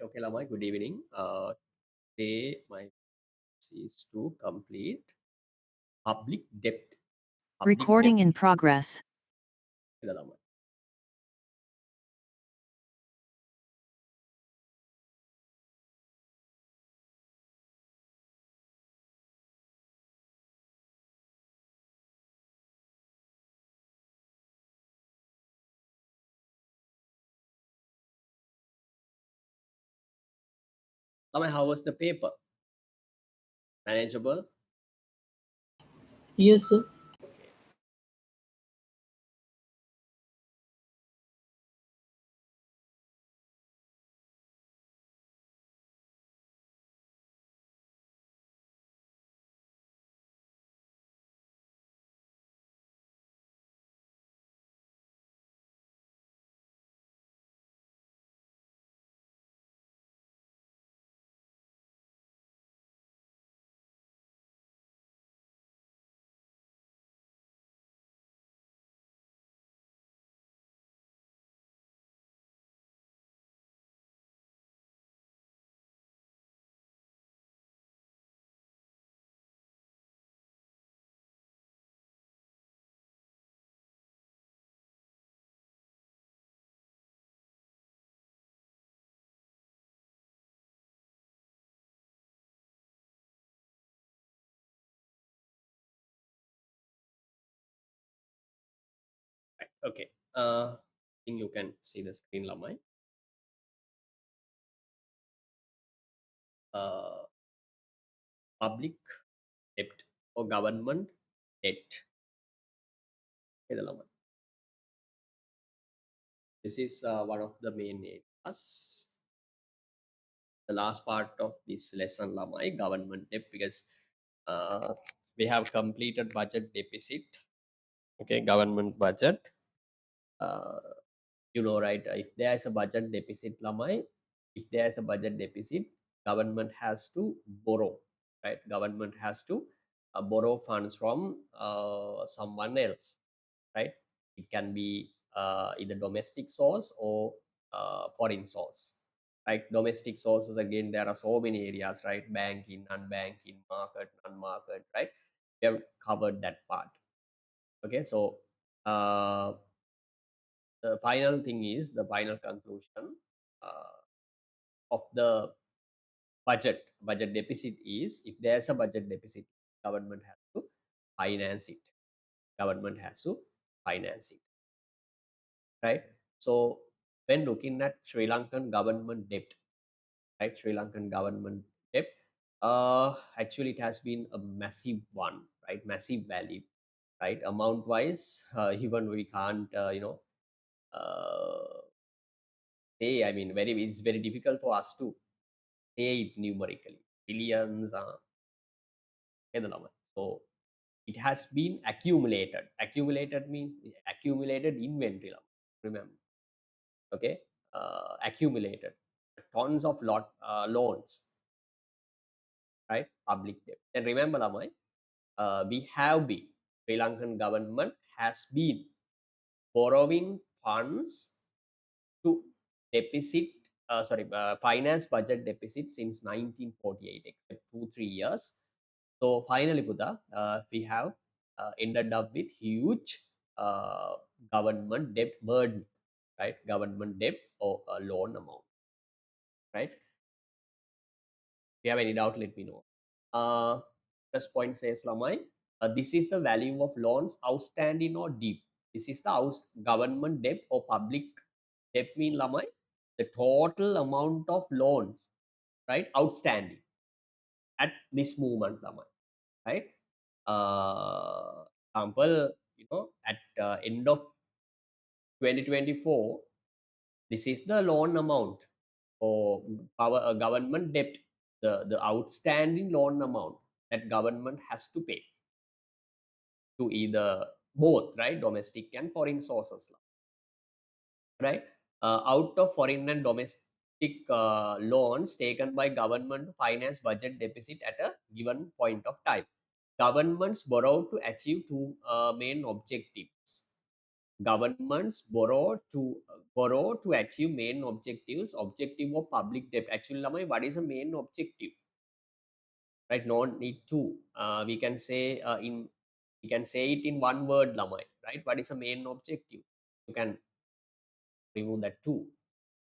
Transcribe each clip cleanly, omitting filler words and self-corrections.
Okay, Lamai, good evening. Today my task is to complete public debt. Public debt. Recording in progress. Okay, Lamai. Lamai, how was the paper? Manageable? Yes, sir. Okay. Right. Okay. I think you can see the screen, Lamai. Uh, Public debt or government debt. Okay, the Lamai. This is one of the main areas. The last part of this lesson, Lamai, government debt, because uh, we have completed budget deficit. Okay, government budget. Uh, right, if there is a budget deficit, Lamai, if there is a budget deficit, government has to borrow, right? Government has to borrow funds from someone else, right? It can be either domestic source or foreign source, right? Domestic sources, again, there are so many areas, right? Banking, non-banking, market, non-market, right? We have covered that part. Okay, so uh, the final thing is the final conclusion of the budget deficit is, if there's a budget deficit, government has to finance it. Government has to finance it, right? So when looking at Sri Lankan government debt, right? Sri Lankan government debt, actually it has been a massive one, right? Massive value, right? Amount wise, even we can't, uh, say, I mean, it's very difficult for us to say it numerically. Billions, so it has been accumulated. Accumulated means accumulated inventory. Remember, okay, accumulated tons of loans, right? Public debt. And remember, Lamai, we have been, Sri Lankan government has been borrowing funds to deficit, finance budget deficit since 1948, except 2 3 years. So finally, Buddha, we have ended up with huge uh, government debt burden, right? Government debt or a loan amount, right? If you have any doubt, let me know. First point says, Lamai, this is the value of loans outstanding or deep. This is the government debt or public debt, mean, Lamai, the total amount of loans, right, outstanding at this moment, Lamai, right? Example, at end of 2024, this is the loan amount or our government debt, the outstanding loan amount that government has to pay to either both, right, domestic and foreign sources, right? Out of foreign and domestic loans taken by government to finance budget deficit at a given point of time, governments borrow to achieve two main objectives. governments borrow to achieve main objectives. Objective of public debt. Actually, Lamai, what is the main objective? Right? No need to. We can say it in one word, Lamai. Right? What is the main objective? You can remove that too.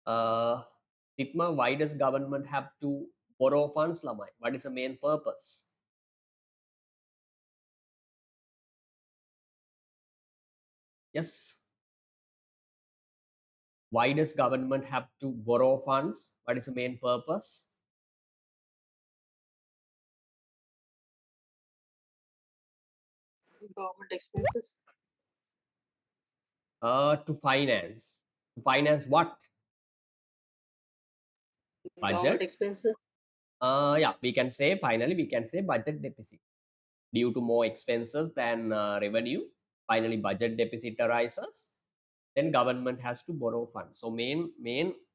Uh, Sitma, why does government have to borrow funds, Lamai? What is the main purpose? Yes. Why does government have to borrow funds? What is the main purpose? Government expenses. To finance. To finance what? Government Budget. expenses. Yeah, we can say finally we can say budget deficit due to more expenses than revenue. Finally, budget deficit arises. Then government has to borrow funds. So main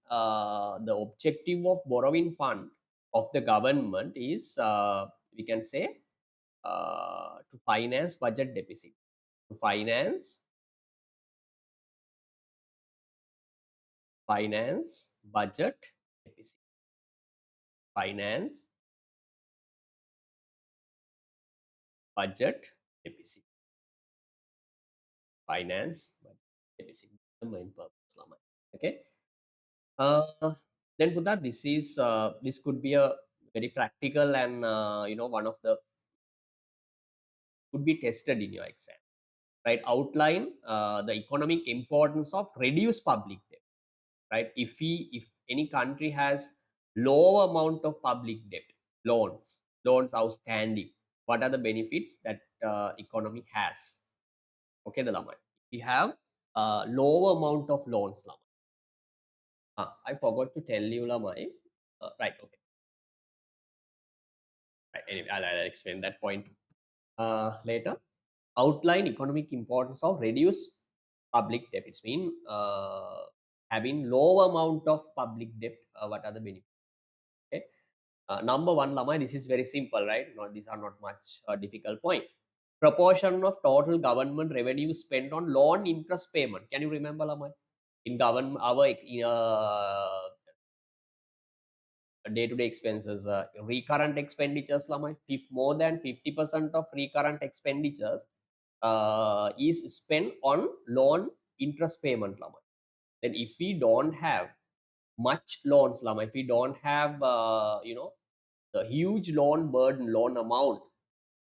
the objective of borrowing fund of the government is we can say to finance budget deficit. To finance budget deficit. Finance budget deficit. Finance budget deficit. The main purpose, Lama. Okay. Then Buddha, this could be a very practical and one of the could be tested in your exam, right? Outline the economic importance of reduced public debt, right? If any country has low amount of public debt, loans outstanding, what are the benefits that economy has? Okay, the Lama. We have low amount of loans, Lama. I forgot to tell you, Lama. Right, okay. Right, anyway, I'll explain that point later. Outline economic importance of reduced public debt. It's mean having low amount of public debt. What are the benefits? Okay. Number one, Lamai, this is very simple, right? Not these are not much difficult point. Proportion of total government revenue spent on loan interest payment. Can you remember, Lamai? In government, our day-to-day expenses, recurrent expenditures, Lamai, if more than 50% of recurrent expenditures is spent on loan interest payment, Lamai. Then if we don't have much loans, Lamai, if we don't have the huge loan burden, loan amount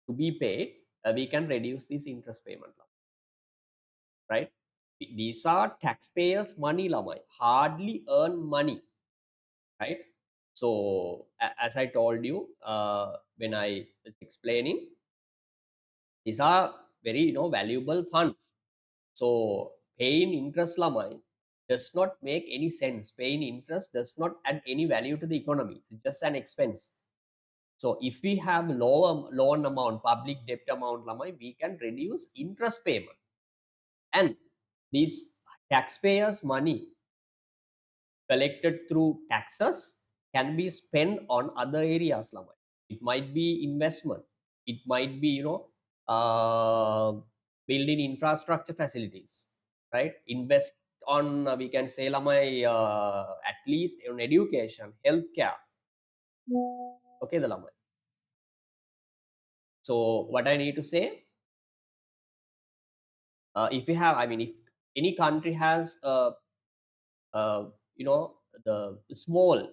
to be paid, we can reduce this interest payment, Lamai, right? These are taxpayers' money, Lamai, hardly earn money, right? So as I told you when I was explaining, these are very valuable funds. So paying interest, Lamai, does not make any sense. Paying interest does not add any value to the economy. It's just an expense. So if we have lower loan amount, public debt amount, Lamai, we can reduce interest payment. And these taxpayers' money collected through taxes can be spent on other areas, Lamai. It might be investment. It might be building infrastructure facilities, right? Invest on we can say, Lamai, at least on education, healthcare. Okay, the Lamai. So what I need to say, if you have, I mean, if any country has uh, you know the small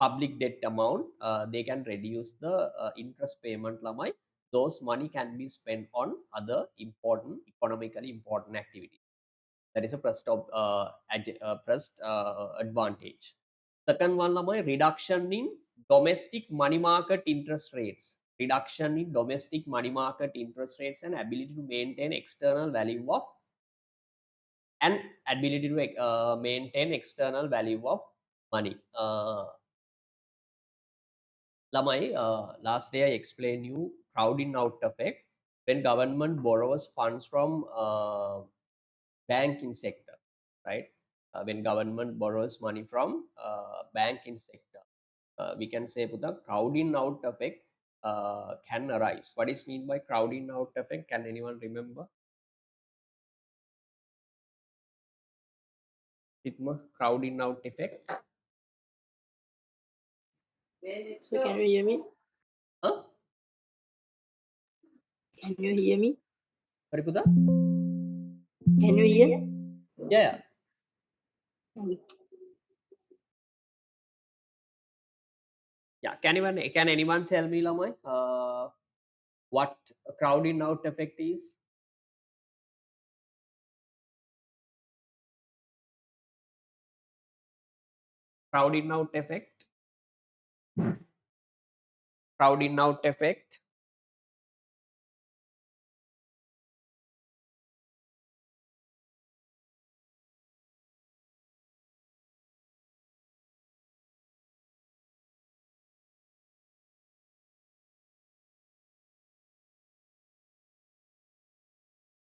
public debt amount, they can reduce the interest payment, Lamai. Those money can be spent on other important, economically important activities. That is a first advantage. Second one, Lamai, reduction in domestic money market interest rates. Reduction in domestic money market interest rates and ability to maintain external value of and ability to maintain external value of money. Lamai, last day I explained you crowding out effect when government borrows funds from banking sector, right? When government borrows money from banking sector, we can say the crowding out effect can arise. What is mean by crowding out effect? Can anyone remember? Sigma crowding out effect. So can you hear me? Huh? Can you hear me? Parikuda? Can you hear? Yeah. Okay. Yeah. Can anyone tell me, Lamai, what crowding out effect is? Crowding out effect. Crowding out effect.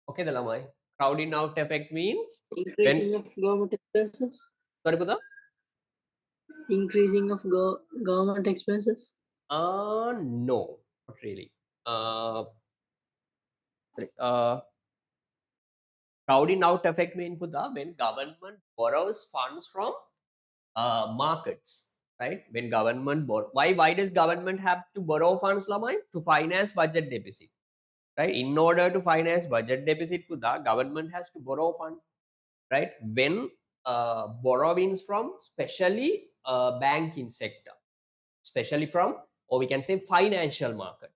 Okay, the Lamai. Crowding out effect means when. Increasing of government expenses. Sorry, Buddha? Increasing of government expenses. No, not really. Sorry, crowding out effect means, Buddha, when government borrows funds from markets, right? When government why does government have to borrow funds, Lamai? To finance budget deficit, right? In order to finance budget deficit, Buddha, government has to borrow funds, right? When borrowings from specially banking sector, especially from, or we can say financial market,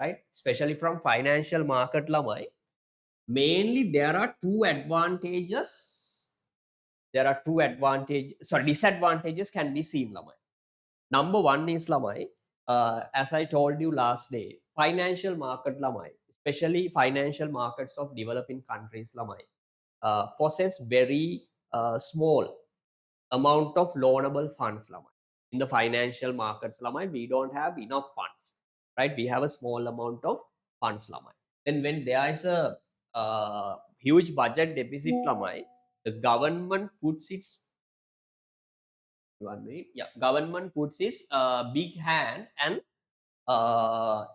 right? Especially from financial market, Lamai. Mainly there are two advantages. There are two disadvantages can be seen, Lamai. Number one is, Lamai, as I told you last day, financial market, Lamai, especially financial markets of developing countries, Lamai, possess very small amount of loanable funds, Lamai. In the financial markets, Lamai, we don't have enough funds, right? We have a small amount of funds, Lamai. Then when there is a huge budget deficit, Lamai, the government puts its government puts its big hand and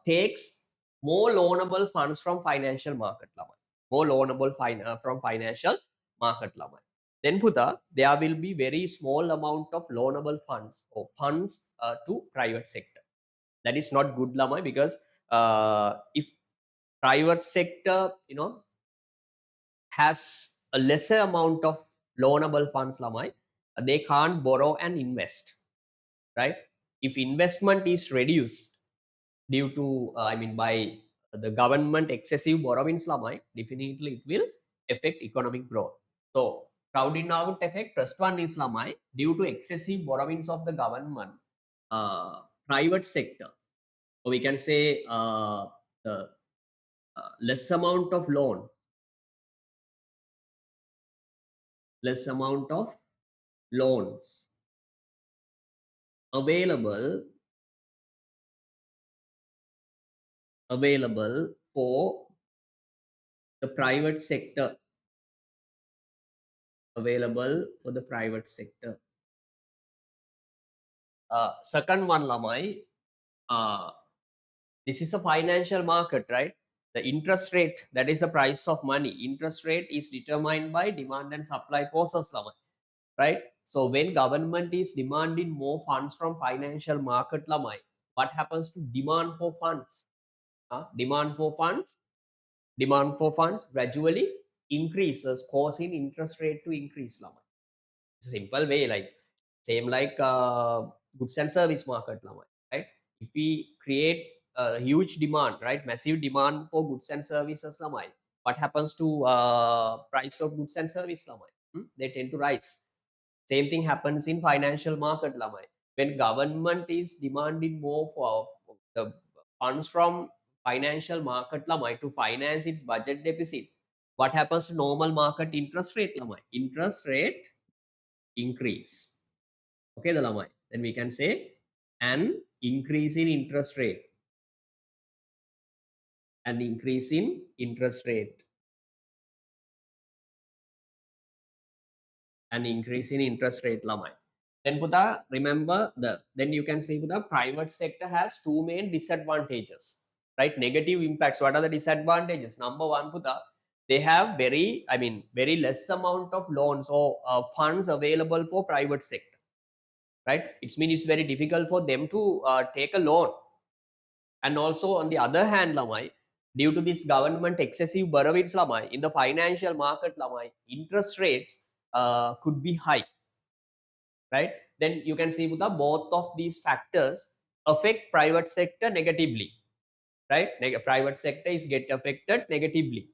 takes more loanable funds from financial market, Lamai. More loanable from financial market, Lamai. Then, Putha, there will be very small amount of loanable funds or funds to private sector. That is not good, Lamai, because if private sector, has a lesser amount of loanable funds, Lamai, they can't borrow and invest, right? If investment is reduced due to, by the government excessive borrowings, Lamai, definitely it will affect economic growth. So, crowding out effect, first one is, Lamai, due to excessive borrowings of the government, private sector, or we can say the less amount of loan, less amount of loans available for the private sector, available for the private sector. Second one, Lamai, this is a financial market, right? The interest rate, that is the price of money. Interest rate is determined by demand and supply process, Lamai, right? So when government is demanding more funds from financial market, Lamai, what happens to demand for funds? Demand for funds gradually increases, causing interest rate to increase, Lamai. Simple way, like same like goods and service market, right? If we create a huge demand, right, massive demand for goods and services, what happens to price of goods and service, they tend to rise. Same thing happens in financial market, when government is demanding more for the funds from financial market, to finance its budget deficit. What happens to normal market interest rate, interest rate increase. Okay, the Lamai. Then we can say an increase in interest rate. An increase in interest rate. An increase in interest rate, Lamai. Then Putha, remember then you can see the private sector has two main disadvantages, right? Negative impacts. What are the disadvantages? Number one, Putha, they have very less amount of loans or funds available for private sector, right? It means it's very difficult for them to take a loan. And also on the other hand, lamai, due to this government excessive borrowings, lamai, in the financial market, lamai, interest rates could be high, right? Then you can see that both of these factors affect private sector negatively, right? Private sector is get affected negatively,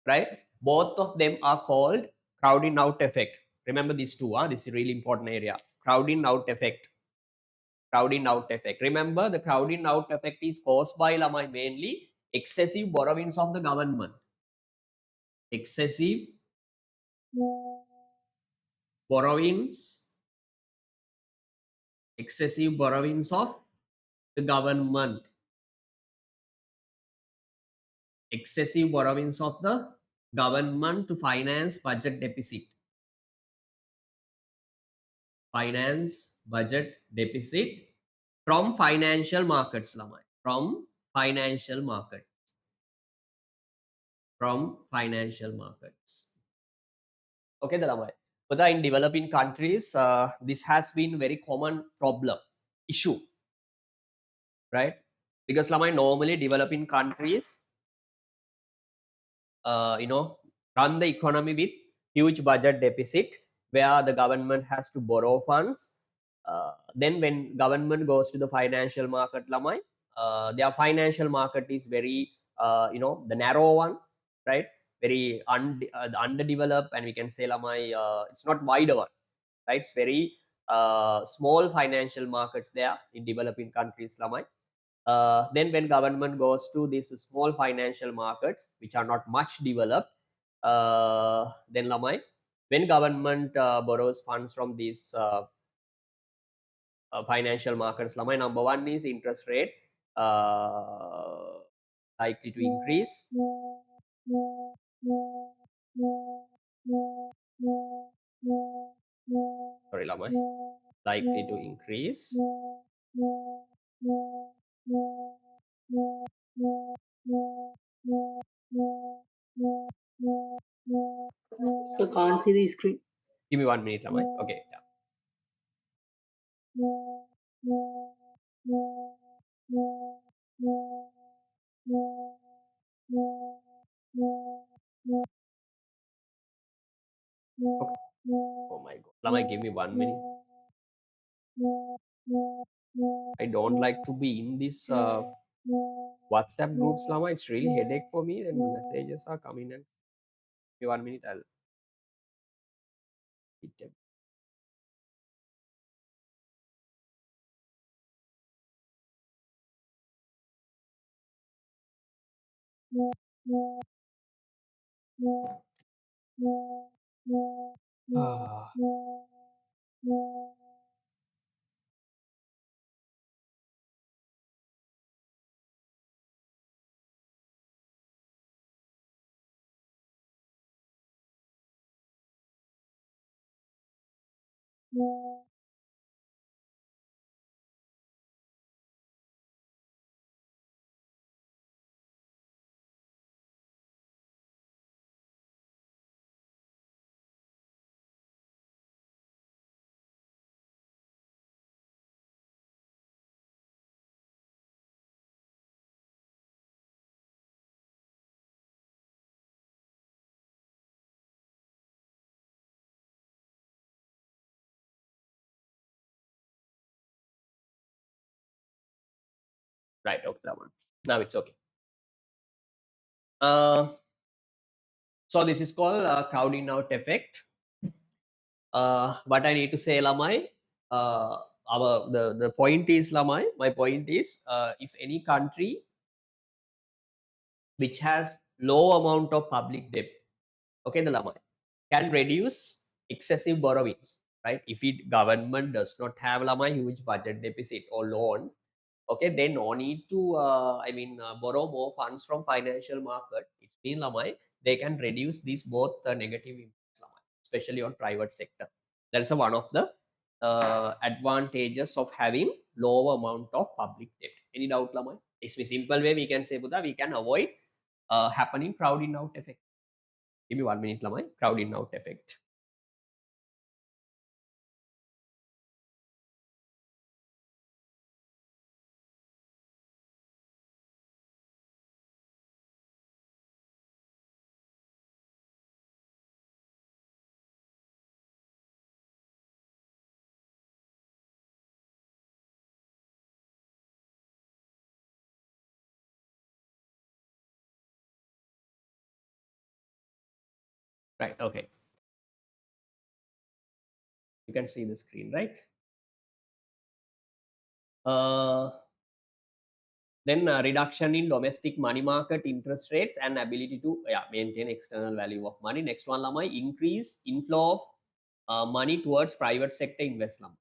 right? Both of them are called crowding out effect. Remember these two, this is a really important area. Crowding out effect. Crowding out effect. Remember, the crowding out effect is caused by lamai mainly excessive borrowings of the government. Excessive borrowings, excessive borrowings of the government. Excessive borrowings of the government to finance budget deficit. Finance budget deficit from financial markets, lamai. From financial markets. From financial markets. Okay, the lamai. But in developing countries, this has been very common problem, issue, right? Because lamai, normally developing countries, run the economy with huge budget deficit where the government has to borrow funds. Then when government goes to the financial market, lamai, their financial market is very, the narrow one, right? Very underdeveloped, and we can say, lamai, it's not wider one, right? It's very small financial markets there in developing countries, lamai. Then when government goes to these small financial markets which are not much developed, then lamai, when government borrows funds from these financial markets, lamai, number one is interest rate uh, likely to increase. Sorry, lamai, likely to increase. So can't see the screen. Give me 1 minute, lamai. Okay, yeah. Okay. Oh my god, lamai, give me 1 minute. I don't like to be in this WhatsApp groups, Lama. It's really headache for me. And messages are coming, and give me 1 minute, I'll hit them. Ah, right, okay, Lama. Now it's okay. Uh, so this is called crowding out effect. What I need to say, Lamai, the point is, Lamai, my point is, if any country which has low amount of public debt, okay, the lamai, can reduce excessive borrowings, right? If it government does not have lamai huge budget deficit or loans, okay, then no need to borrow more funds from financial market. It's mean lamai, they can reduce these both negative impacts, lamai, especially on private sector. That's one of the advantages of having low amount of public debt. Any doubt, lamai? It's a simple way we can say, Buddha, we can avoid happening crowding out effect. Give me 1 minute lamai. Crowding out effect. Right, okay, you can see the screen, right? uh, then reduction in domestic money market interest rates and ability to maintain external value of money. Next one lamai, increase inflow of money towards private sector investment.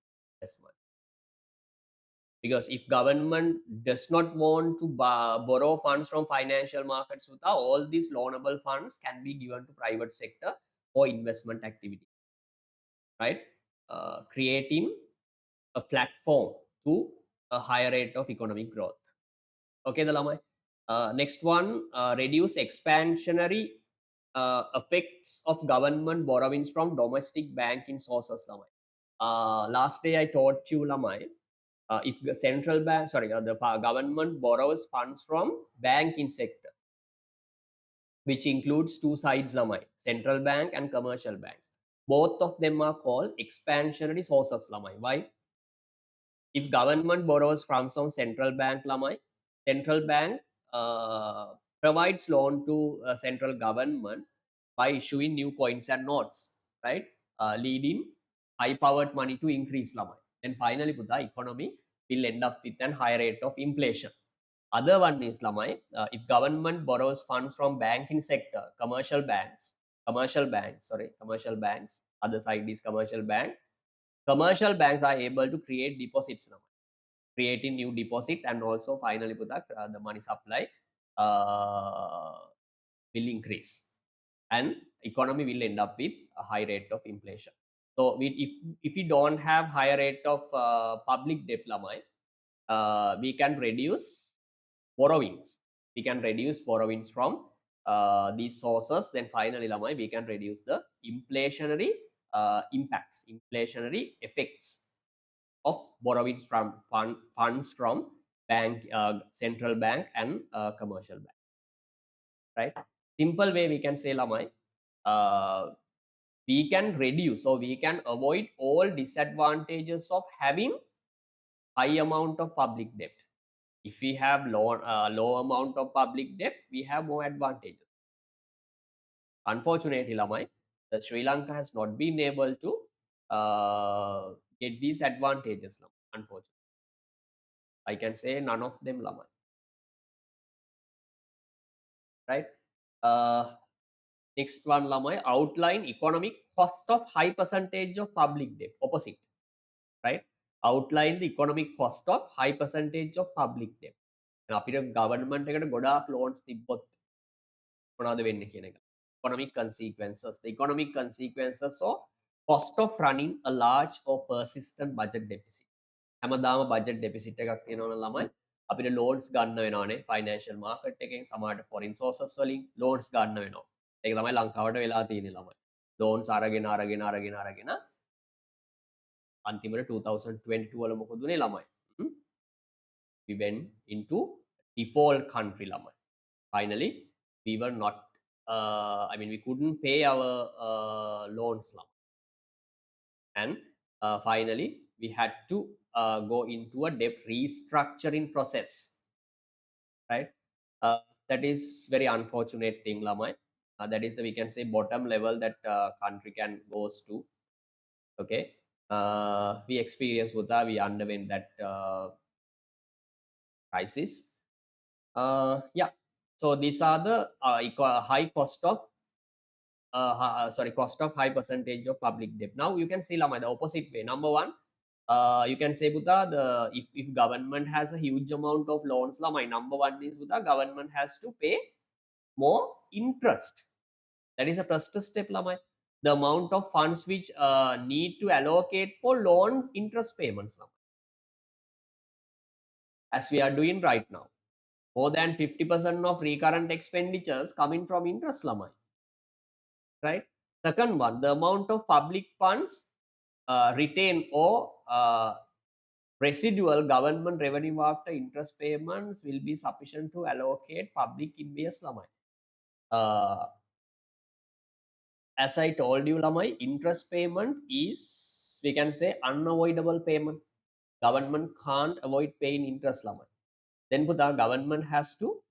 Because if government does not want to borrow funds from financial markets, all these loanable funds can be given to private sector for investment activity, right? Creating a platform to a higher rate of economic growth. Okay, the lamai. Next one, reduce expansionary effects of government borrowings from domestic banking sources, lamai. Last day I taught you, lamai, if the central bank, sorry, the government borrows funds from banking sector, which includes two sides, lamai, central bank and commercial banks. Both of them are called expansionary sources, lamai. Why? If government borrows from some central bank, lamai, central bank uh, provides loan to central government by issuing new coins and notes, right? Leading high powered money to increase, lamai. Then finally the economy will end up with a high rate of inflation. Other one is, lamai, if government borrows funds from banking sector, commercial banks, other side is commercial bank. Commercial banks are able to create deposits now, creating new deposits, and also finally the money supply uh, will increase, and economy will end up with a high rate of inflation. So if we don't have higher rate of public debt, lamai, we can reduce borrowings. We can reduce borrowings from these sources. Then finally, lamai, we can reduce the inflationary impacts, inflationary effects of borrowings from funds from bank, central bank, and commercial bank. Right? Simple way we can say, lamai, we can reduce, or we can avoid all disadvantages of having high amount of public debt. If we have low amount of public debt, we have more advantages. Unfortunately, lamai, the Sri Lanka has not been able to get these advantages now. Unfortunately, I can say none of them, lamai. Right? Next one, lamai, outline economic cost of high percentage of public debt. Opposite, right? Outline the economic cost of high percentage of public debt. And අපිට government එකට ගොඩාක් loans තිබ්බොත් මොනවද වෙන්නේ කියන එක. Economic consequences. The economic consequences or cost of running a large or persistent budget deficit. හැමදාම budget deficit එකක් තියෙනවනේ ළමයි. අපිට loans ගන්න වෙනවානේ financial market එකෙන්, සමහරට foreign sources වලින් loans ගන්න වෙනවා. ඒක තමයි ලංකාවට වෙලා තියෙන්නේ ළමයි. loans අරගෙන අන්තිමට 2022 වල මොකද උනේ ළමයි? We went into default country, ළමයි. Finally, we were not we couldn't pay our loans now, and finally we had to go into a debt restructuring process, right? That is very unfortunate thing, lamai. That is the, we can say, bottom level that country can goes to. Okay, we experienced with that, we underwent that crisis. Yeah, so these are the high cost of cost of high percentage of public debt. Now you can see, lamai, the opposite way. Number one, you can say Buddha, if government has a huge amount of loans, lamai, number one is Buddha, government has to pay more interest. That is a first step, lamai. The amount of funds which need to allocate for loans interest payments, lamai, as we are doing right now. More than 50% of recurrent expenditures coming from interest lamai, right? Second one, the amount of public funds retained or residual government revenue after interest payments will be sufficient to allocate public invest lamai. As I told you lamai, interest payment is, we can say, unavoidable payment. Government can't avoid paying interest lamai. Then the government has to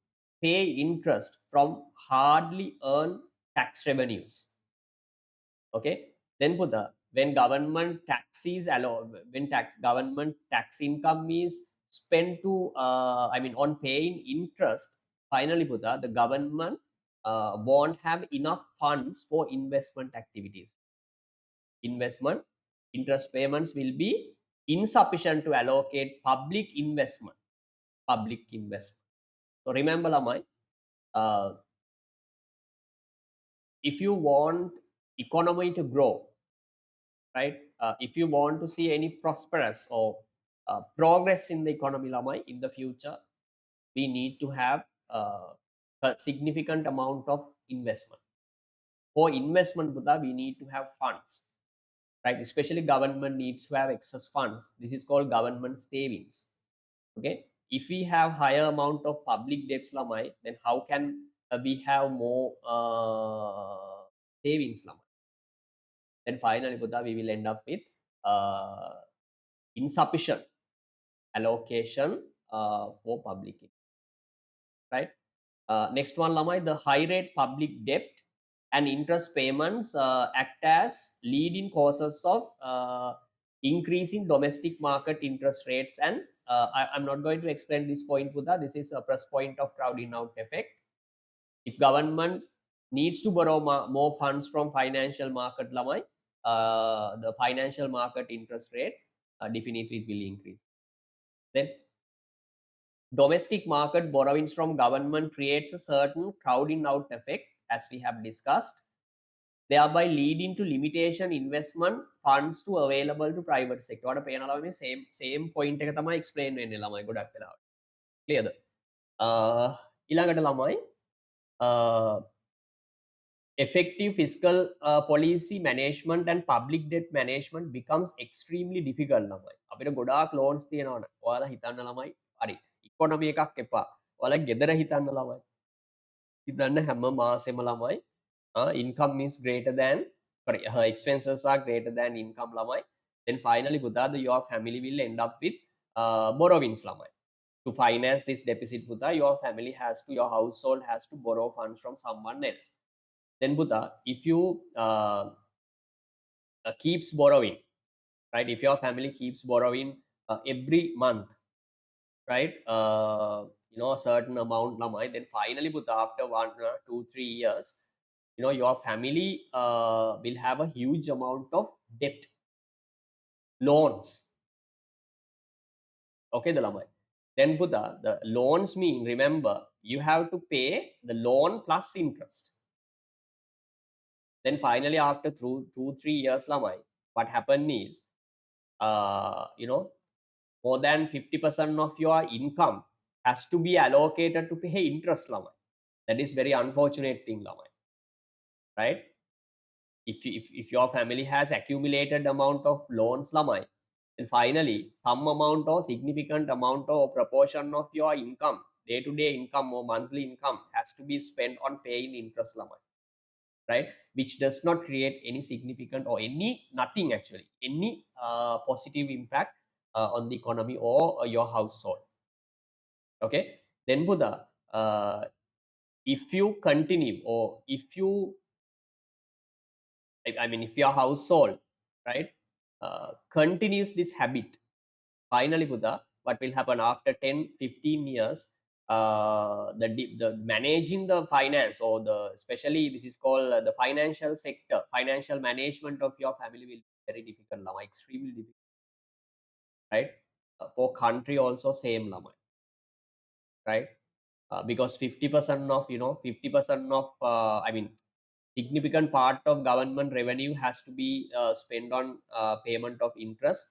pay interest from hardly earned tax revenues. Okay, then when government tax is allowed, when government tax income is spent to on paying interest, finally the government won't have enough funds for investment activities. Investment interest payments will be insufficient to allocate public investment. So remember lamai, if you want economy to grow, right? If you want to see any prosperous or progress in the economy lamai in the future, we need to have a significant amount of investment. For investment, we need to have funds, right? Especially government needs to have excess funds. This is called government savings. Okay, if we have higher amount of public debts lamai, then how can we have more savings lamai? Then finally we will end up with uh, insufficient allocation for public, right? Next one lamai, the high rate public debt and interest payments act as leading causes of increasing domestic market interest rates. And I'm not going to explain this point, Buddha. This is a plus point of crowding out effect. If government needs to borrow more funds from financial market lamai, the financial market interest rate definitely will increase. Then domestic market borrowings from government creates a certain crowding out effect, as we have discussed, thereby leading to limitation investment funds to available to private sector. What a same point එක තමයි explain වෙන්නේ ළමයි ගොඩක් වෙලාවට. Clearද? ඊළඟට ළමයි effective fiscal policy management and public debt management becomes extremely difficult ළමයි. අපිට ගොඩාක් loans තියෙනවනේ. ඔයාලා හිතන්න ළමයි, හරි. economy එකක් එපා. ඔයාලා ගෙදර හිතන්න ළමයි. හිතන්න හැම මාසෙම ළමයි income is greater than, sorry, her expenses are greater than income ළමයි. Then finally පුතාද your family will end up with borrowings ළමයි. To finance this deficit පුතා, your family has to, your household has to borrow funds from someone else. Then Buddha, if you keeps borrowing, right? If your family keeps borrowing every month, right? A certain amount lamai, then finally Buddha, after 1, 2, 3 years, your family will have a huge amount of debt, loans. Okay, the lamai. Then Buddha, the loans mean, remember, you have to pay the loan plus interest. Then finally, after 2, 3 years lamai, what happened is, more than 50% of your income has to be allocated to pay interest lamai. That is very unfortunate thing lamai, right? If your family has accumulated amount of loans lamai, then finally some amount or significant amount or proportion of your income, day-to-day income or monthly income, has to be spent on paying interest lamai, right? Which does not create any significant or nothing actually, any positive impact on the economy or your household. Okay, then Buddha, if you continue, or if you, if your household, right, continues this habit, finally Buddha, what will happen after 10, 15 years, the managing the finance, or the, especially this is called the financial sector, financial management of your family will be very difficult lama, extremely difficult, right? For country also same lama, right? Because 50% of 50% of significant part of government revenue has to be spent on payment of interest.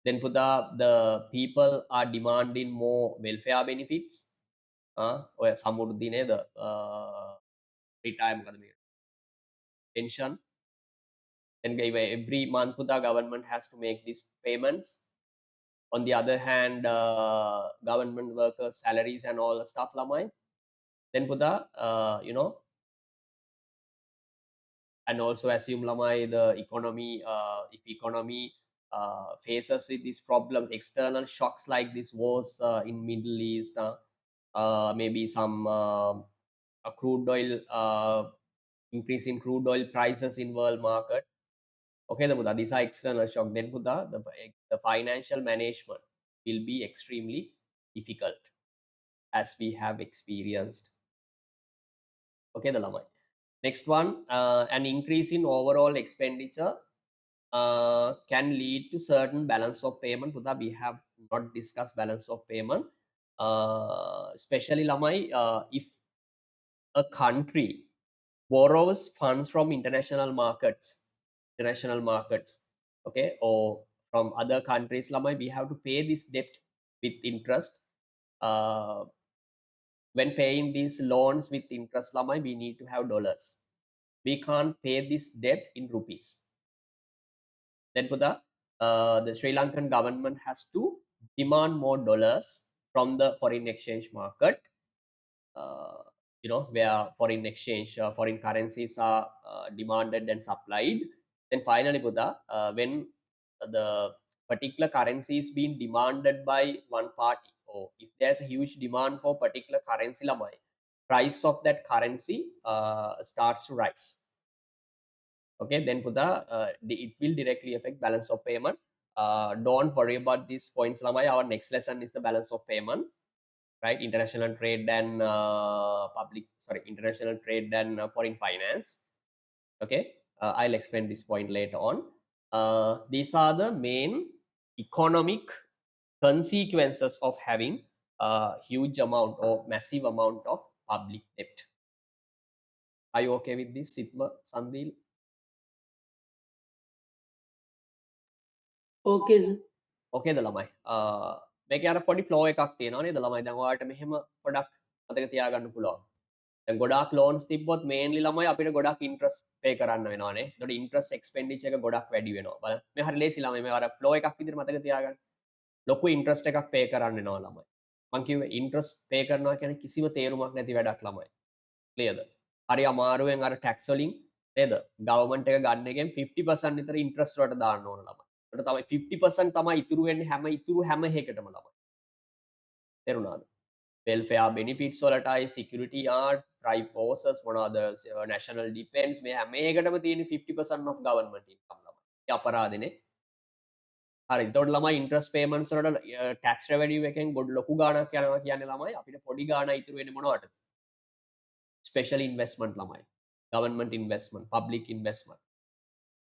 Then the people are demanding more welfare benefits, ඔය සමුෘද්ධි නේද රිටයිම් කද pension. Then every month the government has to make these payments. On the other hand, government workers salaries and all the stuff lamai. Then puda and also assume lamai the economy, if economy faces with these problems, external shocks like this wars in Middle East, maybe some crude oil increase in crude oil prices in world market. Okay, the Buddha, these are external shock. Then Buddha, the financial management will be extremely difficult as we have experienced. Okay, the Lamai. Next one, an increase in overall expenditure can lead to certain balance of payment. Buddha, we have not discussed balance of payment. Especially Lamai, if a country borrows funds from international markets, okay, or from other countries lamai, we have to pay this debt with interest. When paying these loans with interest lamai, we need to have dollars. We can't pay this debt in rupees. Then the Sri Lankan government has to demand more dollars from the foreign exchange market, where foreign exchange, foreign currencies are demanded and supplied. Then finally, Buddha, when the particular currency is being demanded by one party, or if there's a huge demand for particular currency, lamai, price of that currency starts to rise. Okay, then Buddha, it will directly affect balance of payment. Don't worry about these points, lamai. Our next lesson is the balance of payment, right? International trade and international trade and foreign finance. Okay, I'll explain this point later on. These are the main economic consequences of having a huge amount or massive amount of public debt. Are you okay with this, Sitma, Sandil? Okay, sir. Okay, the lamai. මේක අර පොඩි flow එකක් තියෙනවා නේද ළමයි? දැන් ඔයාලට මෙහෙම පොඩක් මතක තියාගන්න පුළුවන්. ගොඩක් ලෝන්ස් තිබ්බොත් මේන්ලි ළමයි අපිට ගොඩක් ඉන්ට්‍රස්ට් පේ කරන්න වෙනවානේ. ඒකට ඉන්ට්‍රස්ට් එක්ස්පෙන්ඩිචර් එක ගොඩක් වැඩි වෙනවා. බලන්න. මේ හරි ලේසි ළමයි. මේ අර ෆ්ලෝ එකක් විදිහට මතක තියාගන්න. ලොකු ඉන්ට්‍රස්ට් එකක් පේ කරන්න වෙනවා ළමයි. මං කිව්වේ ඉන්ට්‍රස්ට් පේ කරනවා කියන්නේ කිසිම තේරුමක් නැති වැඩක් ළමයි. ක්ලියර්ද? හරි අමාරුවෙන් අර ටැක්ස් වලින් නේද? ගවර්න්මන්ට් එක ගන්න එකෙන් 50% විතර ඉන්ට්‍රස්ට් වලට දාන්න ඕන ළමයි. ඒකට තමයි 50% තමයි ඉතුරු වෙන්නේ හැම එකටම ළමයි. තේරුණාද? welfare benefits වලටයි security art tribe forces මොනවාද national defense මේ හැම එකටම තියෙන 50% of government income ළමයි. ඒ අපරාධනේ. හරි. එතකොට ළමයි interest payments වලට tax revenue එකෙන් ගොඩ ලොකු ගාණක් යනවා කියන්නේ ළමයි අපිට පොඩි ගාණක් ඉතුරු වෙන්නේ මොනවටද? special investment ළමයි. government investment, public investment.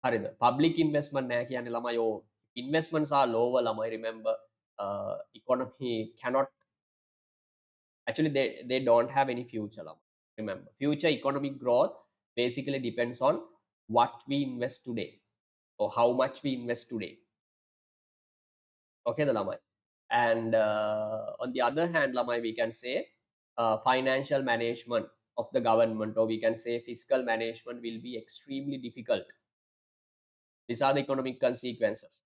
හරිද? public investment නෑ කියන්නේ ළමයි ඕ investments are lower ළමයි. remember economy cannot actually they don't have any future. Remember, future economic growth basically depends on what we invest today or how much we invest today. Okay, the lamai. And on the other hand, lamai, we can say financial management of the government, or we can say fiscal management will be extremely difficult. These are the economic consequences.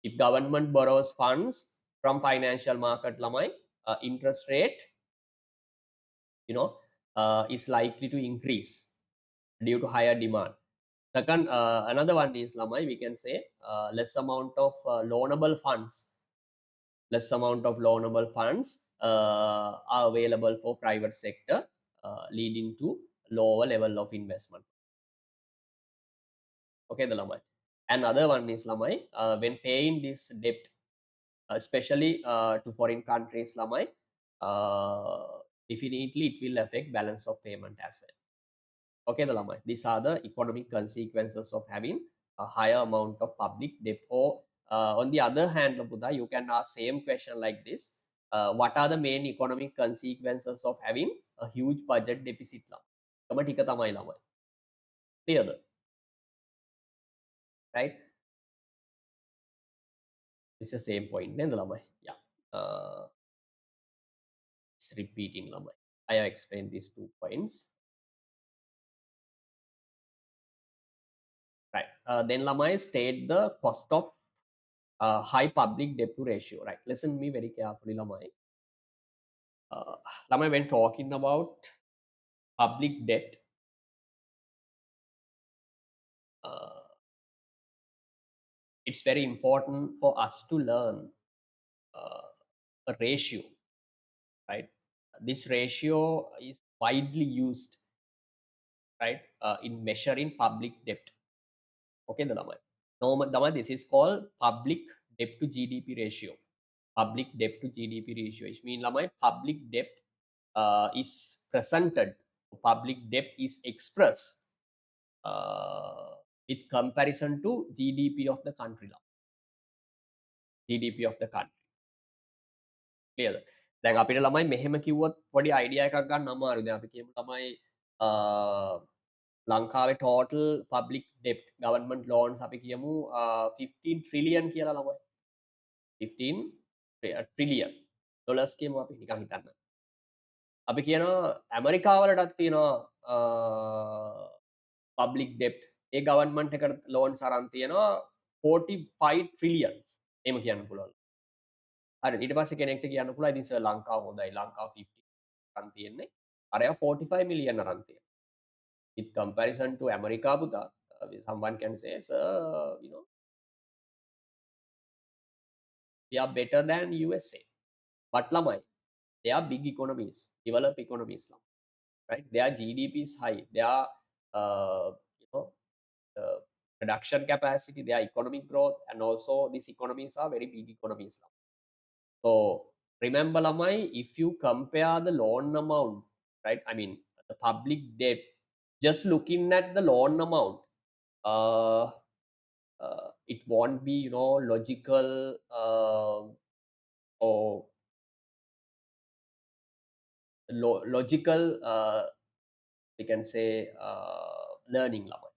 If government borrows funds from financial market lamai, interest rate is likely to increase due to higher demand. Second, another one is lamai, we can say less amount of loanable funds are available for private sector, leading to lower level of investment. Okay, the lamai. Another one is lamai, when paying this debt, especially to foreign countries lamai, definitely it will affect balance of payment as well. Okay, the lamai. These are the economic consequences of having a higher amount of public debt. Or on the other hand, Buddha, you can ask same question like this. What are the main economic consequences of having a huge budget deficit? Clear? Right? It's the same point. Yeah. It's repeating lamai. I have explained these 2 points. Right. Then lamai state the cost of high public debt to ratio. Right. Listen to me very carefully, lamai. Lamai, when talking about public debt, uh, it's very important for us to learn a ratio, right? This ratio is widely used, right, in measuring public debt. Okay, the Damai. Normal, Damai, this is called public debt to GDP ratio. Public debt to GDP ratio. Which means, Lamai, public debt is presented, public debt is expressed with comparison to GDP of the country. GDP of the country. Clear? දැන් අපිට ළමයි මෙහෙම කිව්වොත් පොඩි idea එකක් ගන්න අමාරුයි. දැන් අපි කියමු ළමයි ලංකාවේ total public debt government loans අපි කියමු 15 trillion කියලා ළමයි. 15 trillion dollars කියමු අපි නිකන් හිතන්න. අපි කියනවා ඇමරිකාවලටත් තියෙනවා public debt ඒ government එකට loans අරන් තියෙනවා 45 trillions එහෙම කියන්න පුළුවන්. හරි ඊට පස්සේ කෙනෙක්ට කියන්න පුළුවන් ඉතින් සර් ලංකාව හොඳයි ලංකාව 50 අරන් තියෙන්නේ අරයා 45 million අරන් තියෙනවා. With comparison to America, Buddha, someone can say, sir, you know, we are better than USA. But lamai, they are big economies, developed economies, right? Their GDP is high. Their you know, production capacity, their economic growth, and also these economies are very big economies. So remember, lamai, if you compare the loan amount, right? I mean, the public debt, just looking at the loan amount, it won't be, you know, logical or logical, we can say, learning level,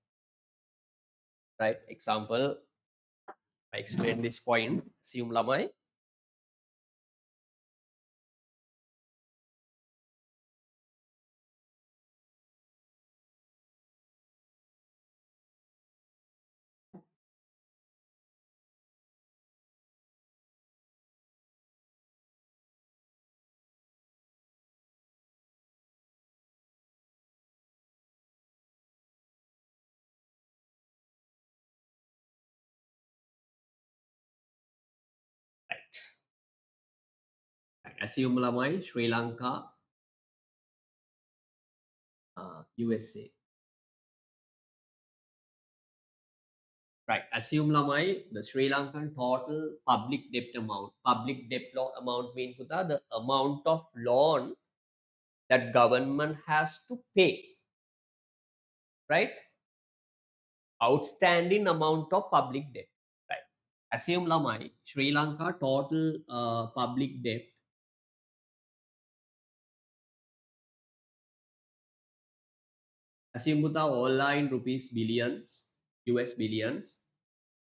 right? Example, I explain this point, assume lamai. Right. Assume lamai Sri Lanka, USA. Right. Assume lamai the Sri Lankan total public debt amount. Public debt amount means the amount of loan that government has to pay. Right. Outstanding amount of public debt. Right. Assume lamai Sri Lanka total public debt assume buta all are in rupees billions, US billions,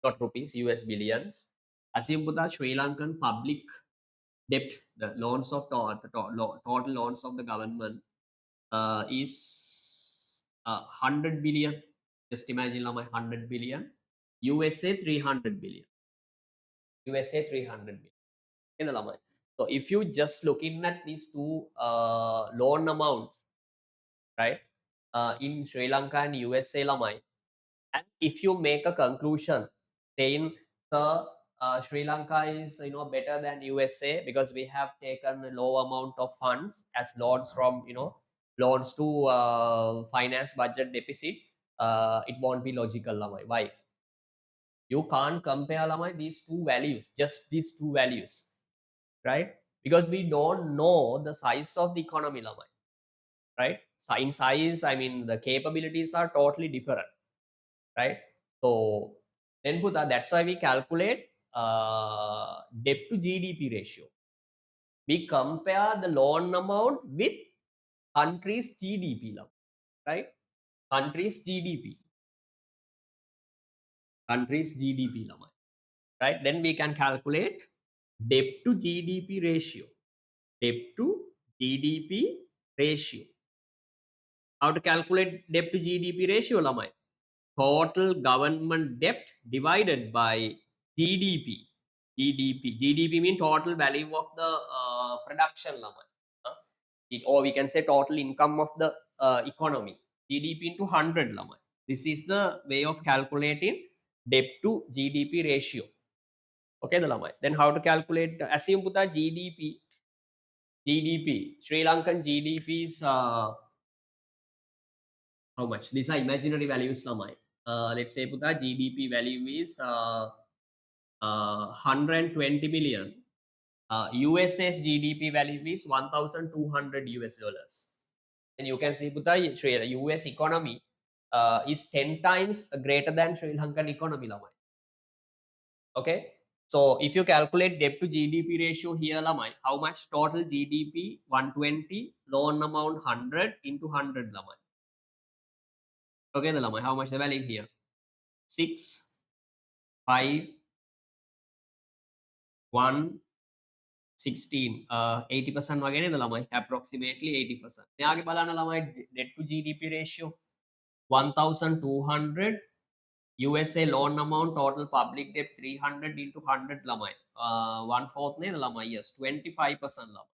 not rupees, US billions. Assume buta Sri Lankan public debt, the loans of total loans of the government is 100 billion. Just imagine lamai 100 billion. USA 300 billion. USA 300 billion. So if you just looking at these two loan amounts, right, in Sri Lanka and USA lamai, and if you make a conclusion saying, sir, Sri Lanka is, you know, better than USA because we have taken a low amount of funds as loans from, you know, loans to finance budget deficit, it won't be logical lamai. Why? You can't compare lamai these two values, just these two values, right? Because we don't know the size of the economy lamai, right? In size, I mean, the capabilities are totally different, right? So then Bhuta, that's why we calculate debt to GDP ratio. We compare the loan amount with country's GDP level, right? Country's GDP. Country's GDP level, right? Then we can calculate debt to GDP ratio. Debt to GDP ratio. How to calculate debt to GDP ratio, lamai? Total government debt divided by GDP. GDP means total value of the production, lamai. Or we can say total income of the economy. GDP into 100, lamai. This is the way of calculating debt to GDP ratio. Okay, the lamai. Then how to calculate? Assume puta GDP. Sri Lankan GDP is how much? These are imaginary values, lamai. Let's say puta GDP value is 120 million. USA's GDP value is 1,200 US dollars. And you can see puta US economy is 10 times greater than Sri Lankan economy, lamai. Okay. So if you calculate debt to GDP ratio here, lamai, how much total GDP? 120, loan amount 100 into 100, lamai. Okay, the lamai, how much the value here? 6, 5, 1, 16. 80% වගේ නේද ළමයි? Approximately 80%. මෙයාගේ බලන්න ළමයි debt to GDP ratio 1,200. USA loan amount total public debt 300 into 100 ළමයි. 1/4 නේද ළමයි? Yes, 25% ළමයි.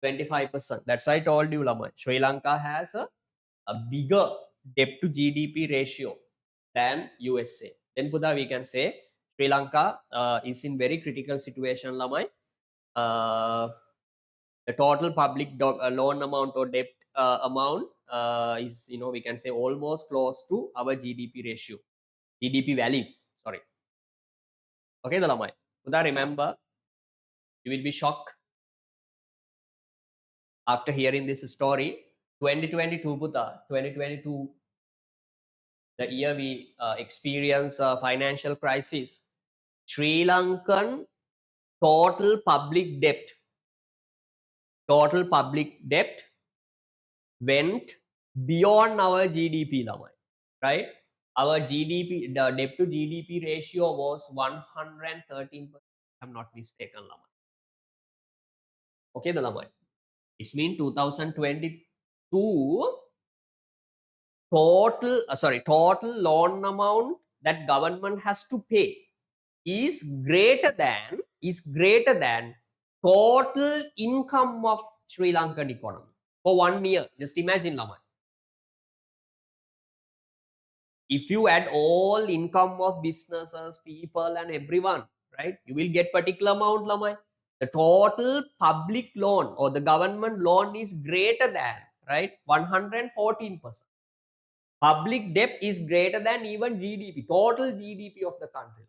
25%. That's why I told you ළමයි. Sri Lanka has a bigger debt to GDP ratio than USA. Then Buddha, we can say Sri Lanka is in very critical situation, lamai. The total public loan amount or debt amount is, we can say almost close to our GDP ratio, GDP value. Sorry. Okay, the lamai. Buddha, remember, you will be shocked after hearing this story. 2022, Buddha, 2022. The year we experience a financial crisis, Sri Lankan total public debt went beyond our GDP, lamai, right? Our GDP, the debt to GDP ratio was 113%. I'm not mistaken, lamai. Okay, the lamai. It's mean 2022 total loan amount that government has to pay is greater than total income of Sri Lankan economy for 1 year. Just imagine, lamai. If you add all income of businesses, people and everyone, right, you will get particular amount, lamai. The total public loan or the government loan is greater than, right, 114%. Public debt is greater than even GDP, total GDP of the country.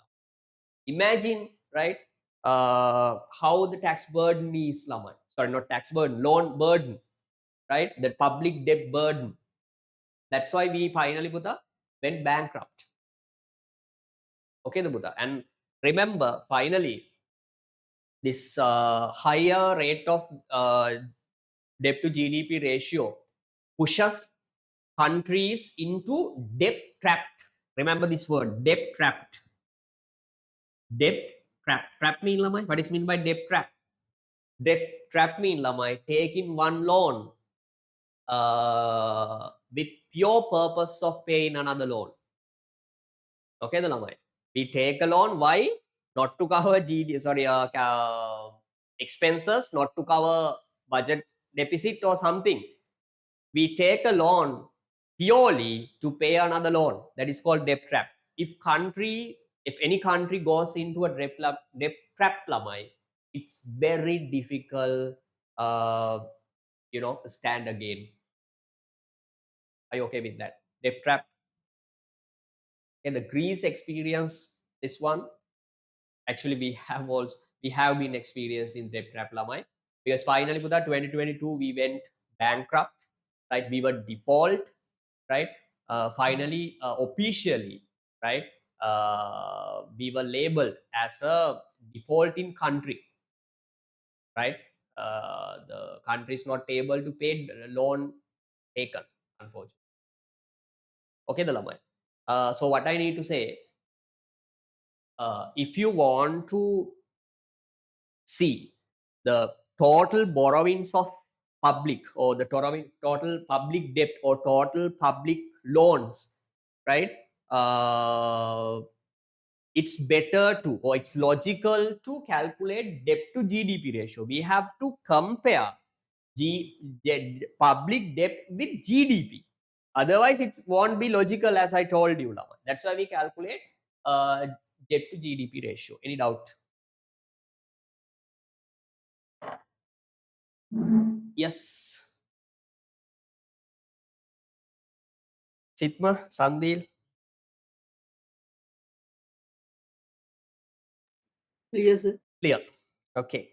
Imagine, right, how the tax burden is, lamai. Sorry, not tax burden, loan burden, right? The public debt burden. That's why we finally went bankrupt. Okay, the Buddha. And remember, finally, this higher rate of debt to GDP ratio pushes countries into debt trapped. Remember this word, debt trapped. Debt trap. Trap mean, lamai. What is mean by debt trap? Debt trap mean, lamai, taking one loan with pure purpose of paying another loan. Okay, the lamai. We take a loan. Why? Not to cover expenses, not to cover budget deficit or something. We take a loan purely to pay another loan. That is called debt trap. If any country goes into a debt trap, lamai, it's very difficult, stand again. Are you okay with that? Debt trap. And the Greece experience this one. Actually, we have been experiencing debt trap, lamai, because finally, 2022 we went bankrupt, right? We were default, right? Finally, officially, right? We were labeled as a defaulting country, right? The country is not able to pay the loan taken, unfortunately. Okay, the lamai. So what I need to say, if you want to See, the total borrowings of public, or the total public debt, or total public loans, right? Uh, it's better to, or it's logical to calculate debt to GDP ratio. We have to compare public debt with GDP. Otherwise, it won't be logical, as I told you, Lama. That's why we calculate debt to GDP ratio. Any doubt? Yes. Sitma, Sandil, Yes, sir. clear. Okay.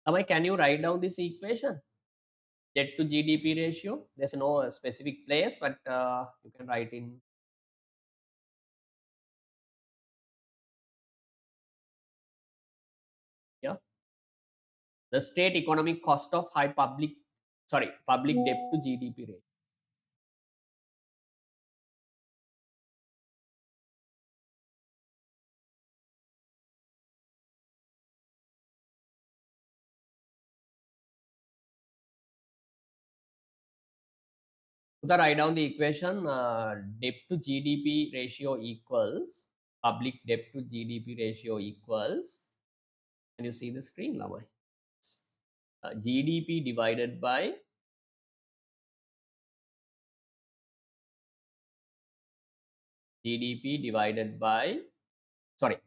Amai, can you write down this equation? Debt to GDP ratio. There's no specific place, but you can write in. Yeah. The state economic cost of public debt to GDP ratio. To write down the equation, debt to GDP ratio equals, public debt to GDP ratio equals, can you see the screen, Lamai? GDP divided by GDP divided by, sorry.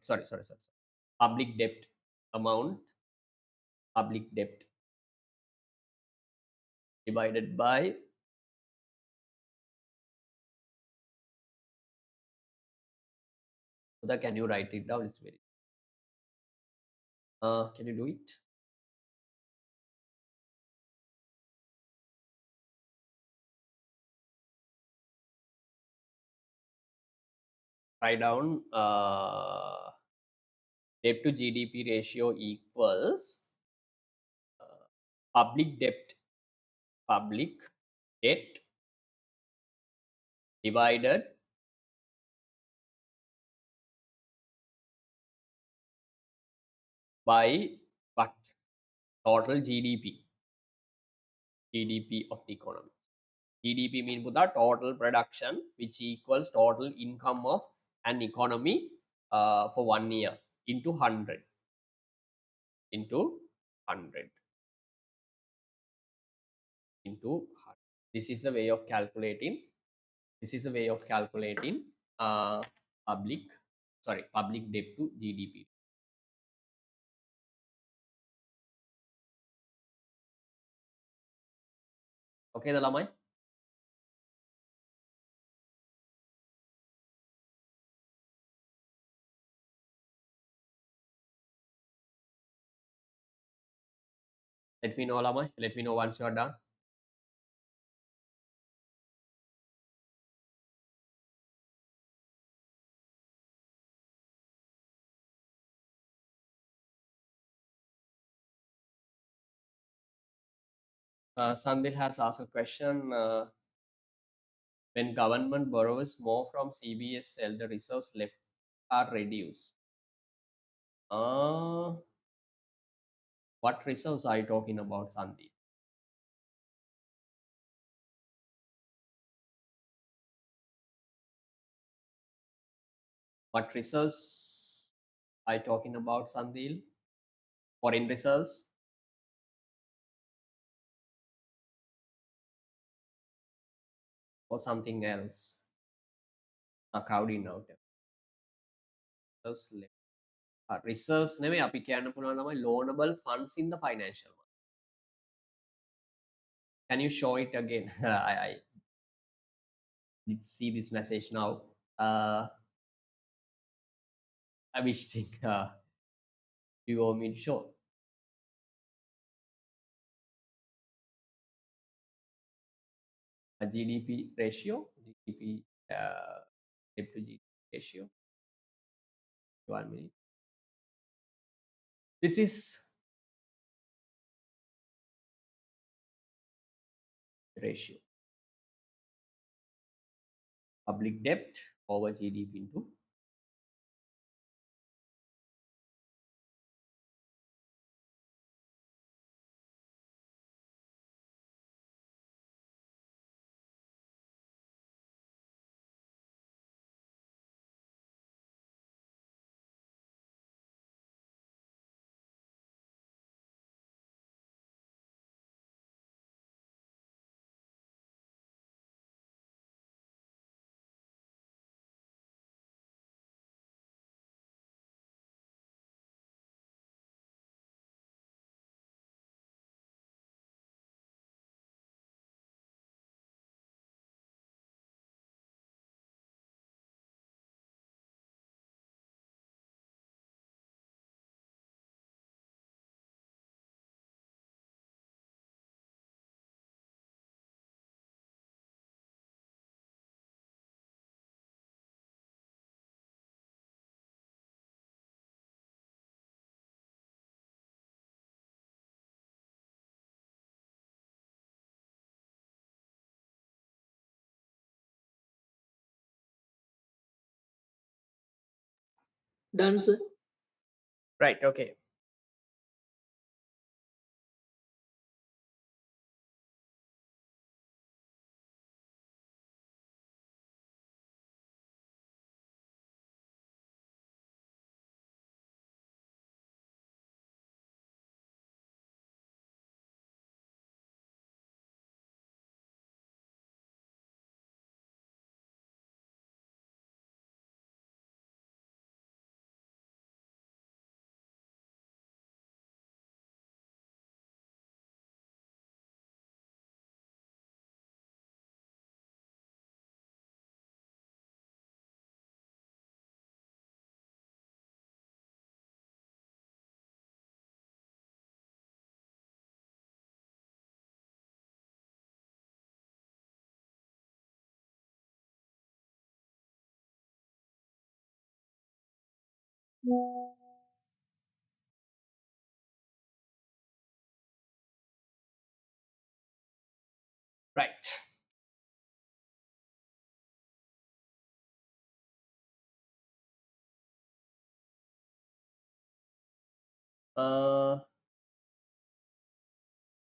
Public debt amount, public debt divided by, so that can you write it down? It's very, can you do it? Write down debt to GDP ratio equals public debt divided by what? Total GDP of the economy. GDP means the total production, which equals total income of an economy for 1 year into 100, into 100, into 100. This is a way of calculating. This is a way of calculating uh, public debt to GDP. Okay, the Lamai. Let me know, Lamai. Let me know once you are done. Sandil has asked a question. When government borrows more from CBSL, the reserves left are reduced. What reserves are you talking about, Sandil? What reserves are you talking about, Sandil? Foreign reserves or something else? Crowding out. Reserves left. Reserves නෙමෙයි අපි කියන්න පුළුවන් ළමයි loanable funds in the financial market. Can you show it again? I did see this message now. I wish think you want me to show a GDP ratio, GDP debt to GDP ratio. 1 minute. This is ratio. public debt over GDP into Done, sir. right. Okay. Right. Uh,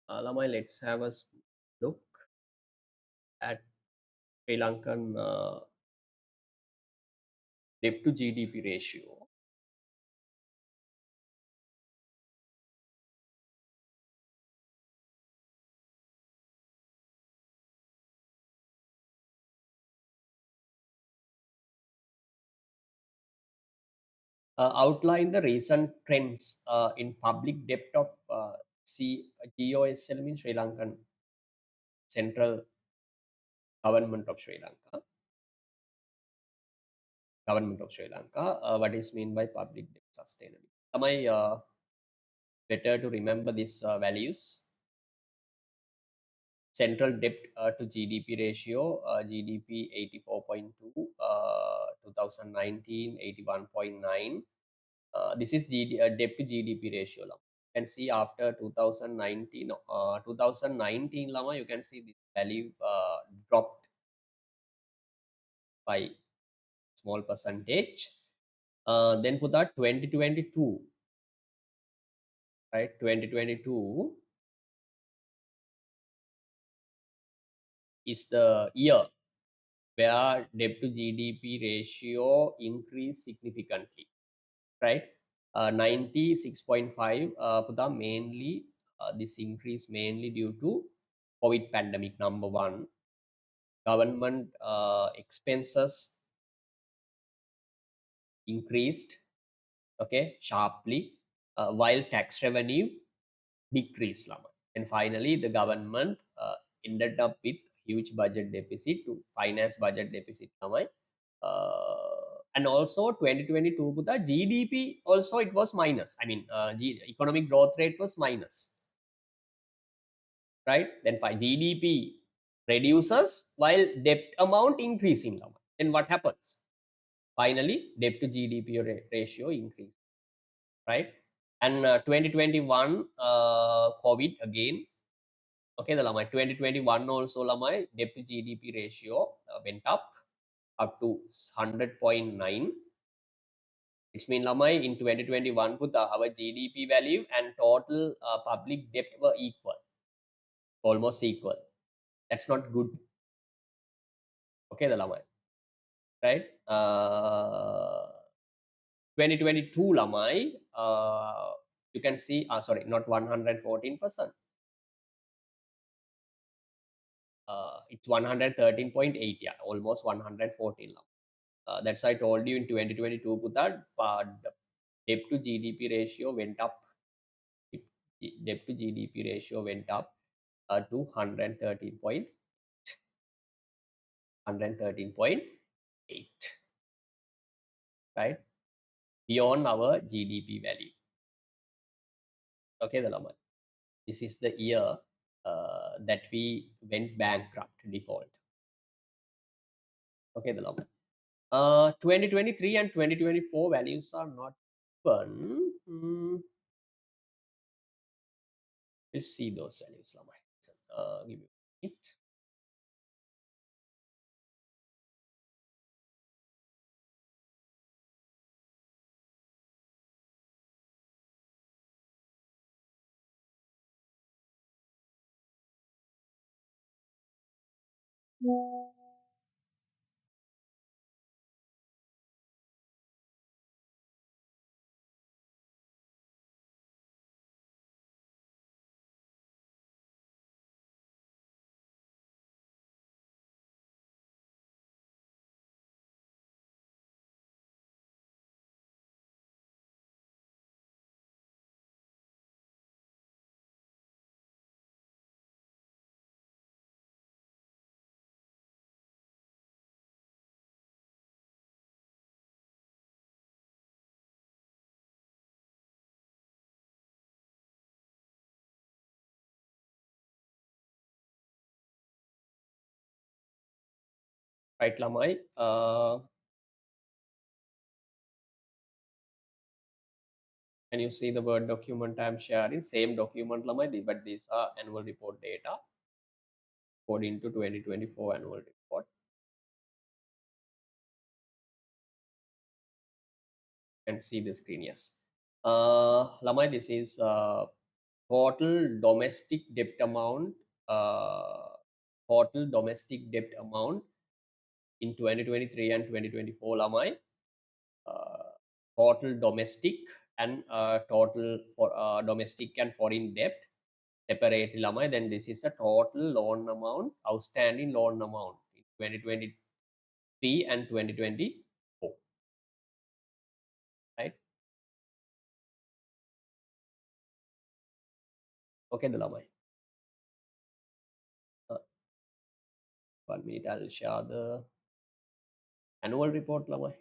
Lamai, let's have a look at Sri Lankan debt to GDP ratio. Outline the recent trends in public debt of GOSL means Sri Lankan Central Government of Sri Lanka. Government of Sri Lanka. What is mean by public debt sustainability? Am I better to remember these values? Central debt to GDP ratio, GDP 84.2, 2019 81.9. This is debt to GDP ratio. Lama. You can see after 2019, 2019 Lama, you can see this value dropped by small percentage. Then put that 2022, right? 2022 is the year where debt to GDP ratio increased significantly, right? 96.5, Pudha, mainly this increase mainly due to COVID pandemic, number one. Government expenses increased, okay, sharply, while tax revenue decreased. Lama. And finally, the government ended up with huge budget deficit to finance budget deficit. Lama. And also 2022 the GDP also it was minus. I mean, economic growth rate was minus, right? Then GDP reduces while debt amount increasing. Then what happens? Finally, debt to GDP ratio increase, right? And 2021 COVID again. Okay, the Lamai 2021 also Lamai debt to GDP ratio went up. up to 100.9. Which means lamai in 2021 put our GDP value and total public debt were equal, almost equal. That's not good. Okay, the lamai, right? 2022 lamai, you can see, sorry, not 114%. It's 113.8, yeah, almost 114. That's I told you in 2022 put that debt to GDP ratio went up. Debt to GDP ratio went up to 113.8, right? Beyond our GDP value. Okay, the Lama. This is the year that we went bankrupt, default. Okay, the Lama. 2023 and 2024 values are not fun. We'll see those values, Lama. Give me a minute. Right, Lamai. Can you see the Word document I'm sharing? Same document, Lamai, but these are annual report data according to 2024 annual report. You can see the screen, yes. Lamai, this is total domestic debt amount. Total domestic debt amount in 2023 and 2024, Lamai. Total domestic and total for domestic and foreign debt separately, Lamai. Then this is a total loan amount, outstanding loan amount in 2023 and 2024, right? Okay, the Lamai. 1 minute, I'll share the annual report, Lamai.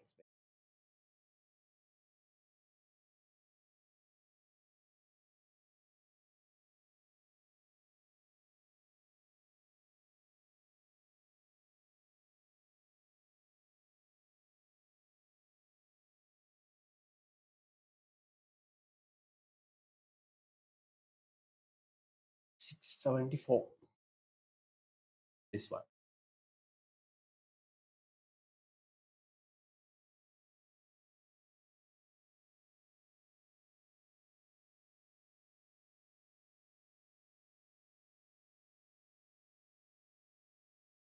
$674. This one.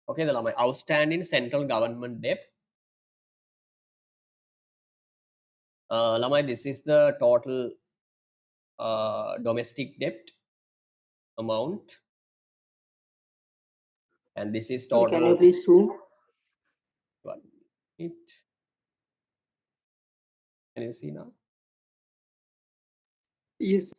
Okay, the Lamai. Outstanding central government debt. Lamai, this is the total domestic debt amount, and this is Sir, can you total. please zoom? 1 minute. Can you see now? Yes.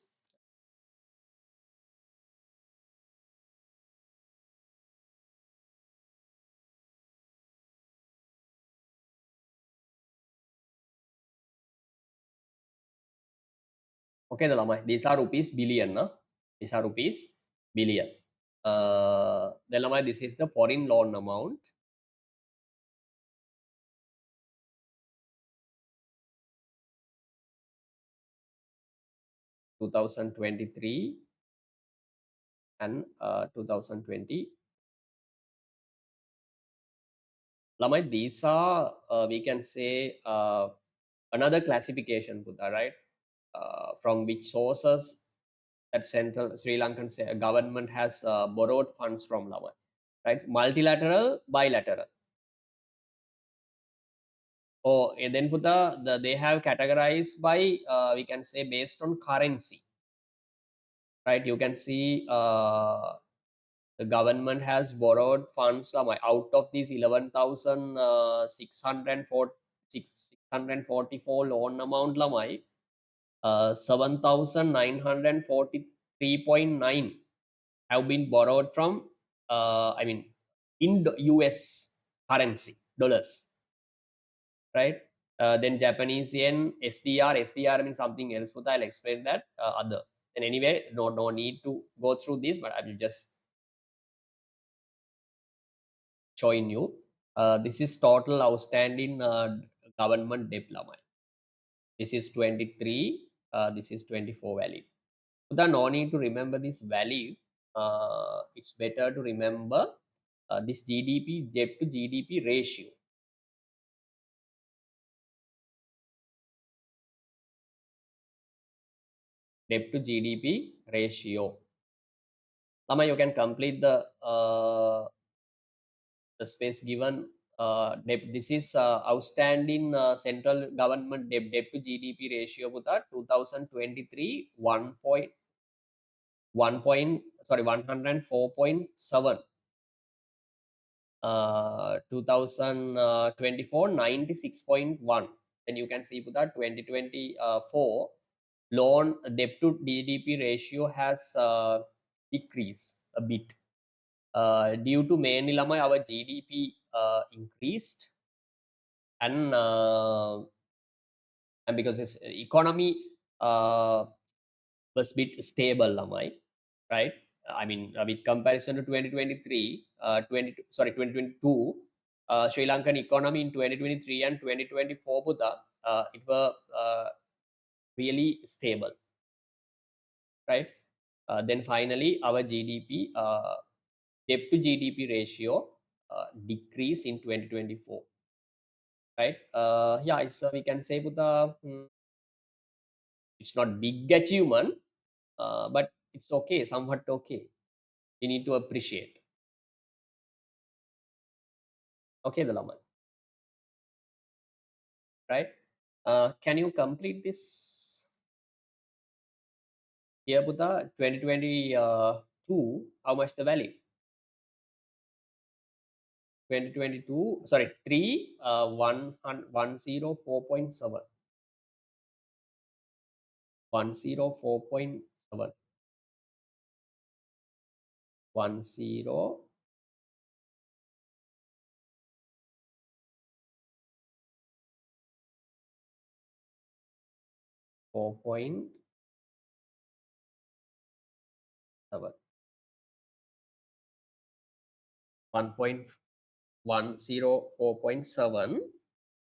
Okay, the Lamai. These are rupees billion, no? These are rupees billion. The Lamai, this is the foreign loan amount. (2023) and 2020. Lamai, these are we can say another classification, Buddha, right? From which sources that central Sri Lankan government has borrowed funds from Lamai, right? Multilateral, bilateral. Or then Buddha, they have categorized by we can say based on currency, right? You can see the government has borrowed funds out of these 11,644 loan amount lamai 7,943.9 have been borrowed from I mean in the US currency dollars, right? Then Japanese yen, SDR means something else, but I'll explain that other. And anyway, no need to go through this, but I will just showing you. This is total outstanding government debt lamai. This is 23. This is 24 value. So no need to remember this value. It's better to remember this GDP debt to GDP ratio. Debt to GDP ratio. Lama, you can complete the space given. Debt. This is outstanding central government debt to GDP ratio. Buta 2023 104.7. 2024 96.1. Then you can see that 2024 loan debt to GDP ratio has decreased a bit due to mainly lamai our GDP increased and because this economy was bit stable lamai, right? I mean, with comparison to 2023, 2022, Sri Lankan economy in 2023 and 2024, Buddha, it were really stable, right? Then finally, our GDP, debt to GDP ratio decrease in 2024, right? Yeah, we can say, Buddha, it's not big achievement, but it's okay, somewhat okay. We need to appreciate. Okay, the Laman, right? Can you complete this here, Buddha? 2022, how much the value? 2022, sorry, 3, 104.7. 104.7. 104.7. One point 104.7.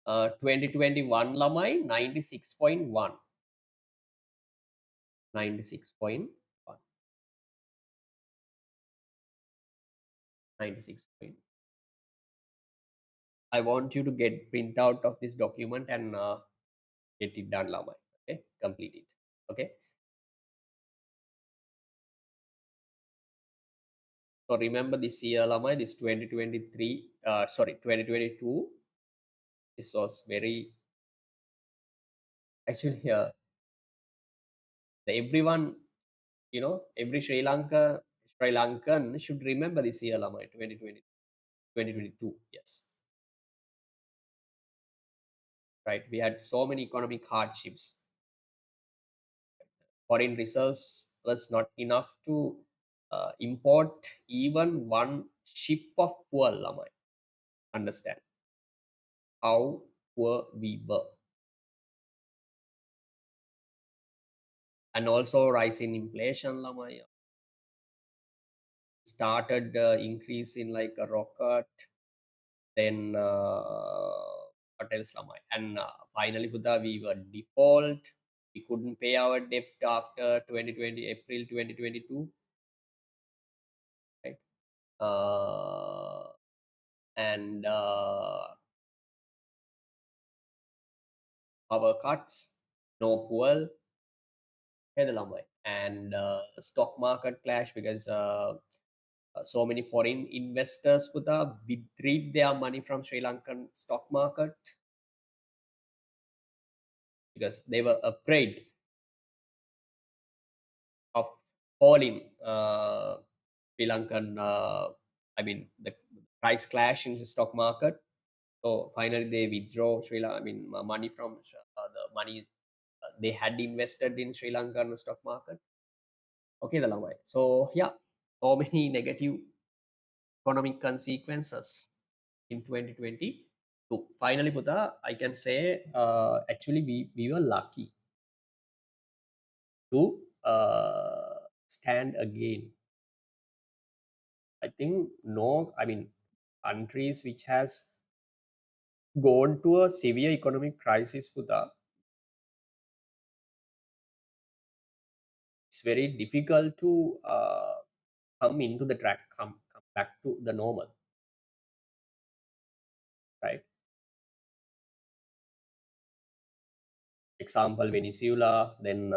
2021 lamai 96.1. 96.1. 96. I want you to get print out of this document and get it done, Lamai. Okay, complete it. Okay. So remember this year, Lamai, this 2023, sorry, 2022. This was very actually everyone, every Sri Lankan should remember this year, Lamai, 2020, 2022. Yes, right. We had so many economic hardships. Foreign reserves was not enough to import even one ship of fuel, Lamai. Understand how poor we were. And also rise in inflation, Lamai. Started increase in like a rocket, then what else, Lamai? And finally, Buddha, we were default. We couldn't pay our debt after 2020, April 2022, right? and power cuts, no fuel, and stock market clash because so many foreign investors put withdrew their money from Sri Lankan stock market because they were afraid of falling Sri Lankan, the price clash in the stock market. So finally, they withdraw money from the money they had invested in Sri Lankan stock market. Okay, the lamai. So yeah, so many negative economic consequences in 2022. Finally, Buddha, I can say actually we were lucky to stand again. I think no, countries which has gone to a severe economic crisis, Buddha, it's very difficult to come into the track, come back to the normal, right? Example, Venezuela, then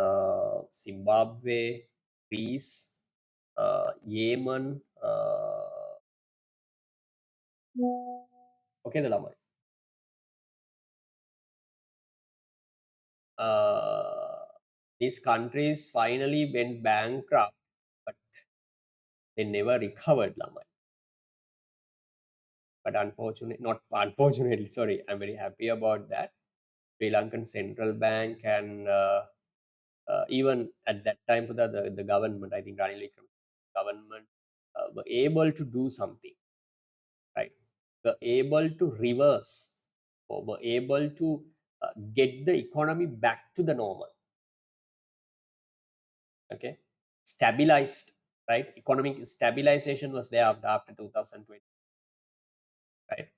Zimbabwe, Greece, Yemen. Okay, the lama. Uh, these countries finally went bankrupt, but they never recovered, lama. But unfortunately, not unfortunately, sorry, I'm very happy about that. Sri Lankan Central Bank and even at that time, the government, I think, Ranil Wickremesinghe government were able to do something, right? Were able to reverse or were able to get the economy back to the normal, okay? Stabilized, right? Economic stabilization was there after 2020, right?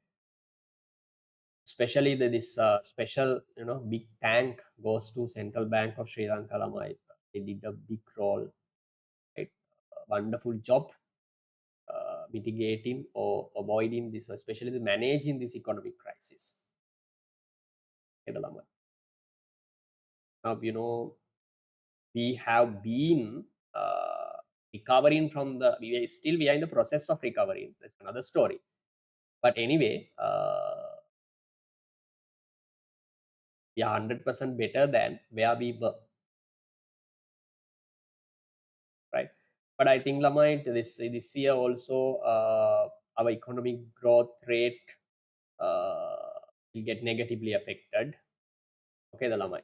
Especially this special, big tank goes to Central Bank of Sri Lanka. Lamai. They did a big role, right? Wonderful job mitigating or avoiding this, especially the managing this economic crisis. Okay, Lamai. Now, we have been recovering from we are in the process of recovering. That's another story. But anyway, we are 100% better than where we were, right? But I think, Lamai, this year also our economic growth rate will get negatively affected. Okay, the Lamai,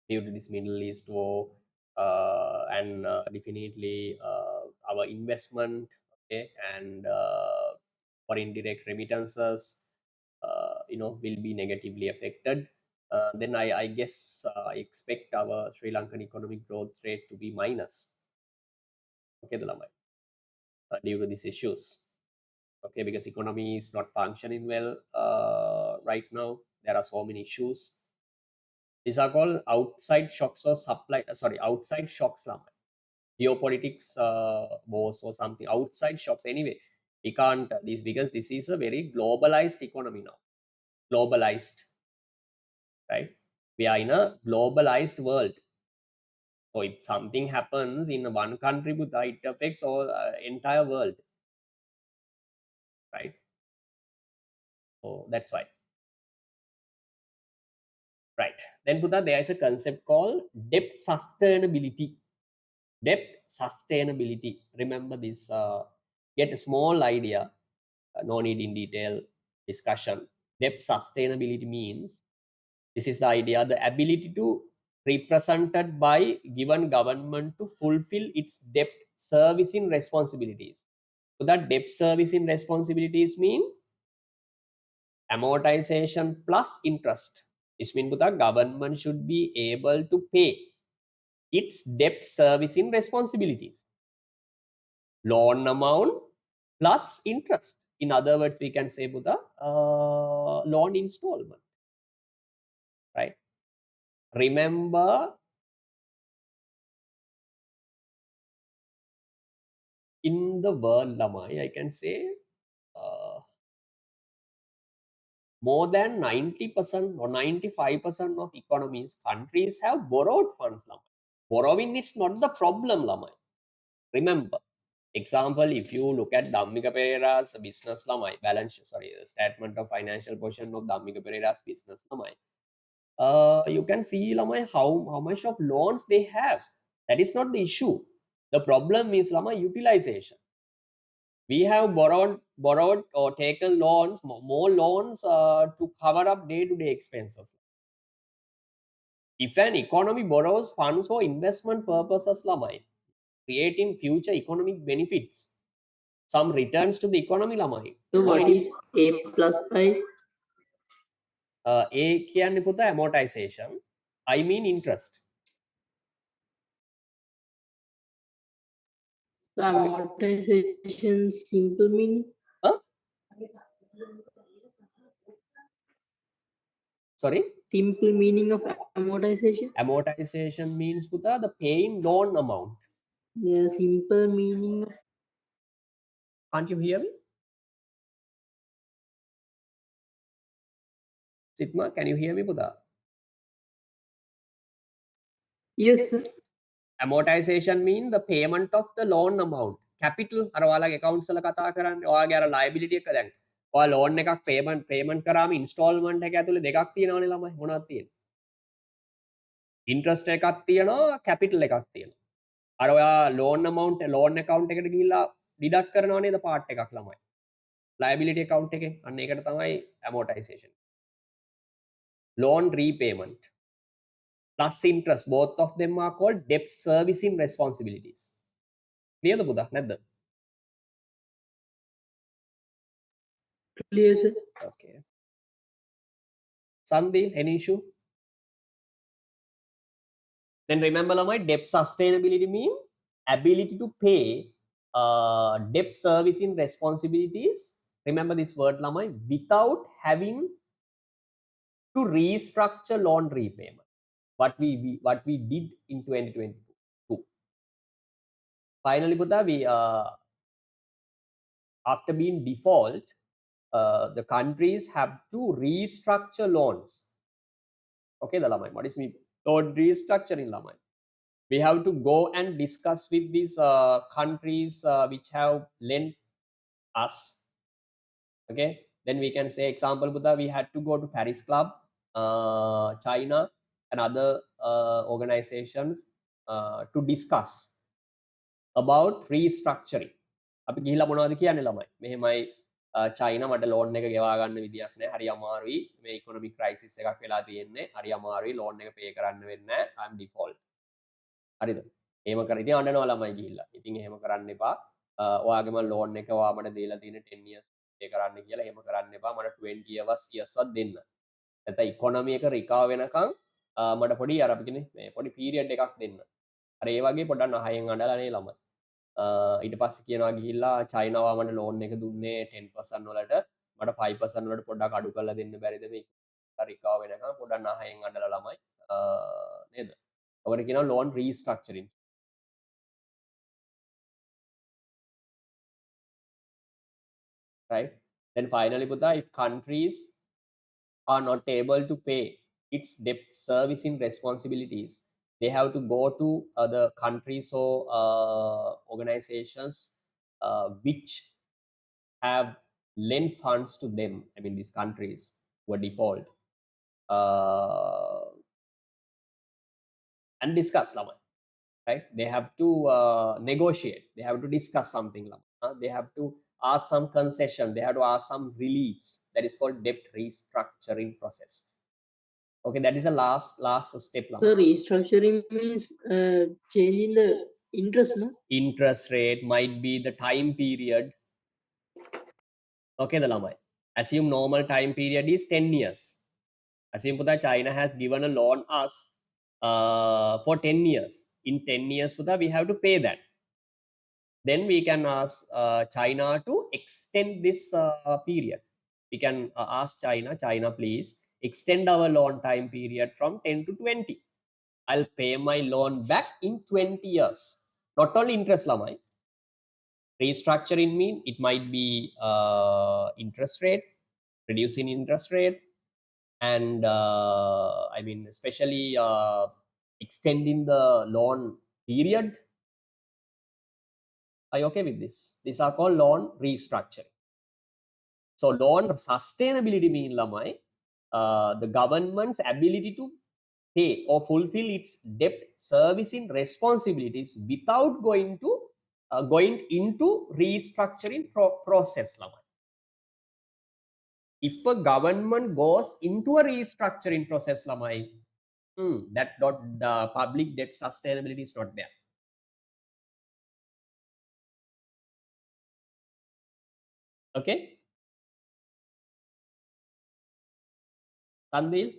due to this Middle East war, and definitely our investment, okay, and foreign direct remittances, will be negatively affected. Then I guess I expect our Sri Lankan economic growth rate to be minus. Okay, the Lamai, due to these issues. Okay, because economy is not functioning well right now. There are so many issues. These are called outside shocks or outside shocks. Geopolitics wars or something, outside shocks. Anyway, we can't this because this is a very globalized economy now. Globalized, right? We are in a globalized world. So if something happens in one country, it affects all entire world, right? So that's why. Right. Then, Buddha, there is a concept called debt sustainability. Debt sustainability. Remember this. Get a small idea. No need in detail discussion. Debt sustainability means this is the idea: the ability to represented by given government to fulfill its debt servicing responsibilities. So that debt servicing responsibilities mean amortization plus interest. This means the government should be able to pay its debt servicing responsibilities. Loan amount plus interest. In other words, we can say Buddha loan installment. Right. Remember, in the world, Lamai, I can say more than 90% or 95% of economies, countries have borrowed funds. Lamai. Borrowing is not the problem, Lamai. Remember, example, if you look at Dhammika Pereira's business Lamai, statement of financial position of Dhammika Pereira's business Lamai, you can see Lamai how much of loans they have. That is not the issue. The problem is Lamai utilization. We have borrowed or taken loans, more loans to cover up day-to-day expenses. If an economy borrows funds for investment purposes, Lamai, creating future economic benefits, some returns to the economy, Lamai. So what is A plus I? A කියන්නේ පුතා amortization. I mean interest. So amortization simple meaning? Huh? Sorry? Simple meaning of amortization? Amortization means puta the paying loan amount. The simple meaning of Can't you hear me? Sitma, can you hear me, puta? yes, sir. Amortization mean the payment of the loan amount. Capital අර ඔයාලගේ accounts වල කතා කරන්නේ ඔයාගේ අර liability එක දැන් ඔයා loan එකක් payment කරාම installment එක ඇතුලේ දෙකක් තියෙනවනේ ළමයි මොනවද තියෙන්නේ? interest එකක් තියෙනවා capital එකක් තියෙනවා. අර ඔයා loan amount loan account එකට ගිහිල්ලා deduct කරනවා නේද part එකක් ළමයි. liability account එකේ අන්න ඒකට තමයි amortization. Loan repayment plus interest, both of them are called debt servicing responsibilities. Clear the Buddha? නැද්ද? Clear, sir. Okay. Sandhi, any issue? Then remember, Lamai, debt sustainability means ability to pay debt servicing responsibilities. Remember this word, Lamai, without having to restructure loan repayment. What we did in 2022. Finally, Buddha, we after being default, the countries have to restructure loans. Okay, the Lamai, what is me? Loan restructuring, Lamai. We have to go and discuss with these countries which have lent us. Okay, then we can say example, Buddha, we had to go to Paris Club, China, and other organizations to discuss about restructuring. අපි ගිහිලා මොනවද කියන්නේ ළමයි මෙහෙමයි China මට loan එක ගෙවා ගන්න විදියක් නැහැ හරි අමාරුයි මේ ඉකොනොමික් ක්‍රයිසිස් එකක් වෙලා තියෙන්නේ හරි අමාරුයි ලෝන් එක පේ කරන්න වෙන්නේ නැහැ I'm default හරිද එහෙම කර ඉතින් අඬනවා ළමයි ගිහිල්ලා ඉතින් එහෙම කරන්න එපා ඔයාගේම ලෝන් එක ඔයා මට දීලා තියෙන 10 years පේ කරන්න කියලා එහෙම කරන්න එපා මට 20 yearsවත් දෙන්න නැත්නම් ඉකොනොමි එක රිකවර් වෙනකන් මට පොඩි අර අපි කියන්නේ මේ පොඩි පීරියඩ් එකක් දෙන්න අර ඒ වගේ පොඩ්ඩක් නහයෙන් අඬලානේ ළමයි ඊට පස්සේ කියනවා ගිහිල්ලා චයිනාව මට ලෝන් එක දුන්නේ 10% වලට මට 5% වලට පොඩ්ඩක් අඩු කරලා දෙන්න බැරිද මේ රිකවර් වෙනකන් පොඩ්ඩක් නහයෙන් අඬලා ළමයි නේද ඔකට කියනවා loan restructuring right then finally පුතා if countries are not able to pay its debt servicing responsibilities they have to go to other countries or organizations which have lent funds to them I mean these countries were default and discuss lama right they have to negotiate they have to discuss something lama they have to ask some concession they have to ask some reliefs that is called debt restructuring process okay that is the last step lama. So restructuring means changing the interest, no? Interest rate might be the time period okay the lamai assume normal time period is 10 years assume that China has given a loan us for 10 years in 10 years we have to pay that then we can ask China to extend this period we can ask China please extend our loan time period from 10 to 20 I'll pay my loan back in 20 years not only interest lamai restructuring mean it might be interest rate reducing interest rate, and I mean, especially extending the loan period. Are you okay with this? These are called loan restructuring. So loan sustainability mean lamai, the government's ability to pay or fulfill its debt servicing responsibilities without going into restructuring process lamai. If a government goes into a restructuring process lamai, that dot the public debt sustainability is not there. Okay, Sandil.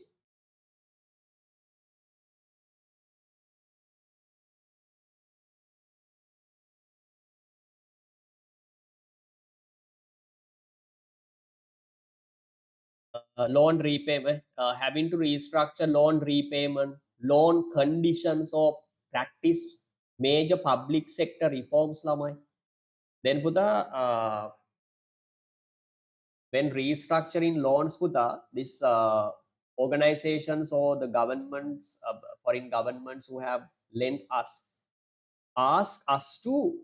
Loan repayment, having to restructure loan repayment, loan conditions, or practice major public sector reforms lamai. Then puta, when restructuring loans puta, this organizations or the governments, foreign governments who have lent us, ask us to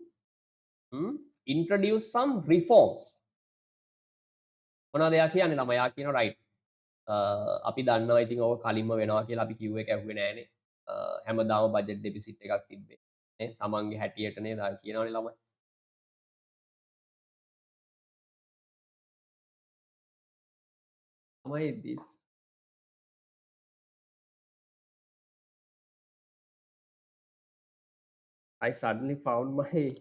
introduce some reforms. මොනවද එයා කියන්නේ ළමයා? එයා කියනවා right. අපි දන්නවා ඉතින් ඕක කලින්ම වෙනවා කියලා අපි කිව්ව එක ඇහුවේ නෑනේ. හැමදාම බජට් ඩෙෆිසිට් එකක් තිබ්බේ. නේ තමන්ගේ හැටියට නේද කියනවනේ ළමයි. ළමයි this. I suddenly found my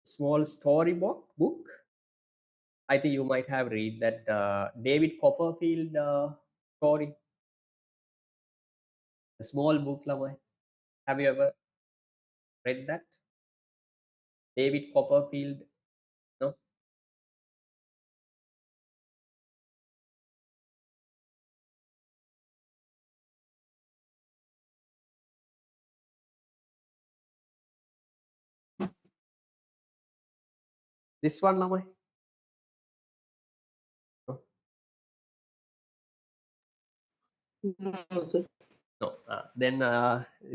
small book. I think you might have read that David Copperfield story. A small book lamai. Have you ever read that? David Copperfield, no? This one lamai. No. No, sir. No. Then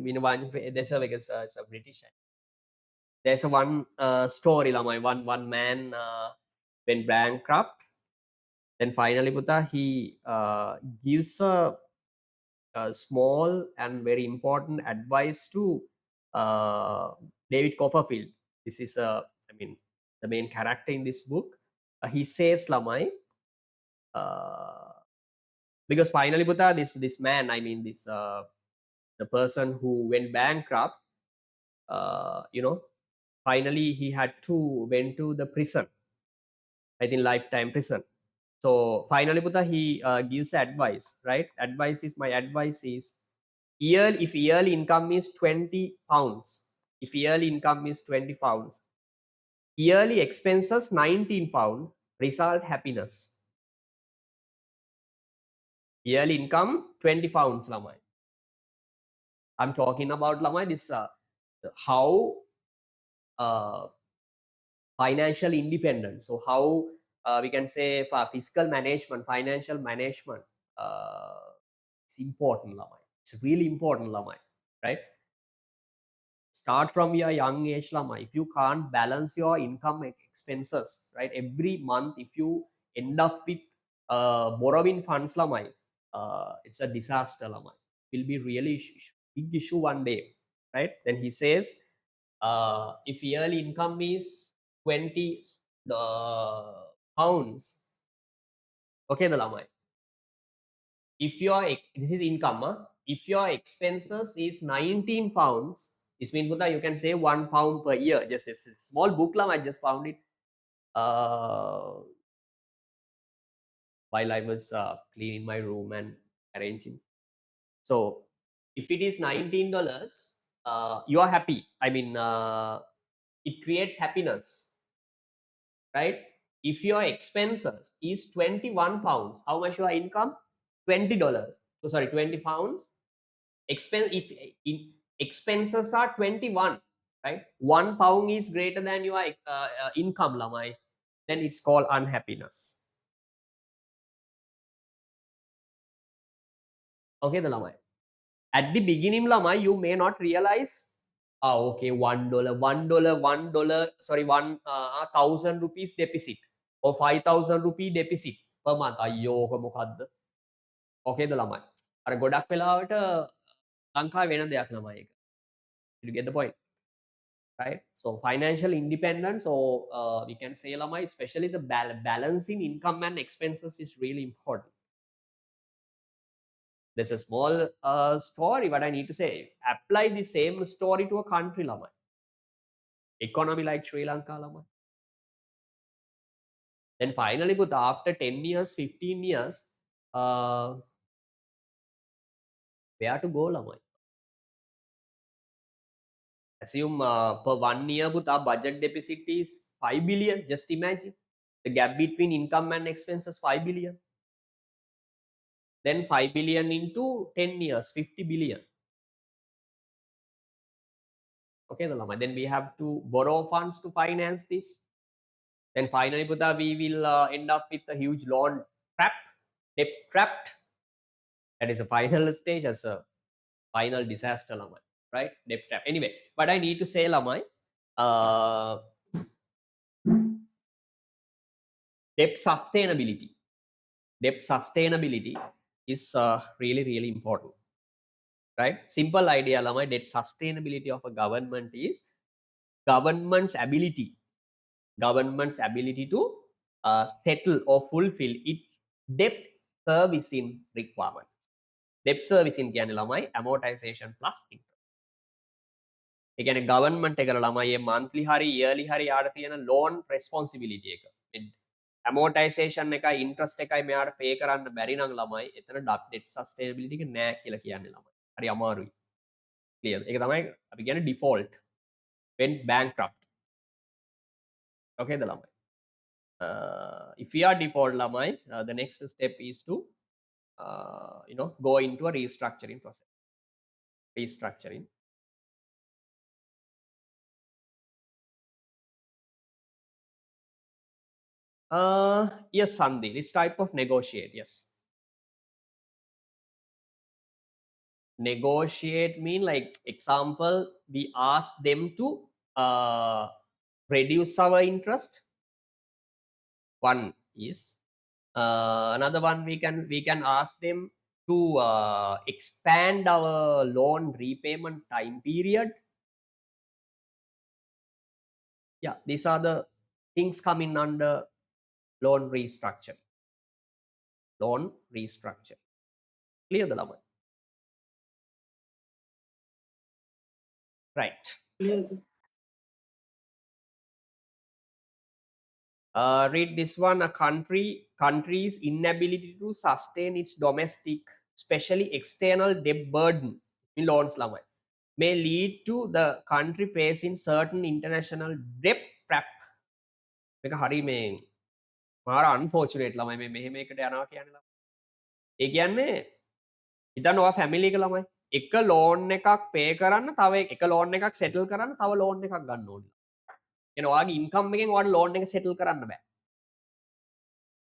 you know, there's a because it's a British. There's a one story lamai. One man went bankrupt. Then finally, puta, he gives a small and very important advice to David Copperfield. This is I mean, the main character in this book. He says, "Lamai, because finally, puta, this man, I mean, this the person who went bankrupt, you know, finally he had to went to the prison. I think lifetime prison. So finally, puta, he gives advice, right? My advice is if yearly income is 20 pounds, if yearly income is 20 pounds, yearly expenses 19 pounds, result happiness. Yearly income 20 pounds lamai. I'm talking about lamai this how financial independence. So how we can say for fiscal management, financial management it's important lamai. It's really important lamai, right? Start from your young age lama. If you can't balance your income expenses, right, every month, if you end up with borrowing funds lama, it's a disaster lama. It will be really big issue one day, right? Then he says, if yearly income is 20 pounds, okay, the lama. If your this is income, if your expenses is 19 pounds, this means you can save £1 per year. Just a small book I just found it while I was cleaning my room and arranging. So if it is $19, you are happy. I mean, it creates happiness, right? If your expenses is 21 pounds, how much your income? $20. So sorry, 20 pounds. If expenses are 21, right? £1 is greater than your income lamai. then it's called unhappiness. Okay, the lamai. At the beginning, lamai, you may not realize, okay, $1, sorry, 1,000 rupees deficit or 5,000 rupee deficit per month. Ayyo, mokadda. Okay, the lamai. අර ගොඩක් වෙලාවට ලංකාවේ වෙන දෙයක් ළමයි ඒක. You get the point, right? So financial independence, or we can say ළමයි, especially the balancing income and expenses is really important. There's a small story what I need to say. Apply the same story to a country ළමයි. Economy like Sri Lanka ළමයි. Then finally, but after 10 years, 15 years, where to go ළමයි? Assume per 1 year, but our budget deficit is 5 billion. Just imagine the gap between income and expenses, 5 billion. Then 5 billion into 10 years, 50 billion. Okay, then we have to borrow funds to finance this. Then finally, Buddha, we will end up with a huge loan trap, debt trapped. That is a final stage as a final disaster, lamai, right? Debt trap. Anyway, but I need to say, lamai, debt sustainability. Debt sustainability is really, really important, right? Simple idea, lamai, debt sustainability of a government is government's ability to settle or fulfill its debt servicing requirement. Debt servicing කියන්නේ ළමයි amortization plus interest. ඒ කියන්නේ government එකට ළමයි මේ monthly හරි yearly හරි යාට තියෙන loan responsibility එක. amortization එකයි interest එකයි මෙයාට pay කරන්න බැරි නම් ළමයි එතන debt sustainability එක නෑ කියලා කියන්නේ ළමයි. හරි අමාරුයි. clear. ඒක තමයි අපි කියන්නේ default when bankrupt. Okay ද ළමයි. If we are default lamai, the next step is to go into a restructuring process. Restructuring. Yes, Sandhi. It's type of negotiate. Yes. Negotiate mean like example, we ask them to reduce our interest. One is another one we can ask them to expand our loan repayment time period. Yeah, these are the things coming under loan restructure. Loan restructure. Clear the lamai? Right. Clear, sir. Read this one. A country's inability to sustain its domestic, especially external debt burden in loans lamai may lead to the country facing certain international debt trap. මේක හරි මේ මාර unfortunate ළමයි මේ මෙහෙම එකට යනවා කියන්නේ ළමයි. ඒ කියන්නේ හිතන්න ඔයා ෆැමිලි එක ළමයි එක ලෝන් එකක් පේ කරන්න තව එක ලෝන් එකක් සෙටල් කරන්න තව ලෝන් එකක් ගන්න ඕනේ. කියන්නේ ඔයාගේ ඉන්කම් එකෙන් ඔයාට ලෝන් එක සෙටල් කරන්න බෑ.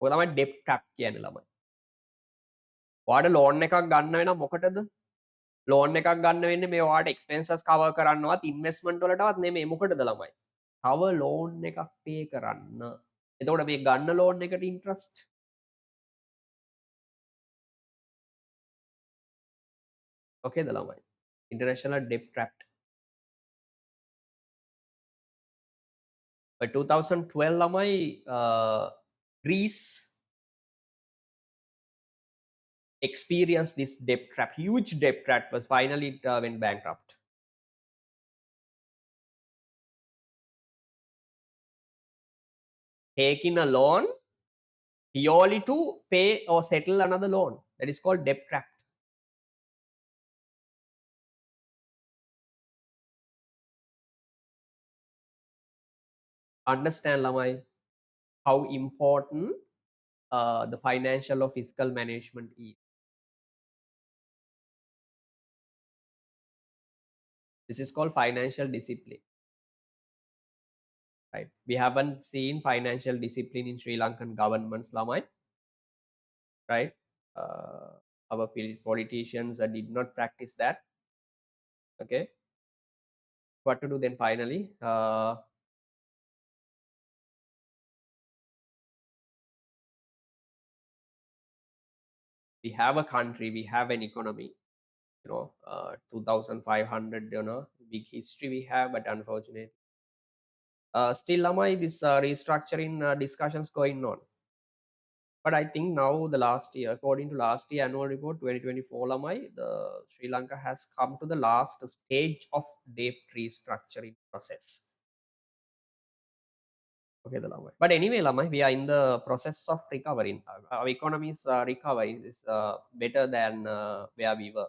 ඔය තමයි ඩෙප් ට්‍රැප් කියන්නේ ළමයි. ඔයාට ලෝන් එකක් ගන්න වෙන මොකටද? ලෝන් එකක් ගන්න වෙන්නේ මේ ඔයාට එක්ස්පෙන්සස් කවර් කරන්නවත් ඉන්වෙස්ට්මන්ට් වලටවත් නෙමෙයි මොකටද ළමයි? තව ලෝන් එකක් පේ කරන්න. එතකොට මේ ගන්න ලෝන් එකට interest okay the lamai international debt trapped. By 2012 lamai Greece experienced this debt trap, huge debt trap. Was finally it went bankrupt. Taking a loan purely to pay or settle another loan, that is called debt trap. Understand lamai how important the financial or fiscal management is. This is called financial discipline. right? We haven't seen financial discipline in Sri Lankan governments, Lamai, right? Uh, our politicians did not practice that. Okay, what to do then finally? We have a country, we have an economy, 2,500, big history we have, but unfortunately, still, Lamai, this restructuring discussions going on. But I think now the last year, according to last year annual report 2024, Lamai, the Sri Lanka has come to the last stage of debt restructuring process. Okay, the Lamai. But anyway, Lamai, we are in the process of recovering. Our economy is recovering. Is better than where we were.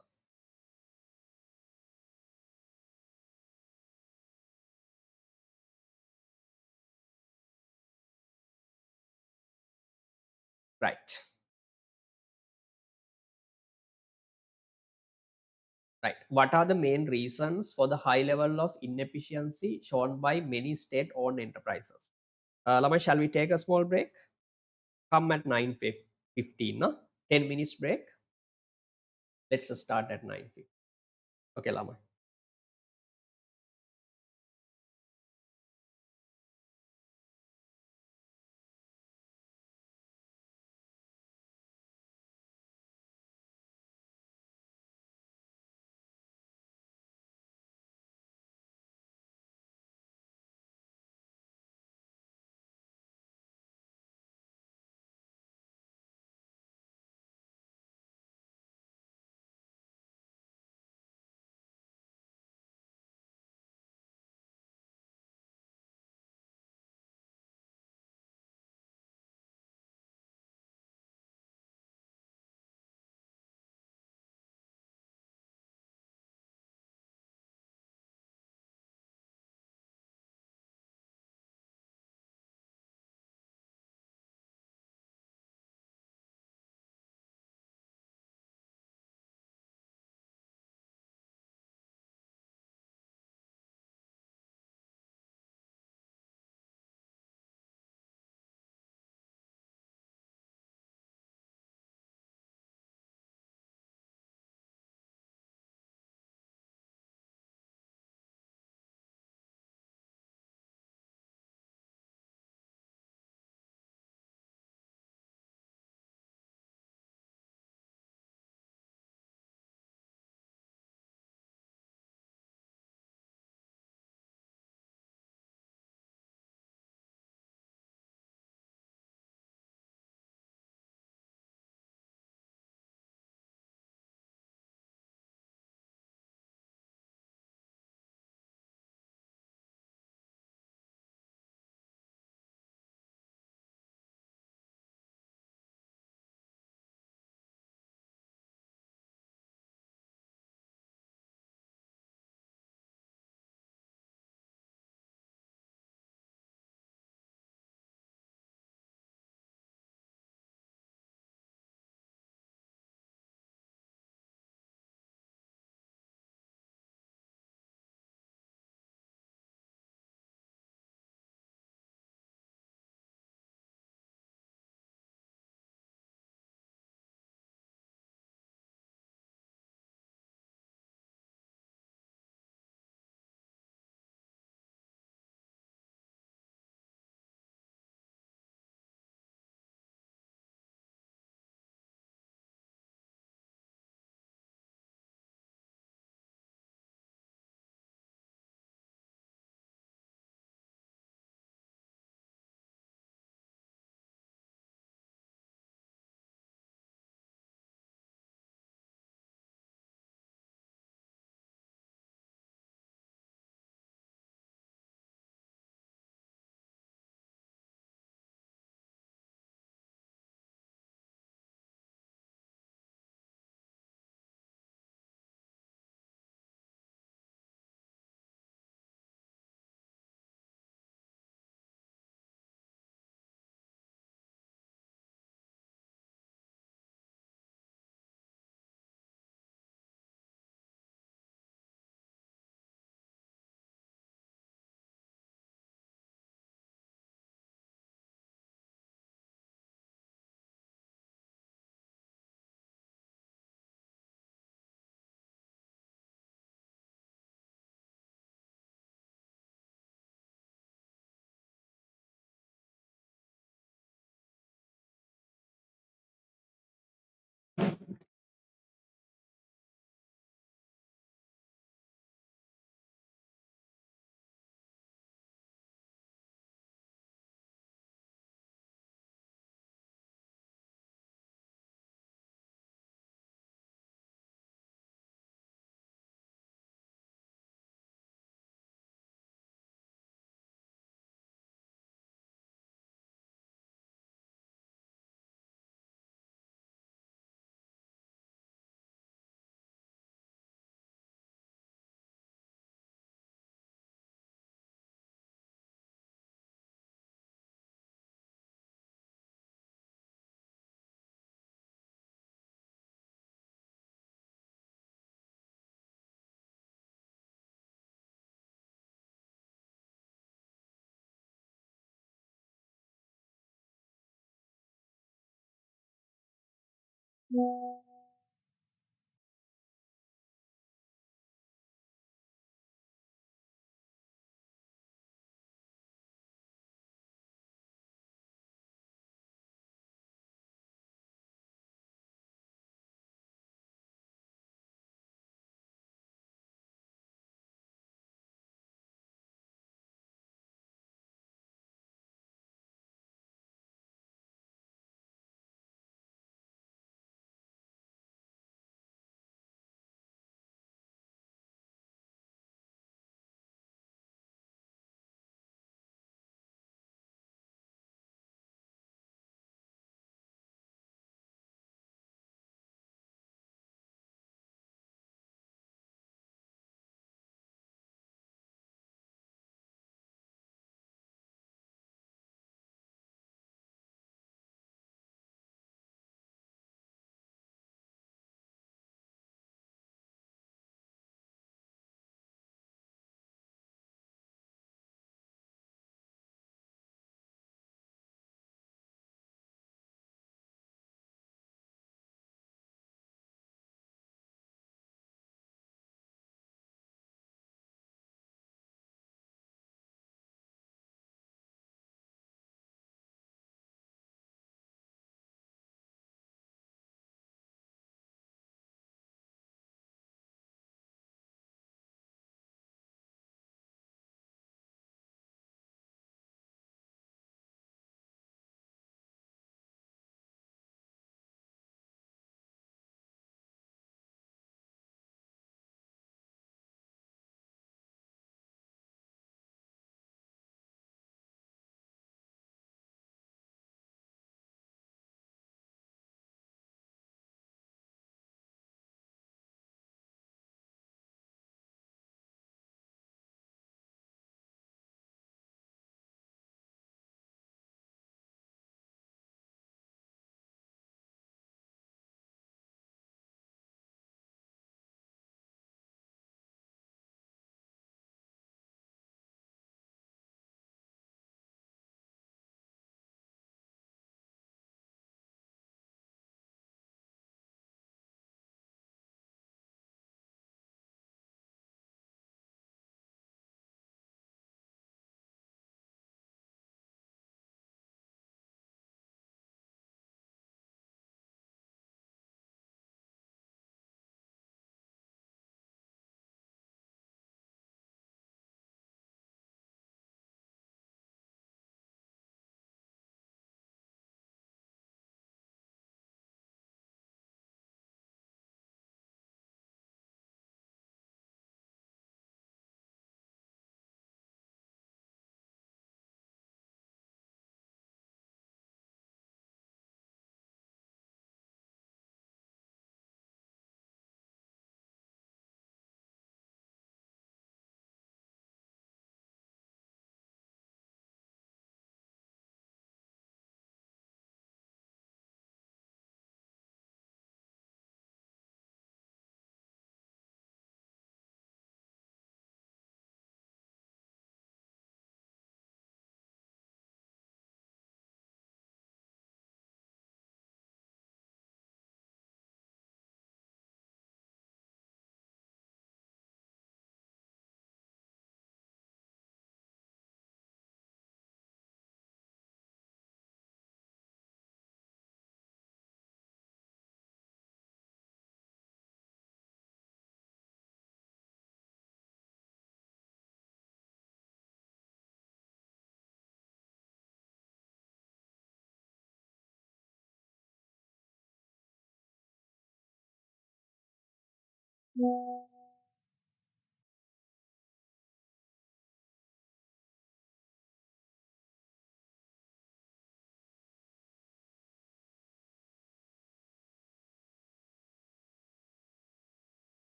Right. Right. What are the main reasons for the high level of inefficiency shown by many state-owned enterprises? Lamai, shall we take a small break? Come at 9:15, no? 10 minutes break. Let's start at 9:15. Okay, Lamai.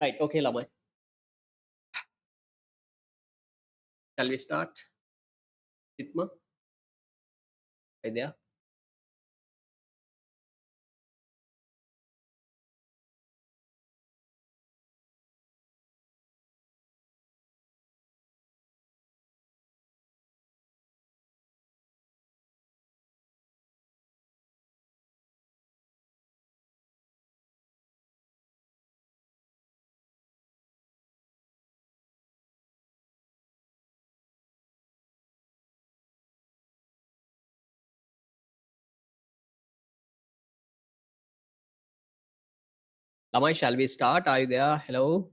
Right. Okay, Lamai. Shall we start? Sitma, are you there? Lamai, shall we start? Are you there? Hello.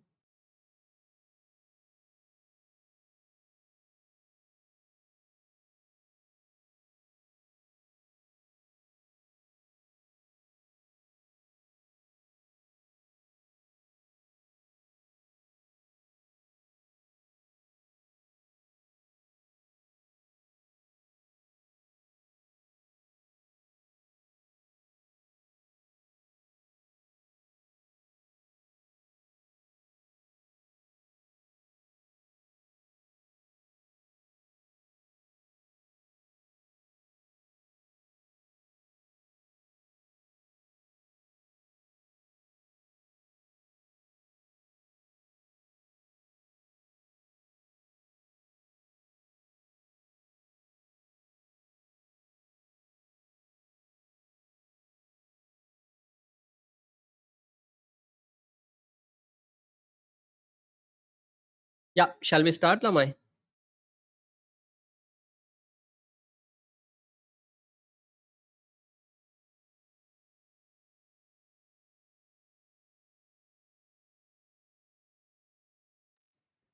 Yeah, shall we start, Lamai?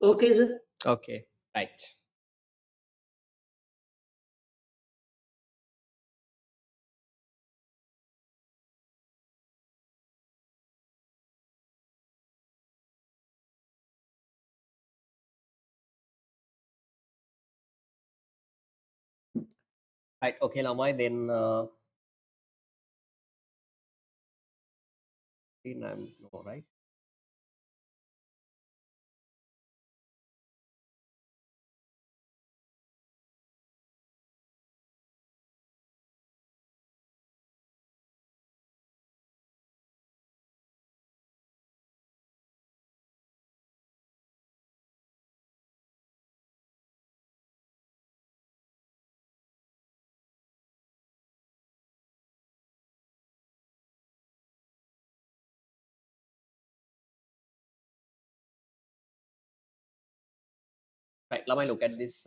Okay, sir. Okay, right. Right. Okay, Lamai. Then, then I'm no, right. Right, Lamai, look at this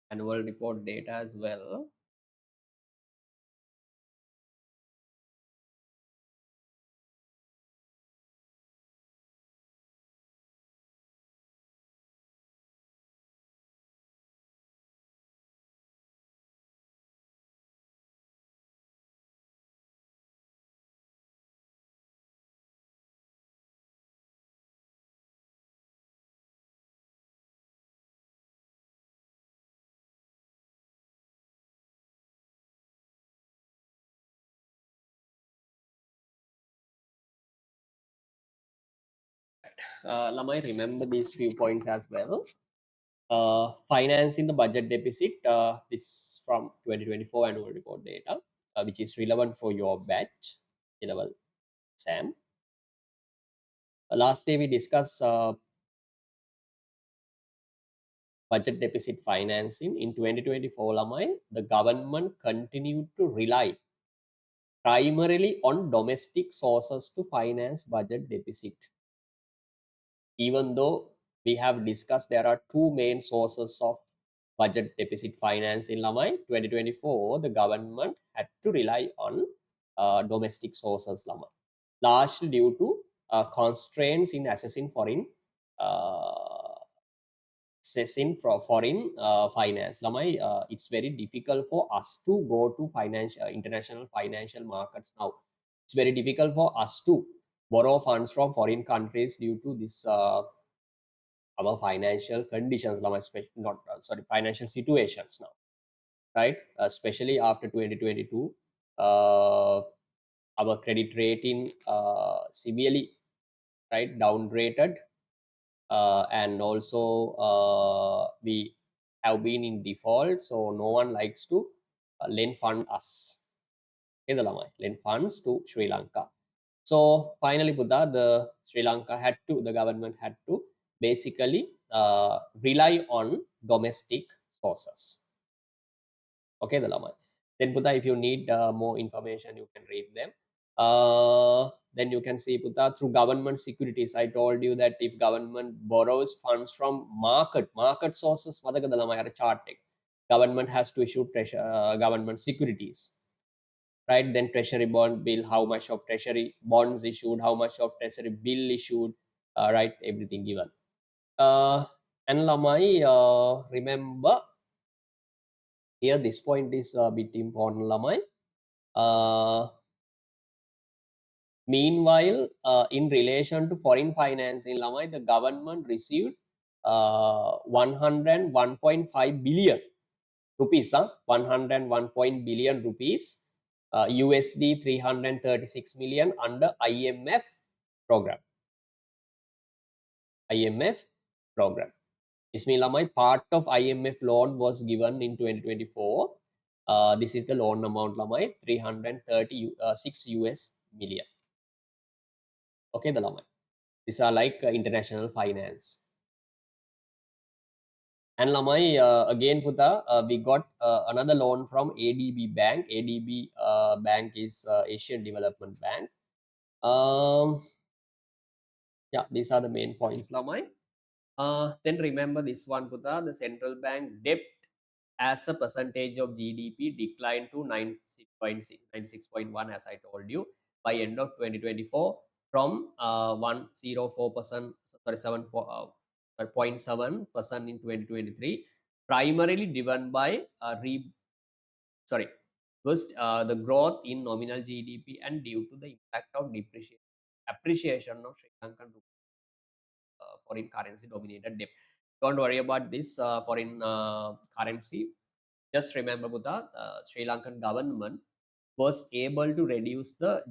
annual report data as well. Lamai, remember these few points as well. Financing the budget deficit. This from 2024 annual report data, which is relevant for your batch level SAM. Last day we discussed budget deficit financing in 2024. Lamai, the government continued to rely primarily on domestic sources to finance budget deficit. Even though we have discussed there are two main sources of budget deficit finance in Lamai, 2024, the government had to rely on domestic sources, Lamai, largely due to constraints in assessing foreign foreign finance. Lamai, it's very difficult for us to go to financial international financial markets now. It's very difficult for us to borrow funds from foreign countries due to this our financial conditions now, especially not sorry financial situations now, right? Especially after 2022, uh, our credit rating severely, right, downgraded, and also we have been in default, so no one likes to lend fund us. Lend funds to Sri Lanka. So finally, Buddha, the government had to basically rely on domestic sources. Okay, the Lamai. Then Buddha, if you need more information, you can read them. Then you can see Buddha through government securities. I told you that if government borrows funds from market sources, chart government has to issue government securities, right? Then treasury bond bill, how much of treasury bonds issued, how much of treasury bill issued, right? Everything given. And Lamai, remember here this point is a bit important, Lamai. Meanwhile, in relation to foreign financing, Lamai, the government received 101.5 billion rupees, 101 billion rupees, USD 336 million under IMF program. IMF program. Ismailamai, part of IMF loan was given in 2024. This is the loan amount, Lamai, 336 US million. Okay, the Lamai. These are like international finance. And Lamai, again, Puta, we got another loan from ADB Bank. ADB Bank is Asian Development Bank. Yeah, these are the main points, Lamai. Then remember this one, Puta, the central bank debt as a percentage of GDP declined to 96.1, as I told you, by end of 2024 from 104%, sorry, 0.7% in 2023, primarily driven by first the growth in nominal GDP and due to the impact of appreciation of Sri Lankan foreign currency dominated debt. Don't worry about this foreign currency. Just remember, Buddha, Sri Lankan government was able to reduce the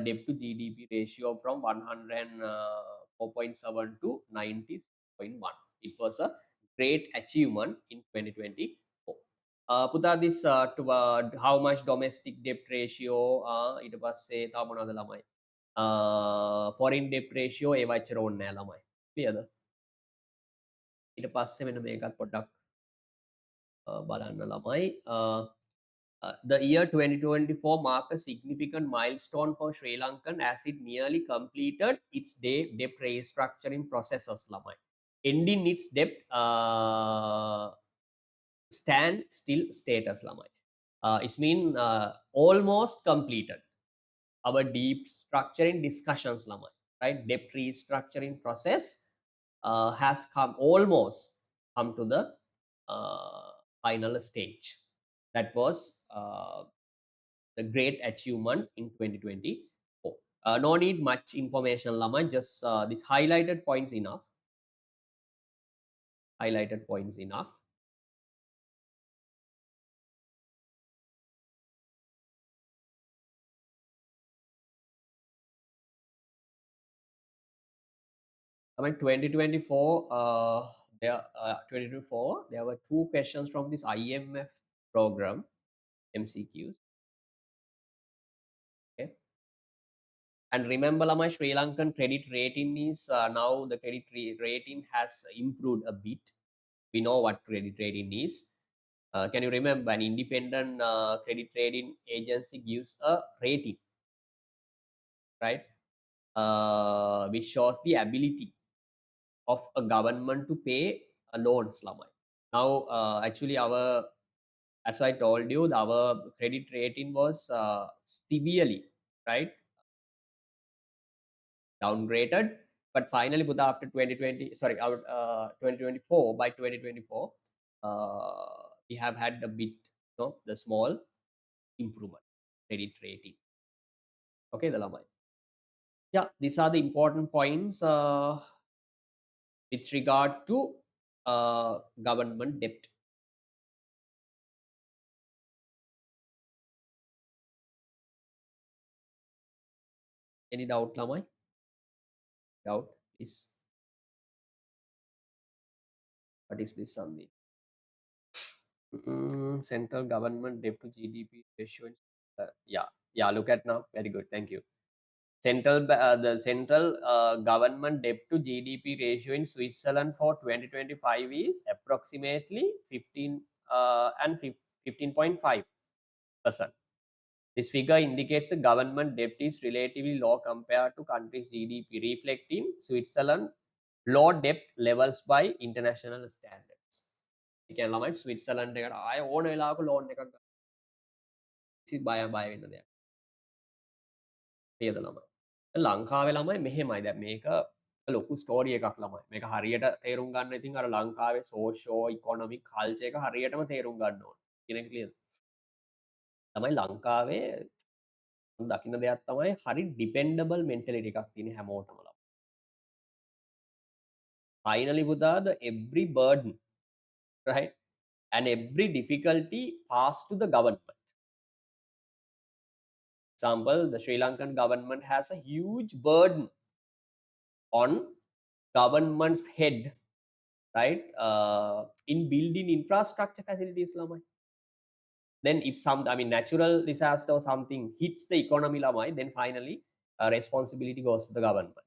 debt to GDP ratio from 104.7 to 90.1. It was a great achievement in 2024. Puta, this how much domestic debt ratio it was say foreign debt ratio ඒවා එච්චර ඕනේ නෑ ළමයි. Clearද? ඊට පස්සේ මෙන්න මේකත් පොඩ්ඩක් බලන්න ළමයි. The year 2024 marked a significant milestone for Sri Lankan as it nearly completed its debt restructuring processes, lamai. Ending its debt stand still status, lamai. It's mean almost completed our deep structuring discussions, lamai. Right, debt restructuring process has almost come to the final stage. That was the great achievement in 2024. No need much information, Lama, just this highlighted points enough. Highlighted points enough. I mean, 2024, there 2024, there were 2 questions from this IMF program, MCQs. Okay. And remember, Lama, Sri Lankan credit rating is now the credit rating has improved a bit. We know what credit rating is. Can you remember an independent credit rating agency gives a rating, right? Which shows the ability of a government to pay a loans, Lamai. Now, actually, as I told you, our credit rating was severely, right, downgraded. But finally, Buddha, after 2020, sorry, our 2024, by 2024, we have had a bit, the small improvement credit rating. Okay, the Lamai. Yeah, these are the important points with regard to government debt. Any doubt, lamai? Doubt is what is this something? Central government debt to GDP ratio. Yeah, yeah. Look at now. Very good. Thank you. The central government debt to GDP ratio in Switzerland for 2025 is approximately 15 and 15.5%. This figure indicates the government debt is relatively low compared to country's GDP, reflecting Switzerland low debt levels by international standards. ඒ කියන්නේ ළමයි Switzerland එකට ආය ඕන වෙලාවක loan එකක් ගන්න. කිසි බය වෙන්න දෙයක් නේද ළමයි. ලංකාවේ ළමයි මෙහෙමයි දැන් මේක ලොකු ස්ටෝරි එකක් ළමයි. මේක හරියට තේරුම් ගන්න ඉතින් අර ලංකාවේ සෝෂෝ ඉකොනොමික් කල්චර් එක හරියටම තේරුම් ගන්න ඕනේ. කියන එක ක්ලියර්ද? තමයි ලංකාවේ දකින්න දෙයක් තමයි හරි ඩිපෙන්ඩබල් මෙන්ටැලිටි එකක් තියෙන හැමෝටම ළමයි. Finally පුතා the every burden, right? And every difficulty passed to the government. Example, the Sri Lankan government has a huge burden on government's head, right? In building infrastructure facilities lamai. Then if some, I mean, natural disaster or something hits the economy lamai, then finally responsibility goes to the government.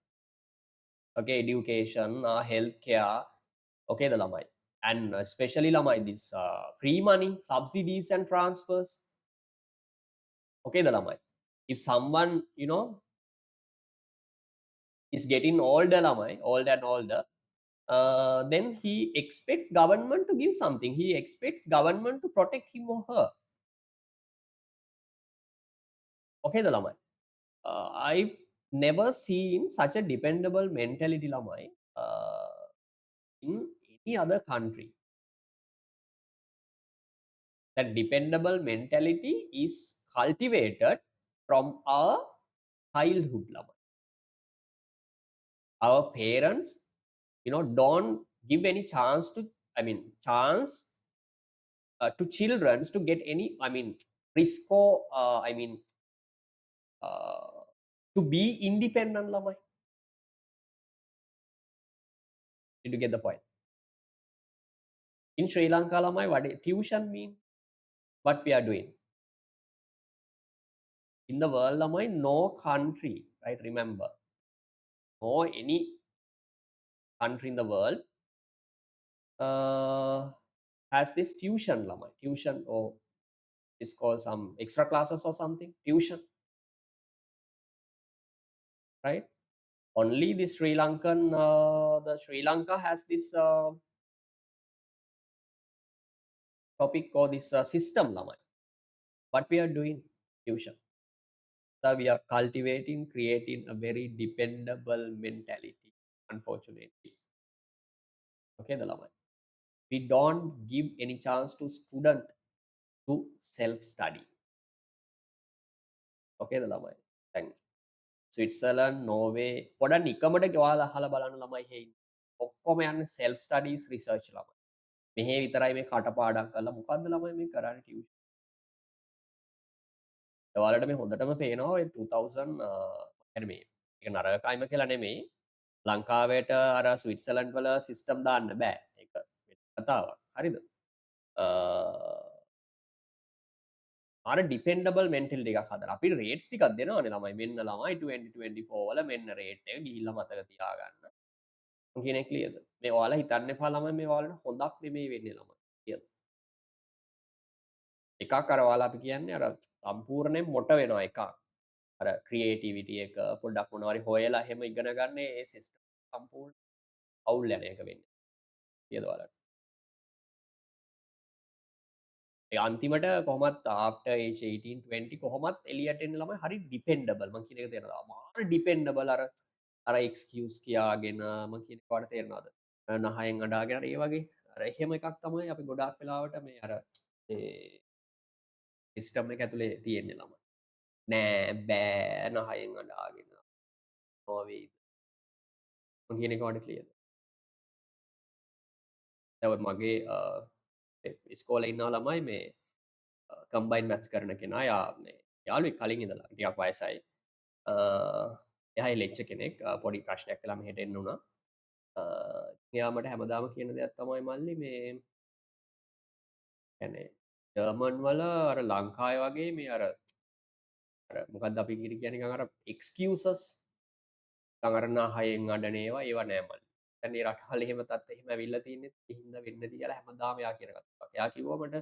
Okay, education, healthcare, okay, the lamai. And especially lamai, this free money, subsidies and transfers. Okay, the lamai. If someone, is getting older lamai, older and older, then he expects government to give something. He expects government to protect him or her. Okay, the lamai. I've never seen such a dependable mentality lamai in any other country. That dependable mentality is cultivated from our childhood lamai. Our parents, don't give any chance to, to children to get any, risk or, to be independent lamai. Did you get the point? In Sri Lanka lamai, what tuition mean? What we are doing? In the world lamai, no country, right? Remember, no any country in the world has this tuition lamai. Tuition, or it's called some extra classes or something. Tuition, right? Only the Sri Lankan, the Sri Lanka has this topic or this system lamai. What we are doing? Tuition. So we are cultivating, creating a very dependable mentality, unfortunately. Okay, the lamai. We don't give any chance to student to self-study. Okay, the lamai. Thank you. Switzerland, Norway, පොඩක් නිකමට ගෙවාලා අහලා බලන්න ළමයි හේ. ඔක්කොම යන්නේ self studies research ළමයි. මෙහේ විතරයි මේ කටපාඩම් කරලා මොකද්ද ළමයි මේ කරන්නේ ටියුෂන්. ඔයාලට මේ හොඳටම පේනවා ඔය 2000 يعني මේ ඒක නරකයිම කියලා නෙමෙයි. ලංකාවට අර ස්විට්සර්ලන්ඩ් වල සිස්ටම් දාන්න බෑ. ඒක කතාවක්. හරිද? අර ඩිපෙන්ඩබල් මෙන්ටලිටි එකක් හදලා අපි රේට්ස් ටිකක් දෙනවනේ ළමයි මෙන්න ළමයි 2024 වල මෙන්න රේට් එක ගිහිල්ලා මතක තියාගන්න. මම කියන එක ක්ලියර්ද? මේ ඔයාලා හිතන්න එපා ළමයි මේ ඔයාලට හොඳක් නෙමෙයි වෙන්නේ ළමයි. කියලා. එකක් අර ඔයාලා අපි කියන්නේ අර සම්පූර්ණයෙන් මොට වෙනවා එකක්. අර ක්‍රියේටිවිටි එක පොඩ්ඩක් මොනවාරි හොයලා එහෙම ඉගෙන ගන්න ඒ සිස්ටම් සම්පූර්ණ අවුල් යන එක වෙන්නේ. කියද ඔයාලට? ඒ අන්තිමට කොහොමත් after age 18 20 කොහොමත් එළියට එන්න ළමයි හරි ඩිපෙන්ඩබල් මම කියන එක තේරෙනවද? මාර ඩිපෙන්ඩබල් අර එක්ස්කියුස් කියාගෙන මම කියන එක ඔයාලට තේරෙනවද? නහයෙන් අඬාගෙන අර ඒ වගේ අර එහෙම එකක් තමයි අපි ගොඩාක් වෙලාවට මේ අර ඒ සිස්ටම් එක ඇතුලේ තියෙන්නේ ළමයි. නෑ බෑ නහයෙන් අඬාගෙන නොවේද? මම කියන එක ඔයාලට ක්ලියර්ද? දැන් මගේ ඉස්කෝලේ ඉන්නවා ළමයි මේ කම්බයින් මැත්ස් කරන කෙනා යා මේ යාළුවෙක් කලින් ඉඳලා ටිකක් වයසයි එයා ලෙක්චර් කෙනෙක් පොඩි ප්‍රශ්නයක් කළා මෙහෙට එන්න උනා. එයා මට හැමදාම කියන දෙයක් තමයි මල්ලි මේ කියන්නේ ජර්මන් වල අර ලංකාවේ වගේ මේ අර මොකක්ද අපි කියන්නේ නිකන් අර එක්ස්කියුසස් සංවරනා හයෙන් අඩන ඒවා නෑ මල්ලි. දැන් මේ රටවල එහෙම තත්ත්ව එහෙම ඇවිල්ලා තින්නේ ඒ හින්දා වෙන්නේ නැති කියලා හැමදාම එයා කියන කතාවක්. එයා කිව්වා මට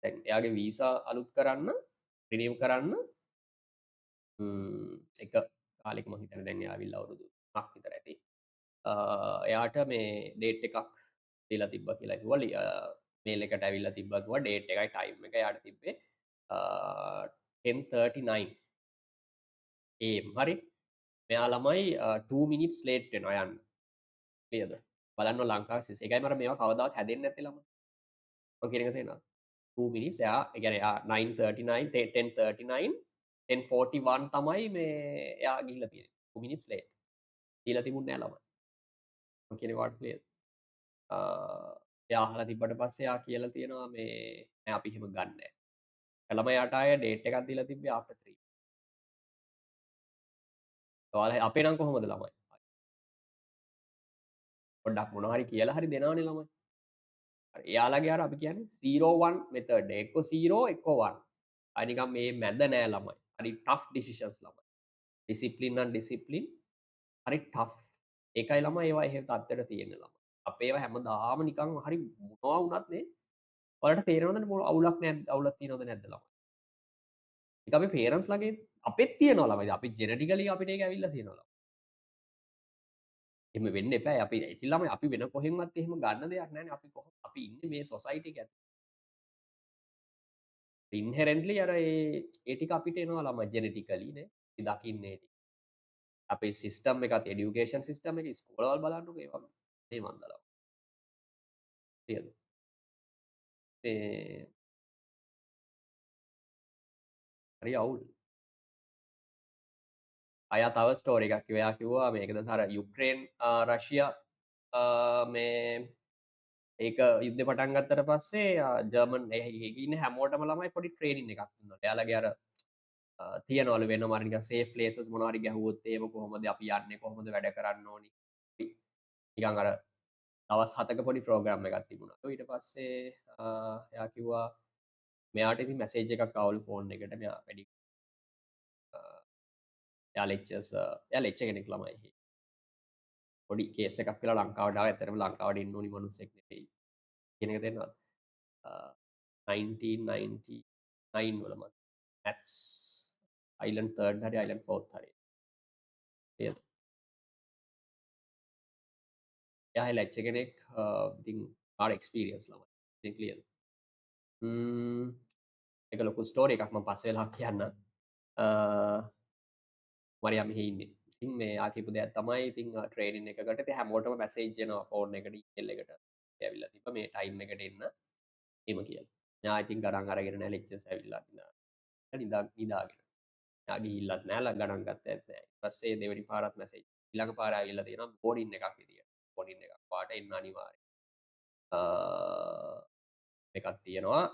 දැන් එයාගේ වීසා අලුත් කරන්න රිනිව් කරන්න එක කාලෙක මම හිතන්නේ දැන් එයා ඇවිල්ලා අවුරුදු 3ක් විතර ඇති. එයාට මේ ඩේට් එකක් දීලා තිබ්බා කියලා කිව්වා. මේල් එකට ඇවිල්ලා තිබ්බා කිව්වා ඩේට් එකයි ටයිම් එක එයාට තිබ්බේ 10:39 AM හරි. මෙයා ළමයි 2 මිනිත්ස් ලේට් වෙනවා යන්න. නේද? බලන්න ලංකාවේ සිස් ඒකයි මට මේවා කවදාවත් හැදෙන්නේ නැත්තේ ළමයි. මම කියන එක තේරෙනවද? 2 මිනිත්ස් එයා ඒ කියන්නේ එයා 9:39 10:39 10:41 තමයි මේ එයා ගිහිල්ලා තියෙන්නේ. 2 මිනිත්ස් ලේට්. දීලා තිබුණේ නැහැ ළමයි. මම කියන එක වට ක්ලියර්ද? එයා අහලා තිබ්බට පස්සේ එයා කියලා තියෙනවා මේ නෑ අපි එහෙම ගන්නෑ. ළමයාට ආයේ ඩේට් එකක් දීලා තිබ්බේ after 3. ඔයාලා අපේ නම් කොහොමද ළමයි? පොඩ්ඩක් මොනවා හරි කියලා හරි දෙනවනේ ළමයි. හරි එයාලගේ අර අපි කියන්නේ 01 method එක. එක්ක 0 එක්ක 1. අය නිකන් මේ මැද නෑ ළමයි. හරි tough decisions ළමයි. ඩිසිප්ලින් නම් ඩිසිප්ලින් හරි tough. ඒකයි ළමයි ඒවා එහෙම තත්ත්වයට තියෙන්නේ ළමයි. අපේ ඒවා හැමදාම නිකන් හරි මොනවා වුණත් නේ ඔයාලට තේරෙනවද මොන අවුලක් නැද්ද අවුලක් තියෙනවද නැද්ද ළමයි? ඒක අපේ පේරන්ට්ස් ලගේ අපෙත් තියෙනවා ළමයි. අපි ජෙනටිකලි අපිට ඒක ඇවිල්ලා තියෙනවා. එහෙම වෙන්න එපා. අපි ඉතින් ළමයි අපි වෙන කොහෙන්වත් එහෙම ගන්න දෙයක් නැහැනේ. අපි කොහොම අපි ඉන්නේ මේ සොසයිටි එක ඇතුලේ. ඉන්හෙරෙන්ට්ලි අර ඒ ටික අපිට එනවා ළමයි ජෙනටිකලි නේ. අපි දකින්නේ ටික. අපේ සිස්ටම් එකත් එඩියුකේෂන් සිස්ටම් එක ඉස්කෝලවල් බලන්නකෝ ඒවා මේ මන්දලා. නේද? ඒ හරි අවුල්. අයා තව ස්ටෝරි එකක් කිව්වා. එයා කිව්වා මේකද අර යුක්‍රේන් රෂියා මේ ඒක යුද්ධ පටන් ගත්තට පස්සේ ජර්මන් ඒකේ ඉන්න හැමෝටම ළමයි පොඩි ට්‍රේනින් එකක් දුන්නා. එයාලගේ අර තියනවලු වෙනම අර නිකන් සේෆ් ප්ලේසස් මොනවා හරි ගැහුවොත් එහෙම කොහොමද අපි යන්නේ කොහොමද වැඩ කරන්න ඕනි. නිකන් අර දවස් 7ක පොඩි ප්‍රෝග්‍රෑම් එකක් තිබුණා. ඊට පස්සේ එයා කිව්වා මෙයාට ඉතින් මැසේජ් එකක් ආවලු ෆෝන් එකට මෙයා වැඩි එයා ලෙක්චර්ස් එයා ලෙක්චර් කෙනෙක් ළමයි. පොඩි කේස් එකක් කියලා ලංකාවට ආවා. ඇත්තටම ලංකාවට එන්න ඕනි මිනිස්සෙක් නෙවෙයි. කියන එක තේරෙනවද? 1999 වල මම මැත්ස් අයිලන්ඩ් 3rd හරි අයිලන්ඩ් 4th හරි. නේද? එයා ලෙක්චර් කෙනෙක් ඉතින් ආර එක්ස්පීරියන්ස් ළමයි. ඉතින් ක්ලියර්ද? ඒක ලොකු ස්ටෝරි එකක් මම පස්සේ වෙලාවක් කියන්නම්. මරියා මෙහි ඉන්නේ. ඉතින් මේ ආ කියපු දෙයක් තමයි ඉතින් ට්‍රේනින් එකකට ඉතින් හැමෝටම මැසේජ් එනවා ෆෝන් එකට ඊමේල් එකට. ඇවිල්ලා තිබ්බා මේ ටයිම් එකට එන්න. එහෙම කියලා. මෙයා ඉතින් ගණන් අරගෙන නැහැ ලෙක්චර්ස් ඇවිල්ලා නිදාගෙන. එයා ගිහිල්ලත් නැහැ ගණන් ගත්තත් නැහැ. ඊට පස්සේ දෙවෙනි පාරත් මැසේජ්. ඊළඟ පාර ඇවිල්ලා තියෙනවා බෝඩින් එකක් විදියට. බෝඩින් එකක්. පාට එන්න අනිවාර්යයි. එකක් තියෙනවා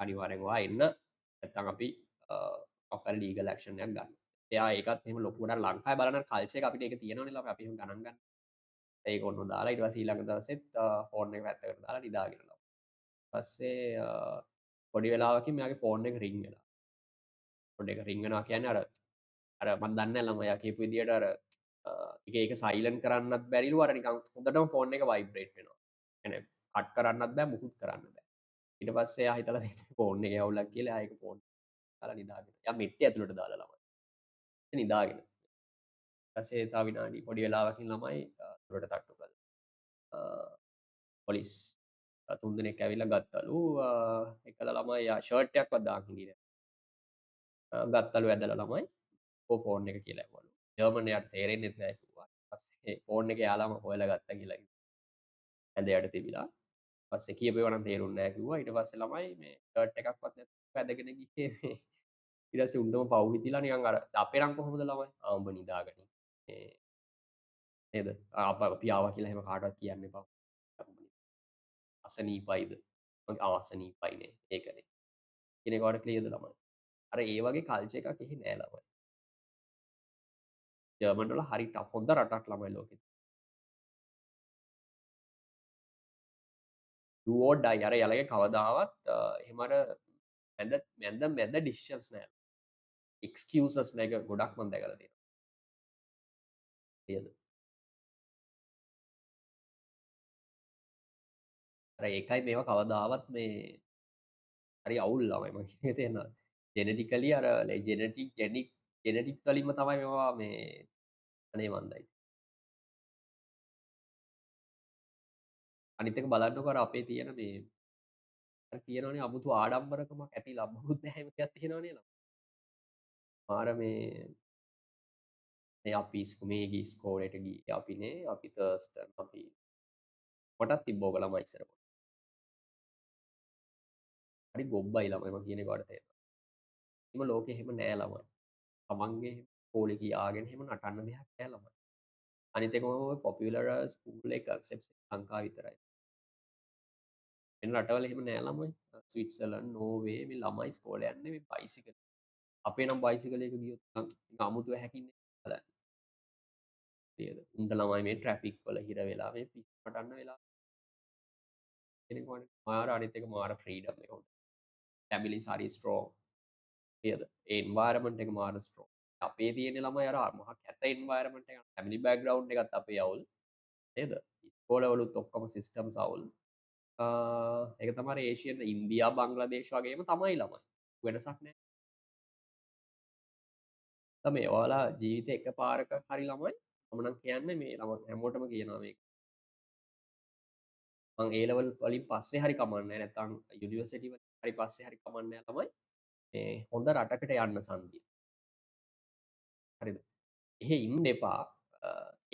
අනිවාර්යෙන් ඔයා එන්න නැත්නම් අපි මොකක් හරි ලීගල් ඇක්ෂන් එකක් ගන්නවා. එයා ඒකත් එහෙම ලොකුවට ලංකාවේ බලන කල්චර් එක අපිට ඒක තියෙනවනේ ළමයි අපි එහෙම ගණන් ගන්න. ඒක ඔන්න දාලා ඊට පස්සේ ඊළඟ දවසෙත් ෆෝන් එක පැත්තකට දාලා නිදාගෙන ළමයි. පස්සේ පොඩි වෙලාවකින් මෙයාගේ ෆෝන් එක රින් වෙලා. ෆෝන් එක රින් වෙනවා කියන්නේ අර මම දන්නේ නැහැ ළමයා කියපු විදියට අර ඒක සයිලන්ට් කරන්නත් බැරිලු අර නිකන් හොඳටම ෆෝන් එක වයිබ්‍රේට් වෙනවා. يعني කට් කරන්නත් බෑ මුකුත් කරන්න බෑ. ඊට පස්සේ එයා හිතලා තියෙනවා ෆෝන් එකේ අවුලක් කියලා එයා ඒක ෆෝන් දාලා නිදාගෙන. එයා මෙට්ටේ ඇතුළට දාලා ළමයි. නිදාගෙන. ඊපස්සේ තව විනාඩි පොඩි වෙලාවකින් ළමයි දොරට තට්ටු කළා. පොලිස් තුන් දෙනෙක් ඇවිල්ලා ගත්තලු. එකලා ළමයි යා ෂර්ට් එකක්වත් දාගෙන හිටියේ නෑ. ගත්තලු ඇදලා ළමයි ෆෝන් එක කියලා ඇහුවලු. ජර්මන් එයාට තේරෙන්නෙත් නෑ කිව්වා. ඊපස්සේ ෆෝන් එක යාළුවම හොයලා ගත්තා කියලා ඇඳ යට තිබිලා. පස්සේ කියපේවා නම් තේරුන්නේ නැහැ කිව්වා. ඊට පස්සේ ළමයි මේ ෂර්ට් එකක්වත් නැතුව ඇදගෙන ගියේ මේ ඊට පස්සේ උණ්ඩම පව් හිතිලා නිකන් අර අපේ නම් කොහොමද ළමයි? උඹ නිදාගනි. මේ නේද? අපි ආවා කියලා එහෙම කාටවත් කියන්න එපා. අසනීපයිද? මං අසනීපයිනේ. ඒකනේ. කියන එක ඔයාලට ක්ලියර්ද ළමයි? අර ඒ වගේ කල්චර් එකක් එහි නෑ ළමයි. ජර්මන් වල හරි ටෆ් හොඳ රටක් ළමයි ලෝකෙ. ඩු ඕර් ඩයි අර එයාලගේ කවදාවත් එහෙම අර මැද ඩිසිෂන්ස් නෑ. එක්ස්කියුසස් නෑ. ඒක ගොඩක් මම දැකලා තියෙනවා. නේද? අර ඒකයි මේවා කවදාවත් මේ හරි අවුල් ළමයි මම කියන එක තේරෙනවද? ජෙනටිකලි අර ජෙනටික් වලින්ම තමයි මේවා මේ අනේ මන්දයි. අනිත් එක බලන්නකො අර අපේ තියෙන මේ අර කියනවනේ අමුතු ආඩම්බරකමක් ඇති ළමවුත් නැහැ එහෙම එකක් තියෙනවනේ ළමයි. මාර මේ මේ අපි මේ ගිහි ඉස්කෝලේට ගියේ අපිනේ අපි තර්ස්ටන් අපි මටත් තිබ්බ ඕක ළමයි ඉස්සර පොඩි. හරි ගොබ්බයි ළමයි මම කියන එක ඔයාලට තේරෙනවද? එහෙම ලෝකෙ එහෙම නෑ ළමයි. තමන්ගේ ඉස්කෝලේ ගියාගෙන එහෙම නටන්න දෙයක් නෑ ළමයි. අනිත් එක මම ඔය පොපියුලර් ස්කූල් එක කන්සෙප්ට්ස් ලංකාවේ විතරයි. වෙන රටවල එහෙම නෑ ළමයි. ස්විට්සර්ලන්ඩ්, නෝර්වේ මේ ළමයි ඉස්කෝලේ යන්නේ මේ බයිසිකල්. අපේ නම් බයිසිකලයක ගියොත් නිකන් අමුතු හැකින්නේ බලන්න. නේද? උන්ට ළමයි මේ ට්‍රැෆික් වල හිර වෙලා මේ පිස්සු නටන්න වෙලා කෙනෙක් වගේ. මාර අනිත් එක මාර ෆ්‍රීඩම් එක හොඳ. ෆැමිලිස් හරි ස්ට්‍රෝං. නේද? ඒ එන්වයරන්මන්ට් එක මාර ස්ට්‍රෝං. අපේ තියෙන ළමයි අර මහා කැත එන්වයරන්මන්ට් එකක්. ෆැමිලි බෑග්ග්‍රවුන්ඩ් එකත් අපේ අවුල්. නේද? ඉස්කෝලවලුත් ඔක්කොම සිස්ටම්ස් අවුල්. ඒක තමයි ඒෂියන් ඉන්දියා බංග්ලාදේශ වගේම තමයි ළමයි. වෙනසක් නෑ. මේ ඔයාලා ජීවිතේ එකපාරක හරි ළමයි මම නම් කියන්නේ මේ ළමයි හැමෝටම කියනවා මේක. මං ඒ ලෙවල් වලින් පස්සේ හරි කමන්නේ නැත්නම් යුනිවර්සිටි වලින් හරි පස්සේ හරි කමන්නේ ළමයි මේ හොඳ රටකට යන්න සන්දි. හරිද? එහෙ ඉන්න එපා.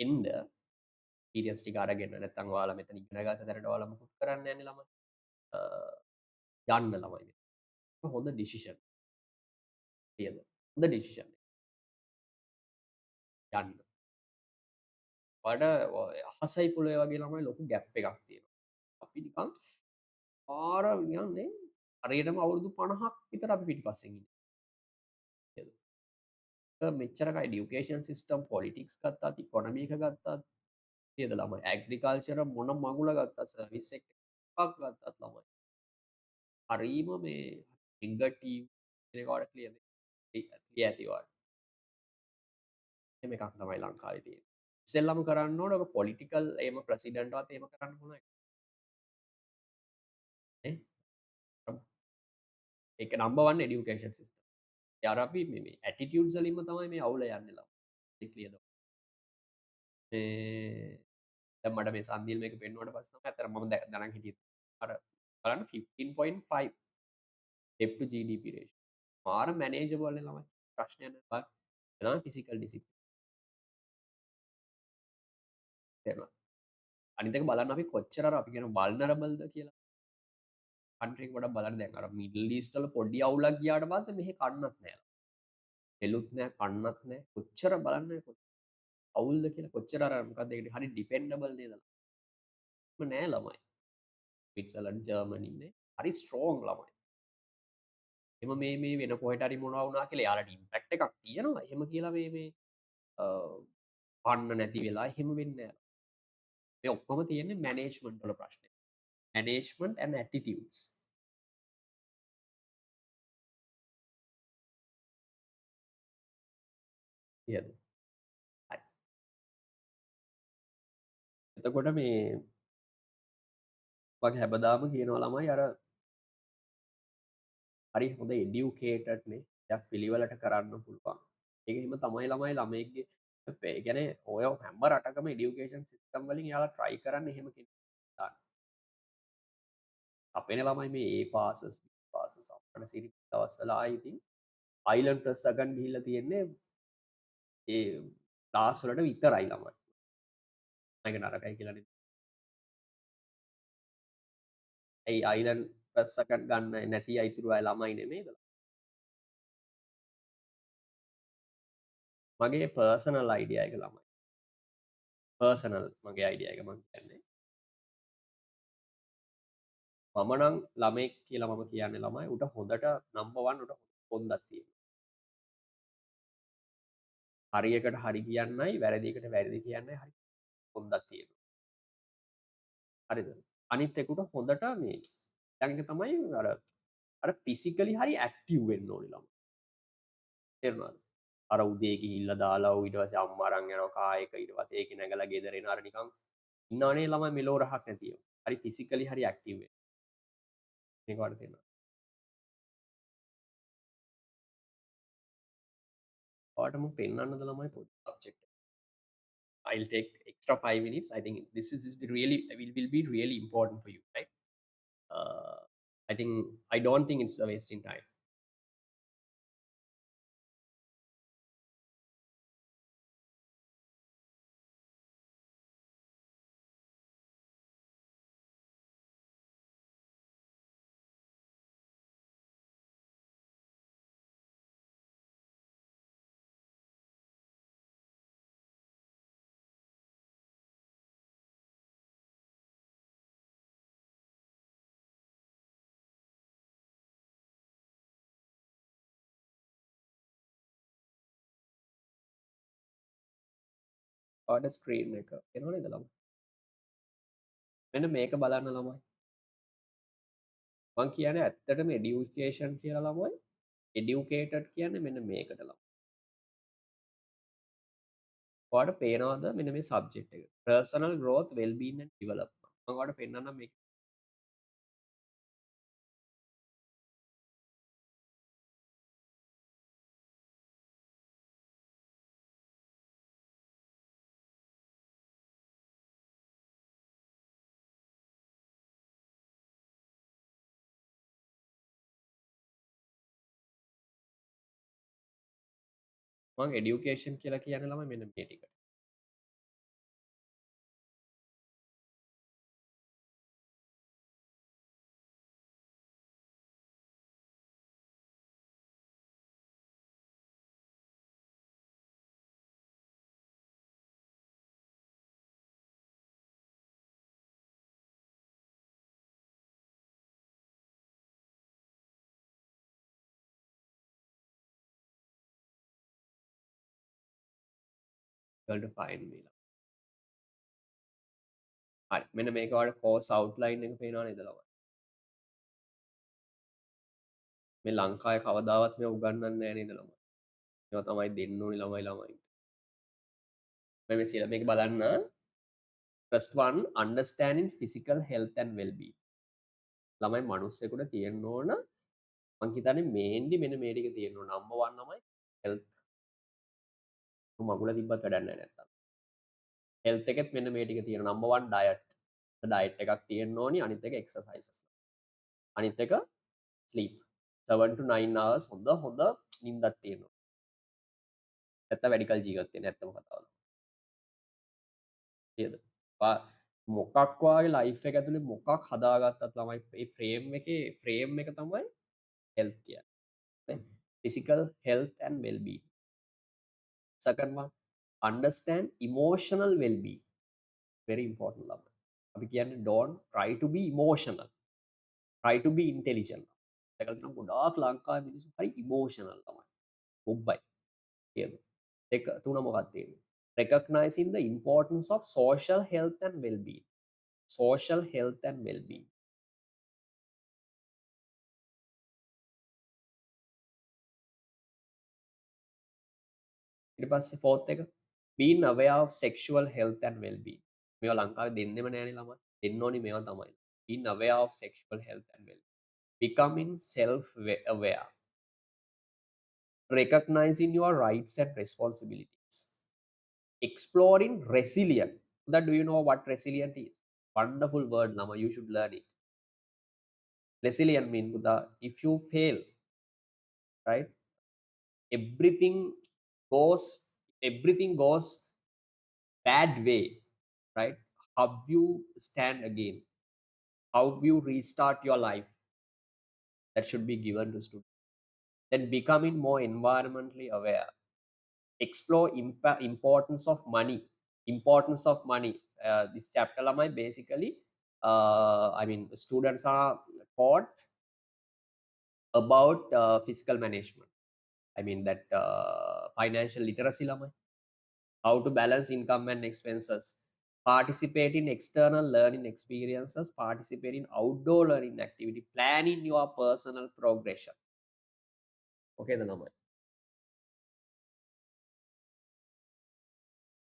එන්න එක්ස්පීරියන්ස් ටික අරගෙන නැත්නම් ඔයාලා මෙතන ඉගෙන ගන්න තැනට ඔයාලා මුකුත් කරන්න යන්නේ ළමයි. අ, යන්න ළමයි. හොඳ ඩිසිෂන්. නේද? හොඳ ඩිසිෂන් යන්න. වඩ අහසයි පොළොවේ වගේ ළමයි ලොකු ගැප් එකක් තියෙනවා. අපි නිකන් පාර නිකන් නේ හරියටම අවුරුදු 50ක් විතර අපි පිටිපස්සෙන් ඉන්නේ. මෙච්චරක එඩියුකේෂන් සිස්ටම් පොලිටික්ස් ගත්තත් ඉකොනොමි එක ගත්තත් නේද ළමයි ඇග්‍රිකල්චර් මොන මගුල ගත්තත් සර්විස් එකක් ගත්තත් ළමයි හරීම මේ නෙගටිව් කෙනෙකුට ක්ලියර් ඇතිවාට එහෙම එකක් තමයි ලංකාවේ තියෙන්නේ. ඉස්සෙල්ලම කරන්න ඕන ඔක පොලිටිකල් එහෙම ප්‍රෙසිඩන්ට්වත් එහෙම කරන්න පුළුවන් නේ. ඒක නම්බර් 1 එඩියුකේෂන් සිස්ටම්. යාර අපි මේ ඇටිටියුඩ්ස් වලින්ම තමයි මේ අවුල යන්නේ ළමයි. ඒක ක්ලියර්ද? මේ දැන් මට මේ සන්දිල් මේක පෙන්නුවට පස්සේ තමයි අතර මම දැනන් හිටියේ. අර බලන්න 15.5 debt to GDP ratio. මාර මැනේජබල් නේ ළමයි. ප්‍රශ්නයක් නෑ. එනවා ෆිසිකල් ඩිසිප්ලින්. තේරුණා? අනිත් එක බලන්න අපි කොච්චර අර අපි කියන වල්නරබල්ද කියලා. කන්ට්‍රි එක පොඩ්ඩක් බලන්න දැන් අර මිඩල් ඊස්ට් වල පොඩි අවුලක් ගියාට පස්සේ මෙහෙ කන්නත් නෑ. හෙළුත් නෑ කන්නත් නෑ. කොච්චර බලන්න අවුල්ද කියලා කොච්චර අර මොකක්ද ඒකට හරි ඩිපෙන්ඩබල් නේද? නෑ ළමයි. ස්විට්සර්ලන්ඩ් ජර්මනි හරි ස්ට්‍රෝං ළමයි. එම මේ වෙන කොහට හරි මොනවා වුණා කියලා යාලට ඉම්පැක්ට් එකක් තියෙනවා. එහෙම කියලා මේ පන්න නැති වෙලා එහෙම වෙන්නේ නැහැ. මේ ඔක්කොම තියෙන්නේ මැනේජ්මන්ට් වල ප්‍රශ්නේ. Management and attitudes. කියද? හරි. එතකොට මේ වගේ හැබදාම කියනවා ළමයි අර හරි හොඳ එඩියුකේටඩ්නේ. එකක් පිළිවෙලට කරන්න පුළුවන්. ඒක හිම තමයි ළමයි ළමයිගේ ඒ කියන්නේ ඔය හැම රටකම එඩියුකේෂන් සිස්ටම් වලින් යාලා try කරන්න එහෙම කෙනෙක් දාන්න. අපේන ළමයි මේ A passes B passes අපිට සිරි දවස්වල ආයි ඉතින් අයිලන්ඩ් ප්‍රස් ගන්න ගිහිල්ලා තියෙන්නේ ඒ ක්ලාස් වලට විතරයි ළමයි. ඒක නරකයි කියලා නෙමෙයි. ඇයි අයිලන්ඩ් ප්‍රස් එකක් ගන්න නැති අයිතුරු අය ළමයි නෙමෙයිද? මගේ පර්සනල් අයිඩියා එක ළමයි. පර්සනල් මගේ අයිඩියා එක මම කියන්නේ. මම නම් ළමෙක් කියලා මම කියන්නේ ළමයි උට හොඳට නම්බර් 1 උට හොඳක් තියෙනවා. හරියකට හරි කියන්නයි වැරදිකට වැරදි කියන්නයි හරි හොඳක් තියෙනවා. හරිද? අනිත් එකට හොඳට මේ ඊළඟ එක තමයි අර ෆිසිකලි හරි ඇක්ටිව් වෙන්න ඕනේ ළමයි. තේරුණාද? අර උදේ ගිහිල්ලා දාලා ඊට පස්සේ අම්මා අරන් යනවා කායක ඊට පස්සේ ඒක නැගලා ගෙදර එන අර නිකන් ඉන්නවනේ ළමයි මෙලෝ රහක් නැතිව. හරි ෆිසිකලි හරි ඇක්ටිව් වෙන්න. මේක වඩ තියෙනවා. ඔයාලට මම පෙන්නන්නද ළමයි පොඩි සබ්ජෙක්ට් එක. I'll take extra 5 minutes. I think this is really will be really important for you, right? Uh, I don't think it's a wasting time. ඔයාලට ස්ක්‍රීන් එක එනවනේද ළමයි? මෙන්න මේක බලන්න ළමයි. මං කියන්නේ ඇත්තටම එඩියුකේෂන් කියලා ළමයි. එඩියුකේටඩ් කියන්නේ මෙන්න මේකට ළමයි. ඔයාලට පේනවද මෙන්න මේ සබ්ජෙක්ට් එක? personal growth well being and development. මම ඔයාලට පෙන්නන්නම් මේක. මං එඩියුකේෂන් කියලා කියන්නේ ළමයි මෙන්න මේ ටික. ඔයාලට ෆයින් දීලා. හරි. මෙන්න මේක ඔයාලට කෝස් අවුට්ලයින් එක පේනව නේද ළමයි? මේ ලංකාවේ කවදාවත් මේව උගන්වන්නේ නැහැ නේද ළමයි? මේවා තමයි දෙන්න ඕනේ ළමයින්ට. මේ සිල මේක බලන්න. first one understanding physical health and well being. ළමයි මිනිස්සෙකුට තියෙන්න ඕන මං හිතන්නේ මේන්ලි මෙන්න මේ ටික තියෙන්න ඕන. නම්බර් 1 තමයි health. මගුල තිබ්බත් වැඩක් නැහැ නැත්තම්. health එකෙත් මෙන්න මේ ටික තියෙනවා. Number 1 diet. diet එකක් තියෙන්න ඕනි. අනිත් එක exercises. අනිත් එක sleep. 7 to 9 hours හොඳ නිින්දක් තියෙනවා. නැත්තම් වැඩිකල් ජීවත් වෙන්නේ නැත්තම කතාව. නේද? මොකක් වාගේ ලයිෆ් එක ඇතුලේ මොකක් හදාගත්තත් ළමයි මේ ෆ්‍රේම් එක තමයි health කියන්නේ. physical health and well being. Second one understand emotional well being. Very important ළමයි. අපි කියන්නේ don't try to be emotional. Try to be intelligent. දැකලා තියෙනවා ගොඩාක් ලංකාවේ මිනිස්සු හරි emotional තමයි. ඔබ්බයි. නේද? දෙක තුන මොකක්ද තියෙන්නේ? Recognizing the importance of social health and well being. Social health and well being. ඊට පස්සේ fourth එක being aware of sexual health and well being. මේවා ලංකාවේ දෙන්නෙම නෑනේ ළමයි. දෙන්න ඕනි මේවා තමයි. being aware of sexual health and well being. Becoming self aware. Recognizing your rights and responsibilities. Exploring resilience. That do you know what resilient is? Wonderful word, Lama. You should learn it. Resilient means Buddha, if you fail, right? Everything everything goes bad way, right? How you stand again? How you restart your life? That should be given to students. Then becoming more environmentally aware. Explore importance of money. Importance of money. This chapter lamai basically I mean students are taught about fiscal management. I mean that financial literacy lamai. how to balance income and expenses, participate in external learning experiences, participate in outdoor learning activity, plan in your personal progression. Okay, the ළමයි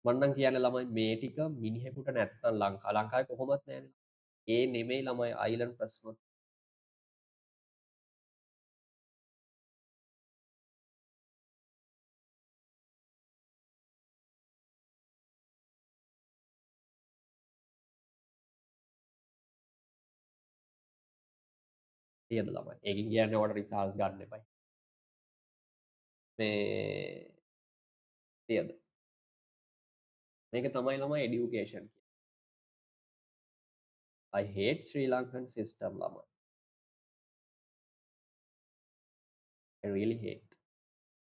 මන්නම් කියන්න ළමයි මේ ටික මිනිහෙකුට නැත්තම් ලංකාවේ කොහොමත් නෑනේ. ඒ නෙමෙයි ළමයි අයිලන්ඩ් ප්‍රශ්න තියෙන ළමයි. ඒකින් කියන්නේ ඔයාලට රිසල්ට්ස් ගන්න එපයි. මේ තියෙද. මේක තමයි ළමයි education. I hate Sri Lankan system ළමයි. I really hate.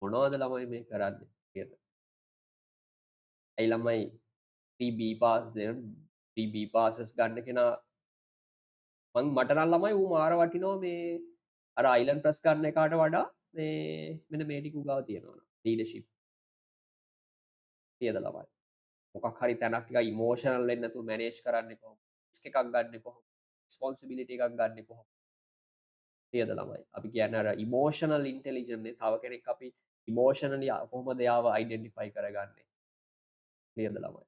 මොනවද ළමයි මේ කරන්නේ කියද? ඇයි ළමයි 3B පාස් දෙන 3B පාසස් ගන්න කෙනා මට නම් ළමයි ඌ මාර වටිනවා මේ අර අයිලන්ඩ් ප්‍රස් ගන්න එකාට වඩා මේ මෙන්න මේ ටික උගාව තියෙනවා ලීඩර්ෂිප් තියද ළමයි මොකක් හරි තැනක් ටිකක් ඉමෝෂනල් වෙන්නේ නැතුව මැනේජ් කරන්නේ කොහොමද රිස්ක් එකක් ගන්නෙ කොහොමද රිස්පොන්සිබිලිටි එකක් ගන්නෙ කොහොමද තියද ළමයි අපි කියන්නේ අර ඉමෝෂනල් ඉන්ටෙලිජන්ස් නේ තව කෙනෙක් අපි ඉමෝෂනලි කොහොමද එයාව අයිඩෙන්ටිෆයි කරගන්නේ තියද ළමයි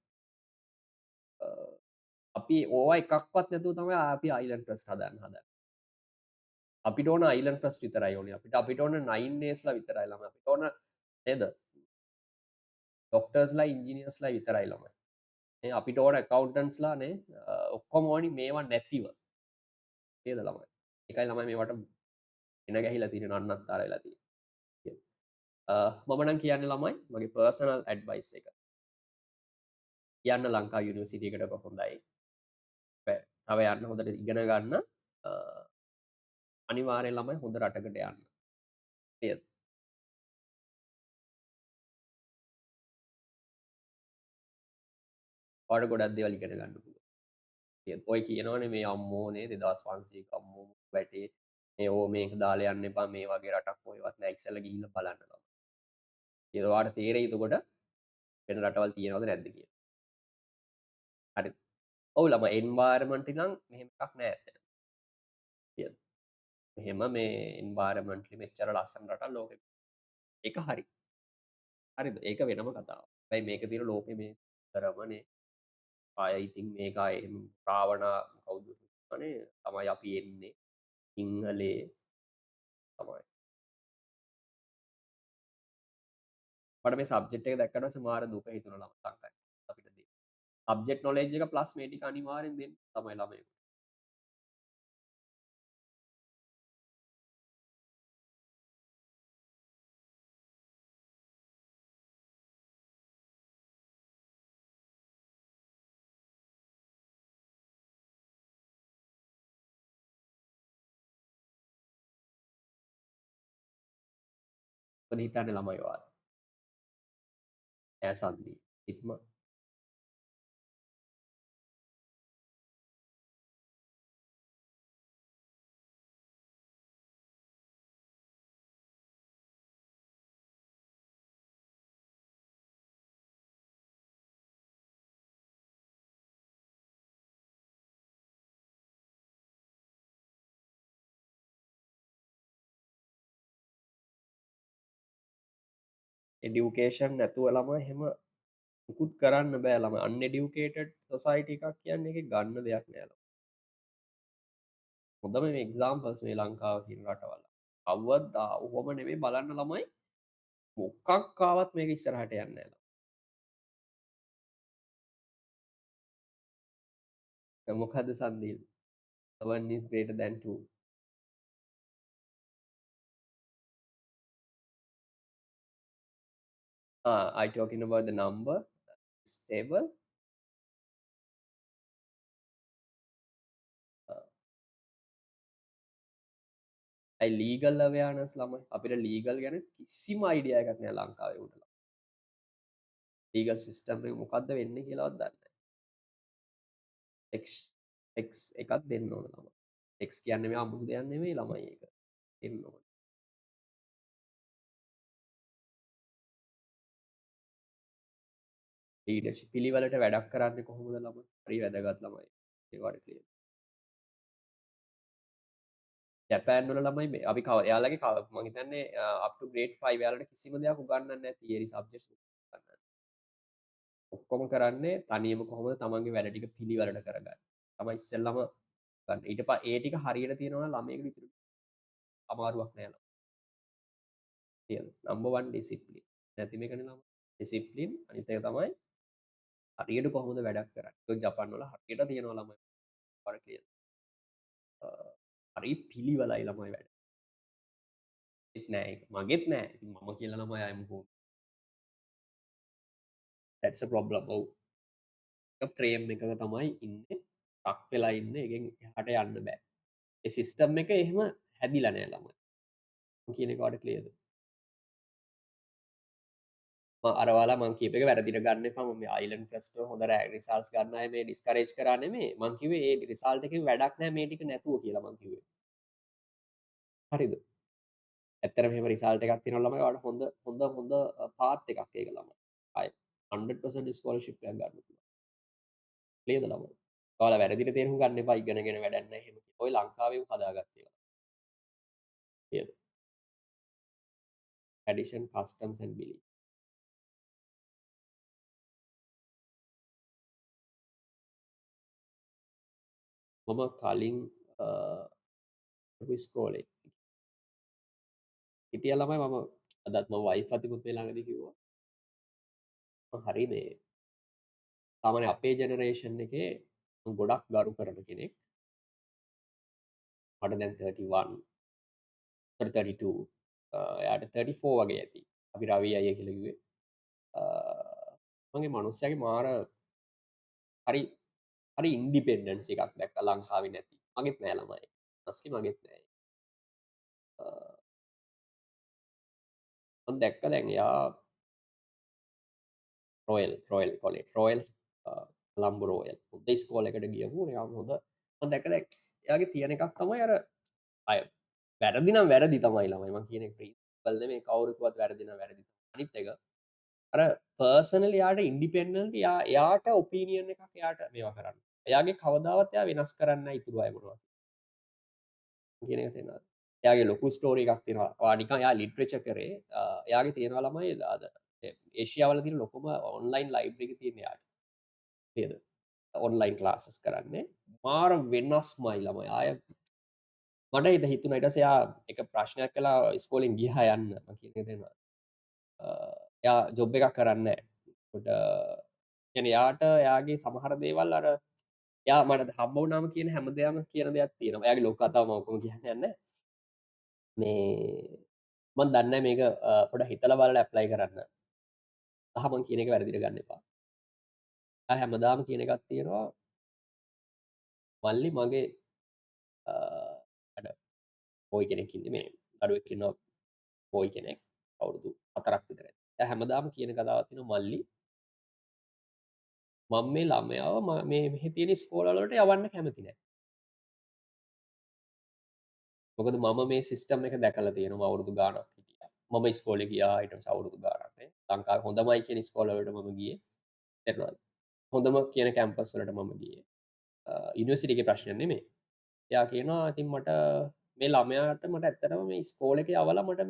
අපි ඕවා එකක්වත් නැතුව තමයි අපි අයිලන්ඩ් ප්‍රස් හදන්නේ අපිට ඕන අයිලන්ඩ් ප්‍රස් විතරයි ඕනේ අපිට ඕන 9 daysලා විතරයි ළමයි අපිට ඕන නේද ඩොක්ටර්ස්ලා ඉංජිනියර්ස්ලා විතරයි ළමයි අපිට ඕන කවන්ටන්ස්ලා නේ ඔක්කොම ඕනි මේවා නැතිව නේද ළමයි එකයි ළමයි මේවට එන ගැහිලා තියෙන අන්නත්තර වෙලා තියෙන්නේ මම නම් කියන්නේ ළමයි මගේ පර්සනල් ඇඩ්වයිස් එක යන්න ලංකා යුනිවර්සිටි එකකට හොඳයි තව යන්න හොඳට ඉගෙන ගන්න අනිවාර්යෙන් ළමයි හොඳ රටකට යන්න නේද ඔයාලට ගොඩක් දේවල් ඉගෙන ගන්න පුළුවන් ඔය කියනවනේ මේ අම්මෝනේ 2500ක අම්මෝ වැටේ මේ ඕ මේක දාලා යන්න එපා මේ වගේ රටක් ඔයවත් නෑ ඉක්සලා ගිහිල්ලා බලන්න ළමයි ඒක ඔයාලට තේරෙයි එතකොට වෙන රටවල් තියෙනවද නැද්ද කියලා හරි ඔව් ළමයි එන්වයරන්මන්ට් නම් මෙහෙම එකක් නෑ ඇත්තට එහෙම මේ එන්වයරන්මන්ට්ලි මෙච්චර ලස්සන රටක් ලෝකෙ ඒක හරි හරිද ඒක වෙනම කතාවක් හැබැයි මේක තියෙන ලෝකෙ මේ තරමනේ ආය ඉතින් මේක එහෙම රාවණා කවුද අනේ තමයි අපි එන්නේ සිංහලේ තමයි මට මේ සබ්ජෙක්ට් එක දැක්කට පස්සේ මාර දුක හිතුණා ලංකාවේ අපිට දෙන්න සබ්ජෙක්ට් නොලෙජ් එක ප්ලස් මේ ටික අනිවාර්යෙන් දෙන්න තමයි ළමයි මොකද හිතන්නේ ළමයි වාලා ඈ සන්දි ඉක්ම එඩියුකේෂන් නැතුව ළමයි එහෙම මුකුත් කරන්න බෑ ළමයි අන්එඩියුකේටඩ් සොසයිටි එකක් කියන්නේ ඒකේ ගන්න දෙයක් නෑ ළමයි හොඳම මේ එක්සාම්පල්ස් මේ ලංකාව කියන රටවල කවද්දා ඔහොම නෙමෙයි බලන්න ළමයි මොකක් ආවත් මේක ඉස්සරහට යන්නේ නෑ මොකද්ද සන්දීල් 1 is greater than 2 I talking about the number stable I legal awareness ළමයි අපිට ලීගල් ගැන කිසිම අයිඩියා එකක් නෑ ලංකාවේ උන්ට ලීගල් සිස්ටම් එක මොකද්ද වෙන්නේ කියලාවත් දන්නේ නෑ X එකක් දෙන්න ඕන ළමයි X කියන්නේ මේ අමුතු දෙයක් නෙමෙයි ළමයි ඒක දෙන්න ඕන ලීඩර්ෂිප් පිළිවෙලට වැඩක් කරන්නේ කොහොමද ළමයි? හරි වැදගත් ළමයි. ඒවට ක්ලියර්. ජපාන් වල ළමයි මේ අපි කව එයාලගේ මම හිතන්නේ up to grade 5 එයාලට කිසිම දෙයක් උගන්වන්නේ නැහැ theory subjects උගන්වන්නේ. ඔක්කොම කරන්නේ තනියම කොහොමද තමන්ගේ වැඩ ටික පිළිවෙලට කරගන්නේ. තමයි ඉස්සෙල්ලම ගන්න. ඊට පස්සේ ඒ ටික හරියට තියෙනවා නම් ළමයෙකුට ඉතුරු අමාරුවක් නෑ ළමයි. තියෙන. number 1 discipline. නැති මේකනේ ළමයි. discipline අනිත් එක තමයි හරියට කොහොමද වැඩක් කරන්නේ. ඒක ජපාන් වල හරියට තියෙනවා ළමයි. වර ක්ලියර්. හරි පිළිවෙලයි ළමයි වැඩ. ඒත් නෑ ඒක. මගෙත් නෑ. ඉතින් මම කියලා ළමයි අයම හෝ. that's a problem. ඔව්. එක ෆ්‍රේම් එකක තමයි ඉන්නේ. ටක් වෙලා ඉන්නේ. එකෙන් එහාට යන්න බෑ. ඒ සිස්ටම් එක එහෙම හැදිලා නෑ ළමයි. මම කියන එක ඔයාලට ක්ලියර්ද? අරවාලා මං කීප එක වැරදිට ගන්න එපා. මම මේ අයිලන්ඩ් ටෙස්ට් වල හොඳ රිසල්ට්ස් ගන්න අය මේ ඩිස්කරේජ් කරා නෙමෙයි. මං කිව්වේ ඒ රිසල්ට් එකෙන් වැඩක් නැහැ මේ ටික නැතුව කියලා මං කිව්වේ. හරිද? ඇත්තටම මෙහෙම රිසල්ට් එකක් තියෙනවා ළමයි. ඔයාලට හොඳ පාත් එකක් ඒක ළමයි. ආයි 100% ස්කෝලර්ෂිප් එකක් ගන්න පුළුවන්. ක්ලියර්ද ළමයි? ඔයාලා වැරදිට තේරුම් ගන්න එපා. ඉගෙනගෙන වැඩක් නැහැ එහෙම. ඔය ලංකාවේ හදාගත්ත ඒවා. ක්ලියර්ද? addition customs and billing. මම කලින් ඉස්කෝලේ හිටිය ළමයි මම අදත් මම වයිෆ් අතිමුත් මේ ළඟදී කිව්වා. හරි මේ සාමාන්‍ය අපේ ජෙනරේෂන් එකේ ගොඩක් ගරු කරන කෙනෙක්. මට දැන් 31 sorry 32 එයාට 34 වගේ ඇති. අපි රවි අයියා කියලා කිව්වේ. මගේ මනුස්සයාගේ මාර හරි හරි ඉන්ඩිපෙන්ඩන්ස් එකක් දැක්කා ලංකාවේ නැති. මගෙත් නෑ ළමයි. නැස්කි මගෙත් නෑ. මම දැක්ක දැන් එයා රොයල් කොලේ රොයල් ලම්බ රෝයල් හොඳ ඉස්කෝලේකට ගියපු එයා හොඳ මම දැක්ක දැන් එයාගේ තියෙන එකක් තමයි අර අය වැරදි නම් වැරදි තමයි ළමයි මම කියන එක ප්‍රින්සිපල් නෙමෙයි කවුරුකවත් වැරදි නම් වැරදි. අනිත් එක අර පර්සනලි යාට ඉන්ඩිපෙන්ඩන්ට් එයාට ඔපීනියන් එකක් එයාට මේවා කරන්න. එයාගේ කවදාවත් එයා වෙනස් කරන්නේ නැහැ ඉතුරු අය මොනවා කියන එක තේරෙනවද? එයාගේ ලොකු ස්ටෝරි එකක් තියෙනවා. ඔයා නිකන් එයා ලිටරේචර් කරේ එයාගේ තියෙනවා ළමයි අද ඒෂියාවල තියෙන ලොකුම ඔන්ලයින් ලයිබ්‍රරි එක තියෙන එයාට. නේද? ඔන්ලයින් ක්ලාසස් කරන්නේ. මාර වෙනස්මයි ළමයි. ආය මට හිත හිතුණා ඊට පස්සේ එයා එක ප්‍රශ්නයක් කළා ඉස්කෝලෙන් ගියා යන්න මම කියන එක තේරෙනවද? එයා ජොබ් එකක් කරන්නේ නැහැ. ඒකට කියන්නේ එයාට එයාගේ සමහර දේවල් අර එයා මට හම්බ වුණාම කියන හැමදේම කියන දෙයක් තියෙනවා. එයාගේ ලොකු කතාව මම ඔක්කොම කියන්න යන්නේ මේ මම දන්නේ මේක පොඩ්ඩක් හිතලා බලලා ඇප්ලයි කරන්න. සහ මම කියන එක වැරදිට ගන්න එපා. එයා හැමදාම කියන එකක් තියෙනවා මල්ලි මගේ අර බොයි කෙනෙක් ඉන්නේ මේ දරුවෙක් ඉන්නවා බොයි කෙනෙක් අවුරුදු 4ක් විතර. එයා හැමදාම කියන කතාවක් තියෙනවා මල්ලි මම මේ ළමයාව මේ මෙහි තියෙන ඉස්කෝලවල වලට යවන්න කැමති නැහැ. මොකද මම මේ සිස්ටම් එක දැකලා තියෙනවා අවුරුදු ගාණක් හිටියා. මම ඉස්කෝලේ ගියා ඊට පස්සේ අවුරුදු ගාණක් නේ. ලංකාවේ හොඳමයි කියන ඉස්කෝල වලට මම ගියේ. තේරුණාද? හොඳම කියන කැම්පස් වලට මම ගියේ. යුනිවර්සිටි එකේ ප්‍රශ්නයක් නෙමෙයි. එයා කියනවා ඉතින් මට මේ ළමයාට මට ඇත්තටම මේ ඉස්කෝලේ එක යවලා මට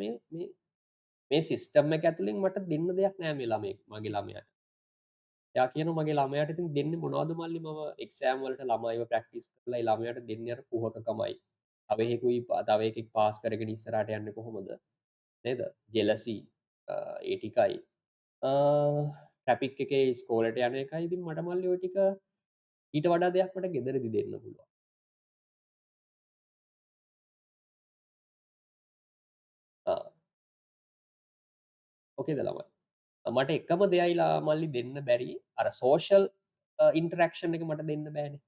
මේ සිස්ටම් එක ඇතුලෙන් මට දෙන්න දෙයක් නෑ මේ ළමයෙක් මගේ ළමයාට. එයා කියනවා මගේ ළමයාට ඉතින් දෙන්නේ මොනවද මල්ලි මම එක්සෑම් වලට ළමයිව ප්‍රැක්ටිස් කරලා ඒ ළමයාට දෙන්නේ අර කුහකකමයි. තව එකෙකුයි තව එකෙක් පාස් කරගෙන ඉස්සරහට යන්නේ කොහොමද? නේද? ජෙලසි ඒ ටිකයි. ට්‍රැෆික් එකේ ඉස්කෝලේට යන එකයි ඉතින් මට මල්ලි ওই ටික ඊට වඩා දෙයක් මට ගෙදරදි දෙන්න පුළුවන්. ආ ඕකේද ළමයි? මට එකම දෙයයිලා මල්ලි දෙන්න බැරි අර සෝෂල් ඉන්ටරැක්ෂන් එක මට දෙන්න බෑනේ.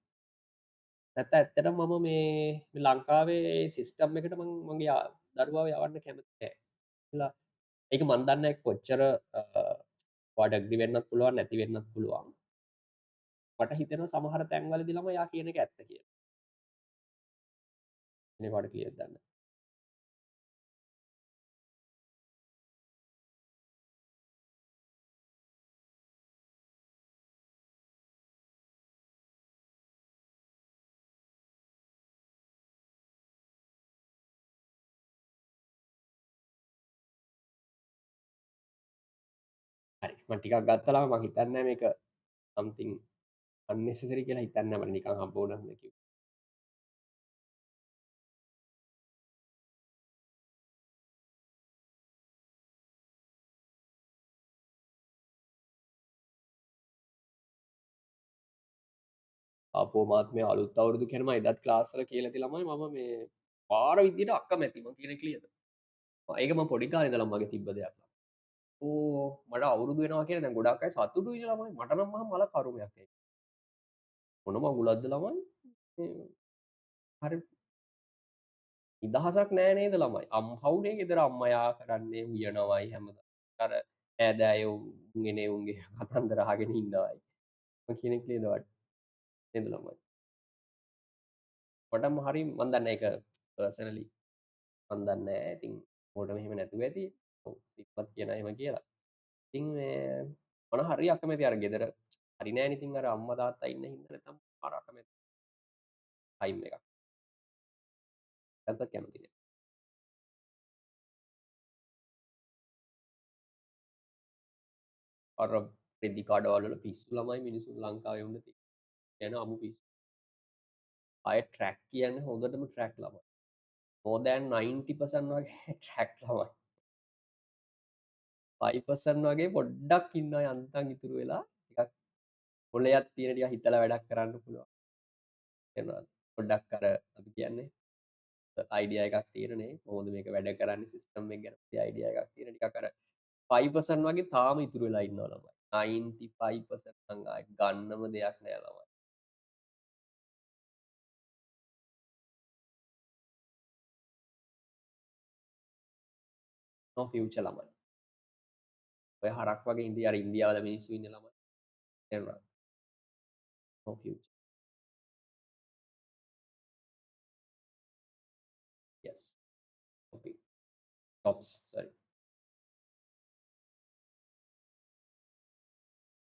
නැත්නම් ඇත්තටම මම මේ ලංකාවේ සිස්ටම් එකට මගේ දරුවාව යවන්න කැමති නෑ. කියලා ඒක මන් දන්නේ කොච්චර ඔයාට ඇග්‍රි වෙන්නත් පුළුවන් නැති වෙන්නත් පුළුවන්. මට හිතෙනවා සමහර තැන්වලදී ළමයි යා කියන එක ඇත්ත කියලා. මේක ඔයාලට ක්ලියර්ද දන්නේ නැහැ. මම ටිකක් ගත්තලා මම හිතන්නේ නැහැ මේක something unnecessary කියලා හිතන්නේ නැහැ මට නිකන් හම්බ වුණා හින්දා කිව්වා. අපෝ මාත් මේ අලුත් අවුරුදු කියන්නේ මම එදත් ක්ලාස් වල කියලා ති ළමයි මම මේ පාර විදියට අකමැති මම කියන ක්ලියර්ද? ඒක මම පොඩි කාලේ ඉඳලම මගේ තිබ්බ දෙයක්. ඕ මට අවුරුදු වෙනවා කියලා දැන් ගොඩක් අය සතුටුයි ළමයි මට නම් මහා මල කරුමයක් ඒක. මොන මගුලක්ද ළමයි? මේ හරි නිදහසක් නෑ නේද ළමයි? අම්හවුනේ ගෙදර අම්මයා කරන්නේ උයනවයි හැමදාම. අර ඈදෑයෝ උන්ගේ උන්ගේ කතන්දර අහගෙන ඉන්නවයි. මම කියන ක්ලියර්ද වට්ට? නේද ළමයි? මටම හරි මන් දන්නේ ඒක පර්සනලි මන් දන්නේ නැහැ. ඉතින් මොකටම එහෙම නැතුව ඇති. ඔව් සිත්පත් කියන එහෙම කියලා. ඉතින් මේ මම හරි අකමැති අර ගෙදර හරි නෑනේ ඉතින් අර අම්මා තාත්තා ඉන්න හින්දා නැත්තම් පාර අකමැති ටයිම් එකක්. නැත්තම් කැමති නෑ. අර රෙදි කඩවල වල පිස්සු ළමයි මිනිස්සු ලංකාවේ වුණ තියෙන අමු පිස්සු. අය ට්‍රැක් කියන්නේ හොඳටම ට්‍රැක් ළමයි. more than 90% වගේ ට්‍රැක් ළමයි. 5% වගේ පොඩ්ඩක් ඉන්නවා යන්තම් ඉතුරු වෙලා ටිකක් මොලයක් තියෙන ටික හිතලා වැඩක් කරන්න පුළුවන්. තේරුණාද? පොඩ්ඩක් අර අපි කියන්නේ අයිඩියා එකක් තියෙනනේ කොහොමද මේක වැඩ කරන්නේ සිස්ටම් එක ගැන අයිඩියා එකක් තියෙන ටිකක් අර 5% වගේ තාම ඉතුරු වෙලා ඉන්නවා ළමයි. 95% නම් ආයි ගන්නම දෙයක් නෑ ළමයි. no future ළමයි. ඔය හරක් වගේ ඉන්දියා අර ඉන්දියාවල මිනිස්සු ඉන්න ළමයි. තේරුණාද? no future. yes. okay. stops. sorry.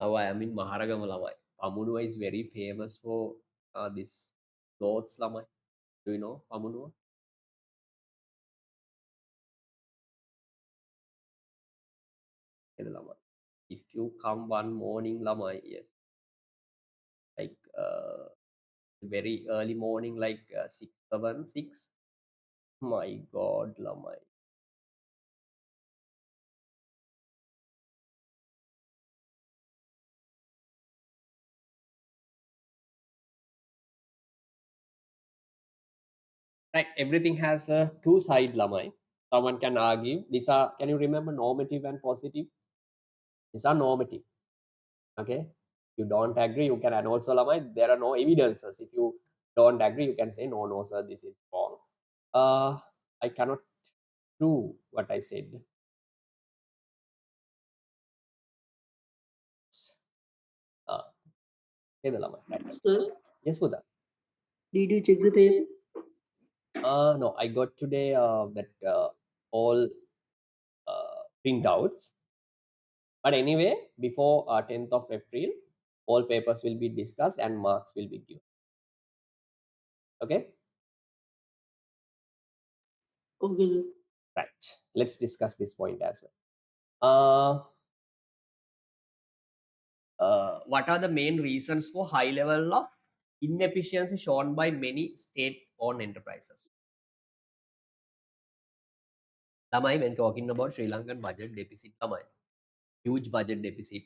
now I am in Maharagama ළමයි. Pamunuwa is very famous for this clothes ළමයි. do you know Pamunuwa? ළමයි. if you come one morning ළමයි yes like very early morning like 6 7 6 my god ළමයි like everything has a two side ළමයි someone can argue these are can you remember normative and positive these are normative okay you don't agree you can and also ළමයි there are no evidences if you don't agree you can say no no sir this is wrong uh I cannot prove what I said uh නේද ළමයි right Sir, yes පුතා did you check the paper? no I got today that all printouts. But anyway, before 10th of April, all papers will be discussed and marks will be given. Okay, Okay, sir. right. Let's discuss this point as well. Uh, what are the main reasons for high level of inefficiency shown by many state-owned enterprises? Tamai, when talking about Sri Lankan budget deficit, Tamai, huge budget deficit.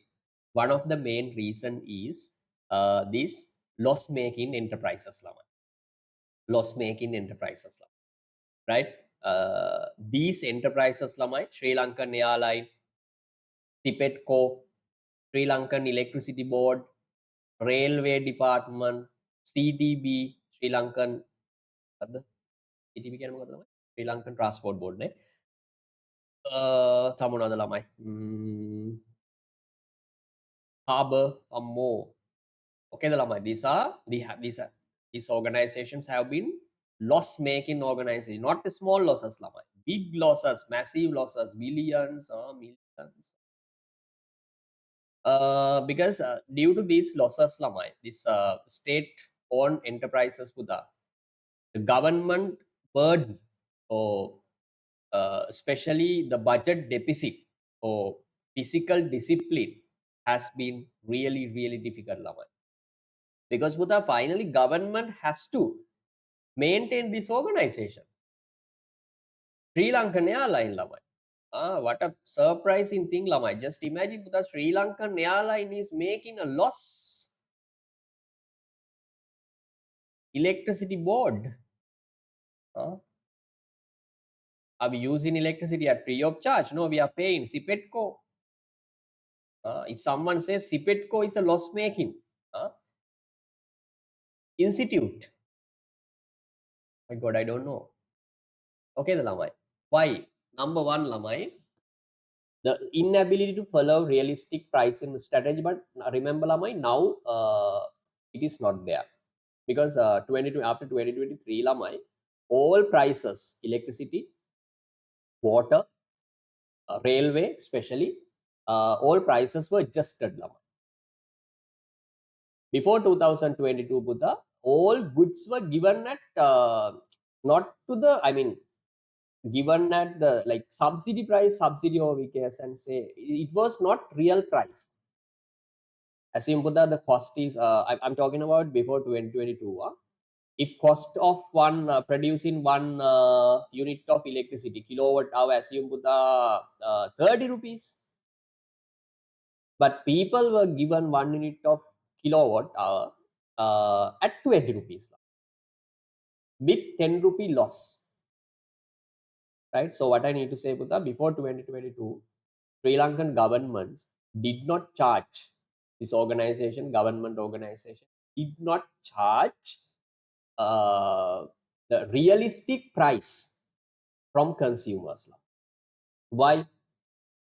One of the main reason is this loss-making enterprises, loss-making enterprises, right? These enterprises, Sri Lankan Airline, Tipetco, Sri Lankan Electricity Board, Railway Department, CTB, Sri Lankan, CTB Sri Lankan Transport Board, ne? තමුණද ළමයි Harbour or more. Okay, the ළමයි these organizations have been loss making organizations, not the small losses ළමයි, big losses, massive losses, billions or millions. Because due to these losses ළමයි, this state owned enterprises පුතා, the government burden or especially the budget deficit or physical discipline has been really, really difficult, Lamai. Because Buddha, finally government has to maintain this organization. Sri Lankan airline, Lamai. What a surprising thing, Lamai. Just imagine Buddha, Sri Lankan airline is making a loss. Electricity board. Are we using electricity at free of charge? No, we are paying Sipetco. If someone says Sipetco is a loss making institute, my God, I don't know. Okay, the Lamai. Why? Number one, Lamai, the inability to follow realistic pricing strategy. But remember, Lamai, now it is not there because 22 after 2023, Lamai, all prices, electricity, water, railway, especially, all prices were adjusted, Lamai. Before 2022, Buddha, all goods were given at not to the, I mean, given at the like subsidy price, subsidy over VKS, and say it was not real price. Assume Buddha, the cost is, I'm talking about before 2022. If cost of one producing one unit of electricity, kilowatt hour, assume Buddha 30 rupees, but people were given one unit of kilowatt hour at 20 rupees with 10 rupee loss, right? So what I need to say, Buddha, before 2022, Sri Lankan governments did not charge this organization, government organization, did not charge uh, the realistic price from consumers. Why?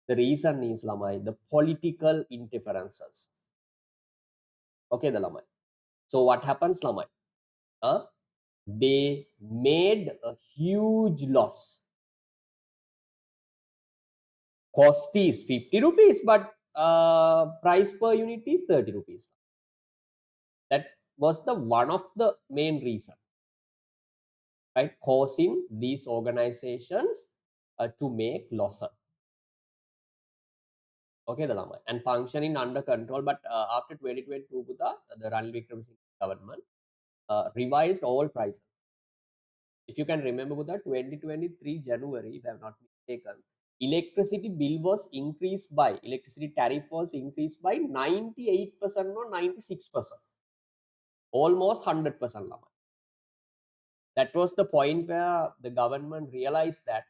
The reason is, Lamai, the political interferences. Okay, the Lamai. So what happens, Lamai? They made a huge loss. Cost is 50 rupees, but price per unit is 30 rupees. That was the one of the main reasons, right? Causing these organizations to make losses. Okay, the Lama, and functioning under control. But after 2022, the Ranil Wickremesinghe government revised all prices. If you can remember, Buddha, 2023 January, if I have not mistaken, electricity bill was increased by, electricity tariff was increased by 98% or 96%, almost 100%. Lama. That was the point where the government realized that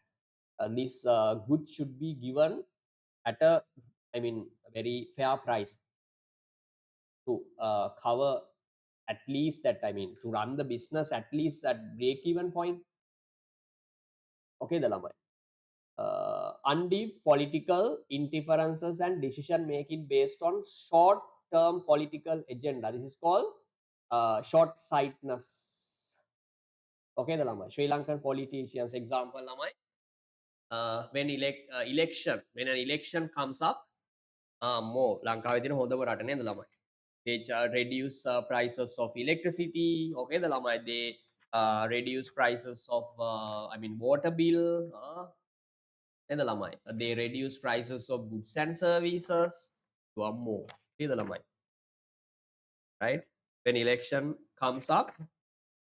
this good should be given at a, I mean, a very fair price to cover at least that, I mean, to run the business at least at break even point. Okay, the Lamai. Undue political interferences and decision making based on short term political agenda. This is called short sightedness. Okay, the Lamai. Sri Lankan politicians, example, Lamai. When when an election comes up, more ලංකාවේ තියෙන හොඳම රට නේද ළමයි. They reduce prices of electricity. Okay, the ළමයි they reduce prices of I mean water bill. නේද ළමයි. They reduce prices of goods and services. One more. නේද ළමයි. Right? When election comes up,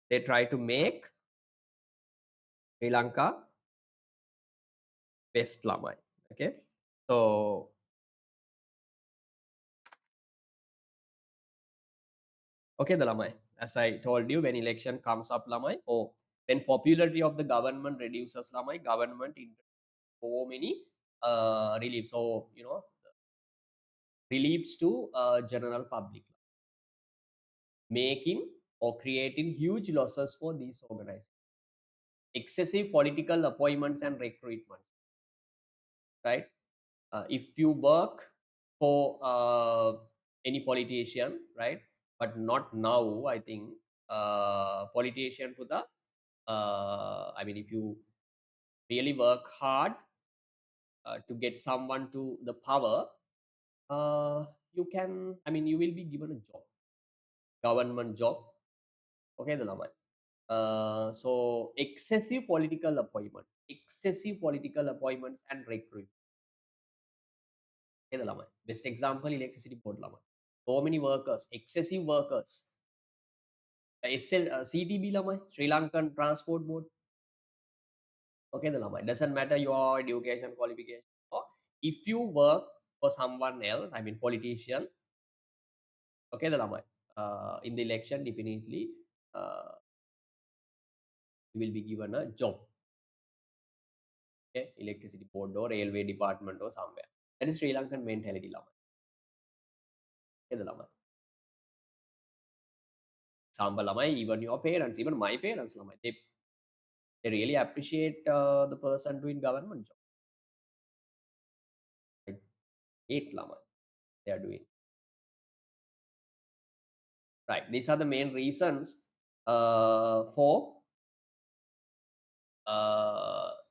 they try to make Sri Lanka best ළමයි. Okay, so okay, the Lamai. As I told you, when election comes up, Lamai, or when popularity of the government reduces, Lamai, government so many reliefs. So, you know, reliefs to general public, making or creating huge losses for these organizations. Excessive political appointments and recruitments, right? If you work for any politician, right? But not now, I think politician to the I mean, if you really work hard to get someone to the power, you can, I mean, you will be given a job, government job. Okay, the Lamai. So excessive political appointments and recruit. Okay, lamai. Best example electricity board lamai. So many workers, excessive workers. CTB lamai, Sri Lankan Transport Board. Okay, the lamai. Doesn't matter your education qualification. Or if you work for someone else, I mean politician. Okay, the lamai. In the election, definitely you will be given a job. Okay, electricity board or railway department or somewhere. That is Sri Lankan mentality lamai. Okay, the lamai. Example lamai, even your parents, even my parents lamai. They really appreciate the person doing government job. Like 8 lamai they are doing. Right. These are the main reasons for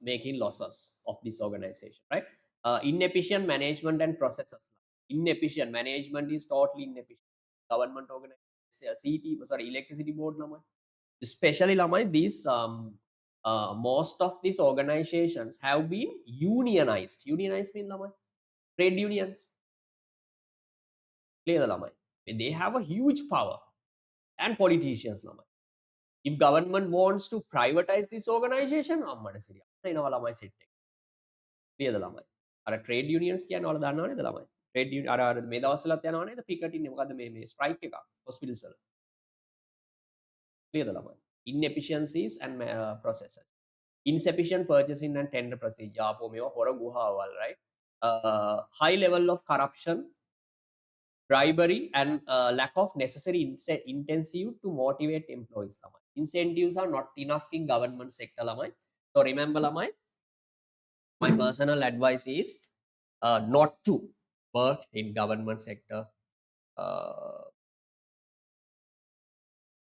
making losses of this organization, right? Inefficient management and processes. Inefficient management is totally inefficient. Government organization, electricity board, lamai. Especially lamai, these most of these organizations have been unionized. Unionized mean lamai, trade unions. Clear lamai. They have a huge power, and politicians lamai. If government wants to privatize this organization, අම්මට සිරිය. එනවා ළමයි set එක. ක්ලියර්ද ළමයි? අර trade යුනියන්ස් කියන්නේ ඔයාලා දන්නව නේද ළමයි? ට්‍රේඩ් යුනියන් අර මේ දවස්වලත් යනවා නේද පිකටින් මොකද්ද මේ ස්ට්‍රයික් එක හොස්පිටල්ස් වල. ක්ලියර්ද ළමයි? Inefficiencies and processes. Insufficient purchasing and tender procedure. ආපෝ මේවා හොර ගුහාවල්, right? High level of corruption, bribery, and lack of necessary incentive to motivate employees lamai. Incentives are not enough in government sector lamai. So remember lamai, my personal advice is not to work in government sector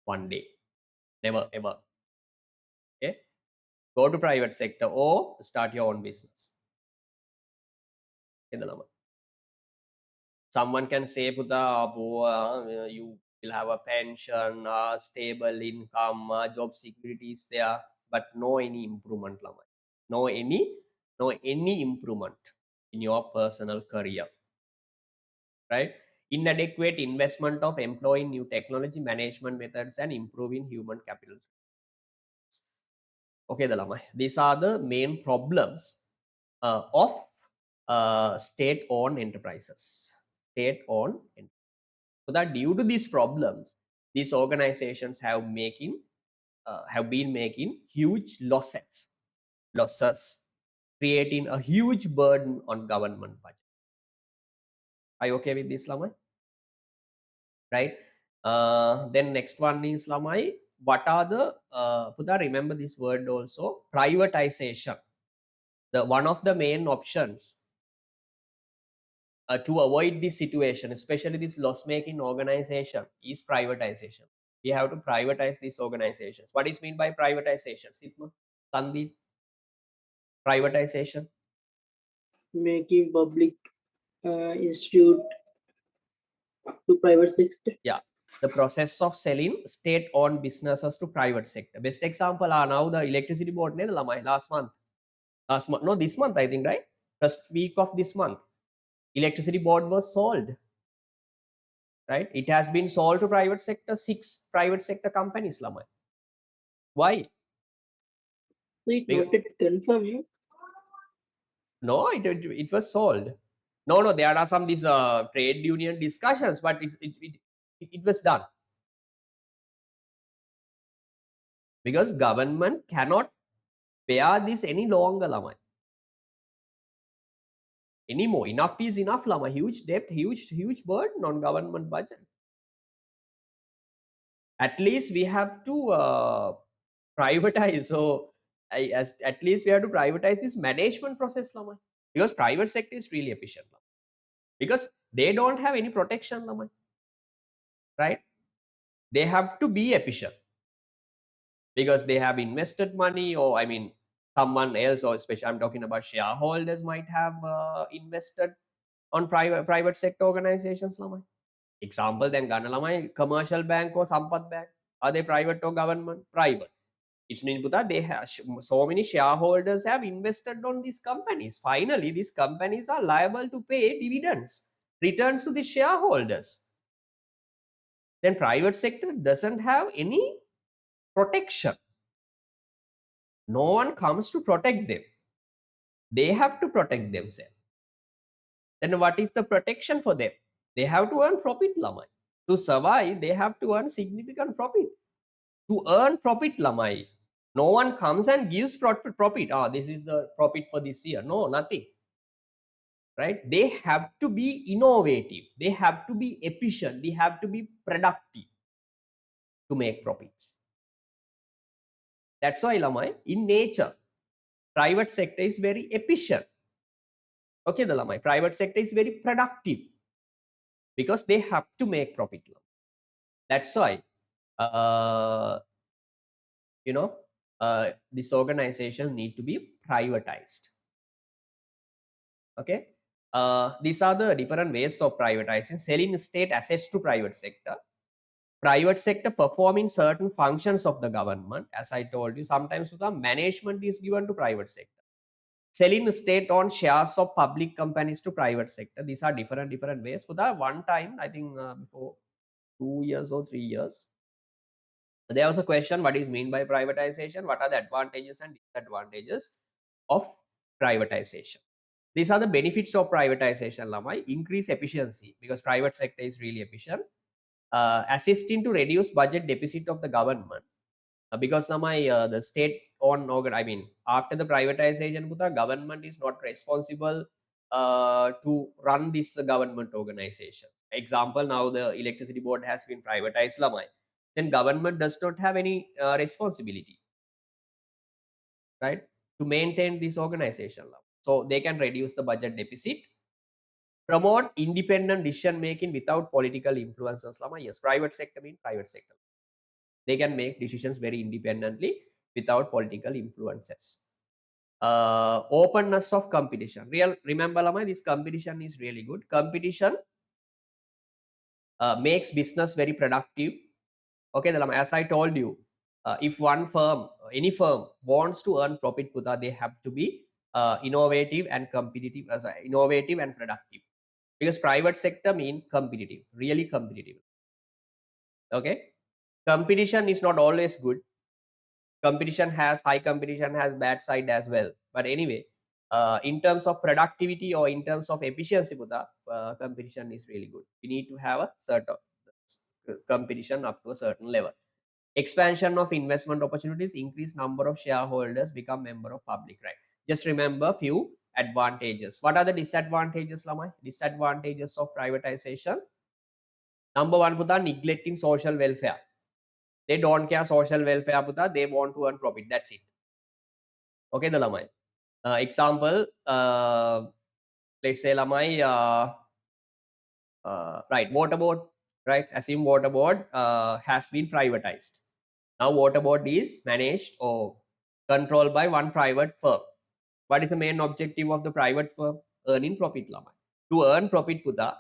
one day, never ever. Okay, go to private sector or start your own business. Someone can say puta you will have a pension, stable income, job security is there, but no any improvement lamai. no any improvement in your personal career, right? Inadequate investment of employing new technology management methods and improving human capital. Okay, the lamai. These are the main problems of state-owned enterprises. State-owned. So that due to these problems, these organizations have been making huge losses, creating a huge burden on government budget. Are you okay with this, Lamai? Right. Then next one is lamai. What are the Puda, remember this word also, privatization. The one of the main options to avoid this situation, especially this loss-making organization, is privatization. We have to privatize these organizations. What is mean by privatization, Sitma, Sandeep? Privatization. Making public institute to private sector. Yeah, the process of selling state-owned businesses to private sector. Best example are now the electricity board, ne, lamai, last month, no, this month, I think, right? First week of this month, electricity board was sold, right? It has been sold to private sector, 6 private sector companies, lamai. Why? So it not yet confirmed, you? No, it was sold. No, there are some these trade union discussions, but it was done because government cannot bear this any longer, lamai. Anymore. Enough is enough, lama. Huge debt, huge burden on government budget. At least we have to privatize. So at least we have to privatize this management process, lama. Because private sector is really efficient, lama. Because they don't have any protection, lama. Right? They have to be efficient because they have invested money, or I mean someone else, or especially I'm talking about shareholders might have invested on private sector organizations, lamai. Example then ගන්න ළමයි commercial bank or Sampath bank. Are they private or government? Private. It means puta they have so many shareholders have invested on these companies. Finally, these companies are liable to pay dividends, returns to the shareholders. Then private sector doesn't have any protection. No one comes to protect them. They have to protect themselves. Then what is the protection for them? They have to earn profit, lamai. To survive, they have to earn significant profit. To earn profit, lamai, no one comes and gives profit. Ah, this is the profit for this year. No, nothing. Right? They have to be innovative. They have to be efficient. They have to be productive to make profits. That's why, lamai, in nature, private sector is very efficient. Okay, the lamai, private sector is very productive because they have to make profit. That's why, uh, you know, this organization need to be privatized. Okay, these are the different ways of privatizing. Selling state assets to private sector. Private sector performing certain functions of the government. As I told you, sometimes the management is given to private sector. Selling state-owned shares of public companies to private sector. These are different ways. For that one time, I think before 2 years or 3 years, there was a question: what is mean by privatization? What are the advantages and disadvantages of privatization? These are the benefits of privatization, Lamai. Increase efficiency because private sector is really efficient. Assisting to reduce budget deficit of the government. Because Lamai, the state on organ, I mean, after the privatization, the government is not responsible to run this government organization. Example, now the electricity board has been privatized, Lamai. Then government does not have any responsibility, right, to maintain this organization. So they can reduce the budget deficit, promote independent decision making without political influences. Lama, yes, private sector means private sector. They can make decisions very independently without political influences. Openness of competition. Remember, Lama, this competition is really good. Competition makes business very productive. Okay, Lama, as I told you, if one firm, any firm wants to earn profit, Puta, they have to be innovative and competitive, innovative and productive. Because private sector mean competitive, really competitive. Okay, competition is not always good. Competition has high competition has bad side as well. But anyway, in terms of productivity or in terms of efficiency, Buddha, competition is really good. We need to have a certain competition up to a certain level. Expansion of investment opportunities, increase number of shareholders, become member of public, right? Just remember few advantages. What are the disadvantages, Lamai? Disadvantages of privatization. Number one, Buddha, neglecting social welfare. They don't care social welfare, Buddha. They want to earn profit. That's it. Okay, the Lamai. Example, let's say Lamai, right, water board, right? Assume water board has been privatized. Now water board is managed or controlled by one private firm. What is the main objective of the private firm? Earning profit, Lamai. To earn profit, Buddha,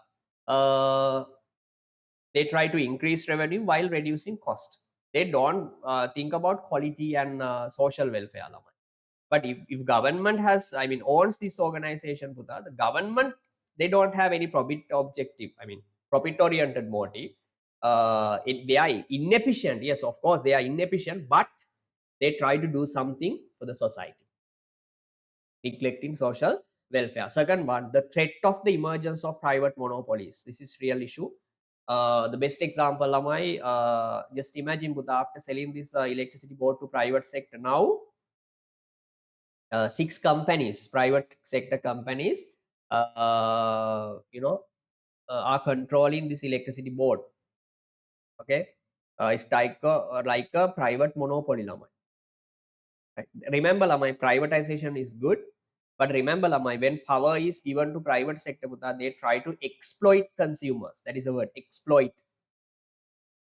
they try to increase revenue while reducing cost. They don't think about quality and social welfare. But if government has, I mean, owns this organization, Buddha, the government, they don't have any profit objective. I mean, profit oriented motive. They are inefficient. Yes, of course, they are inefficient, but they try to do something for the society, neglecting social welfare. Second one, the threat of the emergence of private monopolies. This is real issue. The best example, Lamai, just imagine, Buddha, after selling this electricity board to private sector, now 6 companies, private sector companies, are controlling this electricity board. Okay, it's like a private monopoly, Lamai. Right? Remember, Lamai, privatization is good, but remember, Lamai, when power is given to private sector, Buddha, they try to exploit consumers. That is the word, exploit.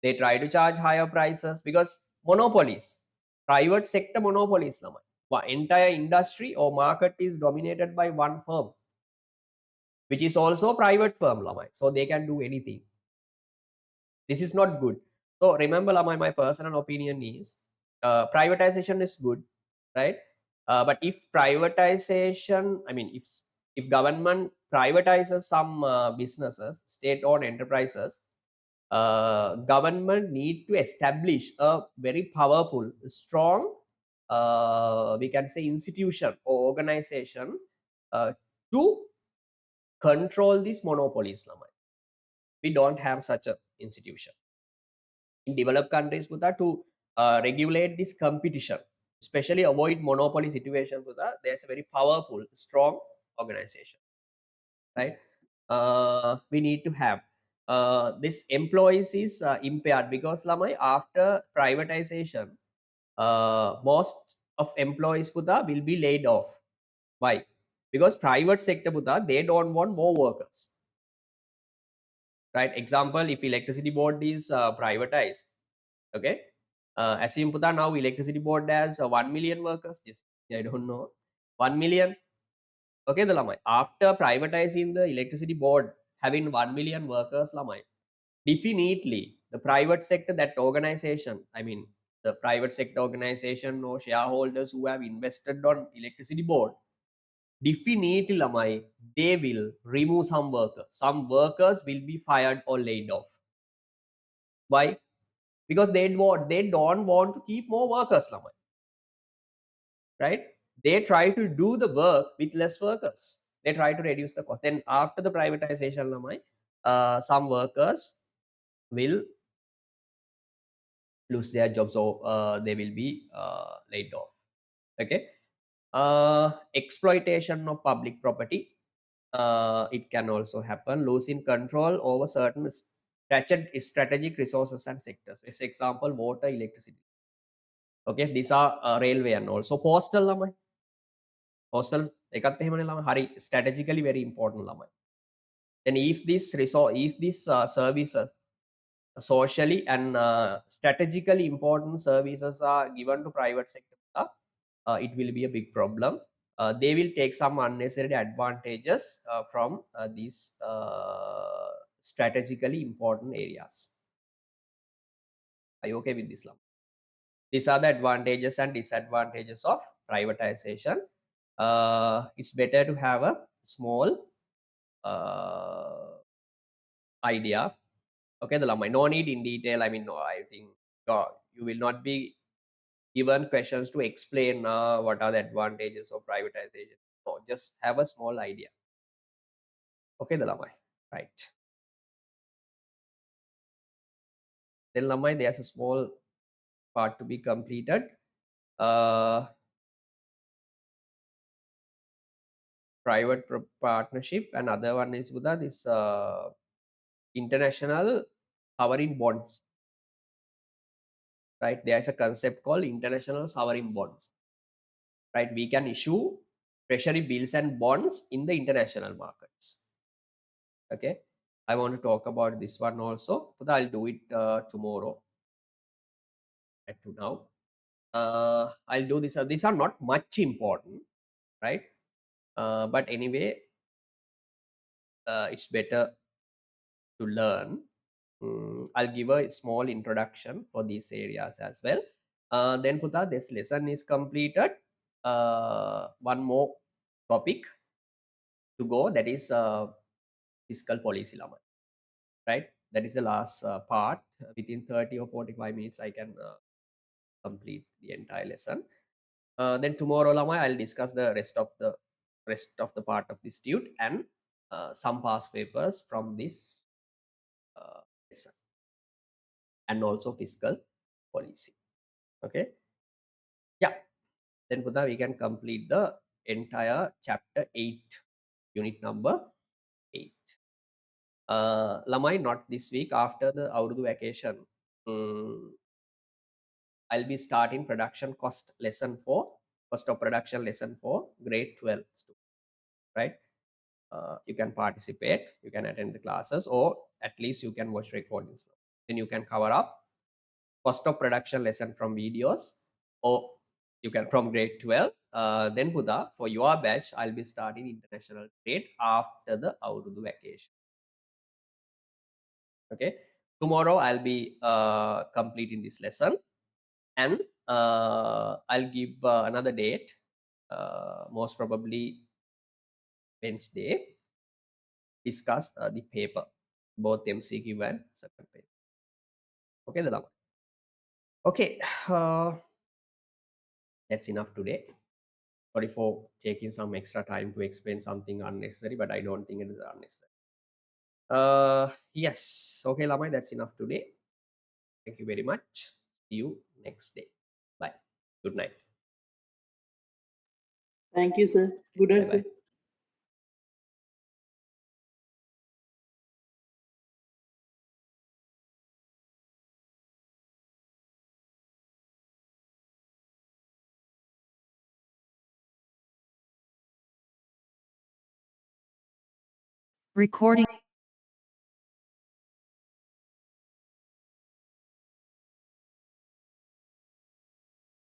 They try to charge higher prices because monopolies, private sector monopolies, Lamai. Entire industry or market is dominated by one firm, which is also a private firm, Lamai. So they can do anything. This is not good. So remember, Lamai, my personal opinion is privatization is good, right? But if privatization, I mean, if government privatizes some businesses, state-owned enterprises, government need to establish a very powerful, strong, we can say institution or organization to control these monopolies. We don't have such a institution in developed countries to regulate this competition, especially avoid monopoly situation. There's a very powerful, strong organization, right? We need to have this employees is impaired because lamai after privatization, most of employees will be laid off. Why? Because private sector they don't want more workers, right? Example, if electricity board is privatized, okay, assume now electricity board has 1 million workers. Just I don't know, 1 million. Okay, the lamai after privatizing the electricity board having 1 million workers, lamai definitely the private sector, that organization, I mean the private sector organization or shareholders who have invested on electricity board, definitely lamai they will remove some workers. Some workers will be fired or laid off. Why? Because they don't want to keep more workers, lamai, right? They try to do the work with less workers. They try to reduce the cost. Then after the privatization, lamai, some workers will lose their jobs or they will be laid off. Okay. Exploitation of public property. It can also happen. Losing control over certain strategic resources and sectors. For example, water, electricity. Okay, these are railway and also postal lamai. Postal එකත් එහෙමනේ ළමයි. හරි strategically very important ළමයි. Then if this resource, if these services, socially and strategically important services are given to private sector, it will be a big problem. They will take some unnecessary advantages from these strategically important areas. Are you okay with this, Lam? These are the advantages and disadvantages of privatization. It's better to have a small idea. Okay, the Lamai, no need in detail. I mean, no, I think you will not be given questions to explain what are the advantages of privatization. No, just have a small idea. Okay, the Lamai, right. Then Lamai, there's a small part to be completed. Private partnership, and other one is Buddha, this international sovereign bonds. Right, there is a concept called international sovereign bonds. Right, we can issue treasury bills and bonds in the international markets. Okay, I want to talk about this one also, but I'll do it tomorrow. At to now, I'll do this. These are not much important, right? But anyway, it's better to learn. I'll give a small introduction for these areas as well. Then Puta, this lesson is completed. One more topic to go, that is fiscal policy lama, right? That is the last part. Within 30 or 45 minutes I can complete the entire lesson. Then tomorrow lama I'll discuss the rest of the part of this tute and some past papers from this lesson, and also fiscal policy. Okay, yeah, then Buddha, we can complete the entire chapter 8, unit number 8. Lamai, not this week, after the Aurudu vacation, I'll be starting production cost lesson 4, cost of production lesson 4, grade 12 student, right? You can participate, you can attend the classes, or at least you can watch recordings. Then you can cover up cost of production lesson from videos, or you can from grade 12. Then Buddha, for your batch, I'll be starting international trade after the Aurudu vacation. Okay, tomorrow I'll be completing this lesson, and I'll give another date, most probably Wednesday, discuss the paper, both MCQ and second paper. Okay, the lama. Okay, that's enough today. Sorry for taking some extra time to explain something unnecessary, but I don't think it is unnecessary. Yes, okay, Lamai, that's enough today. Thank you very much. See you next day. Bye. Good night. Thank you, sir. Good Bye night, bye. sir. Recording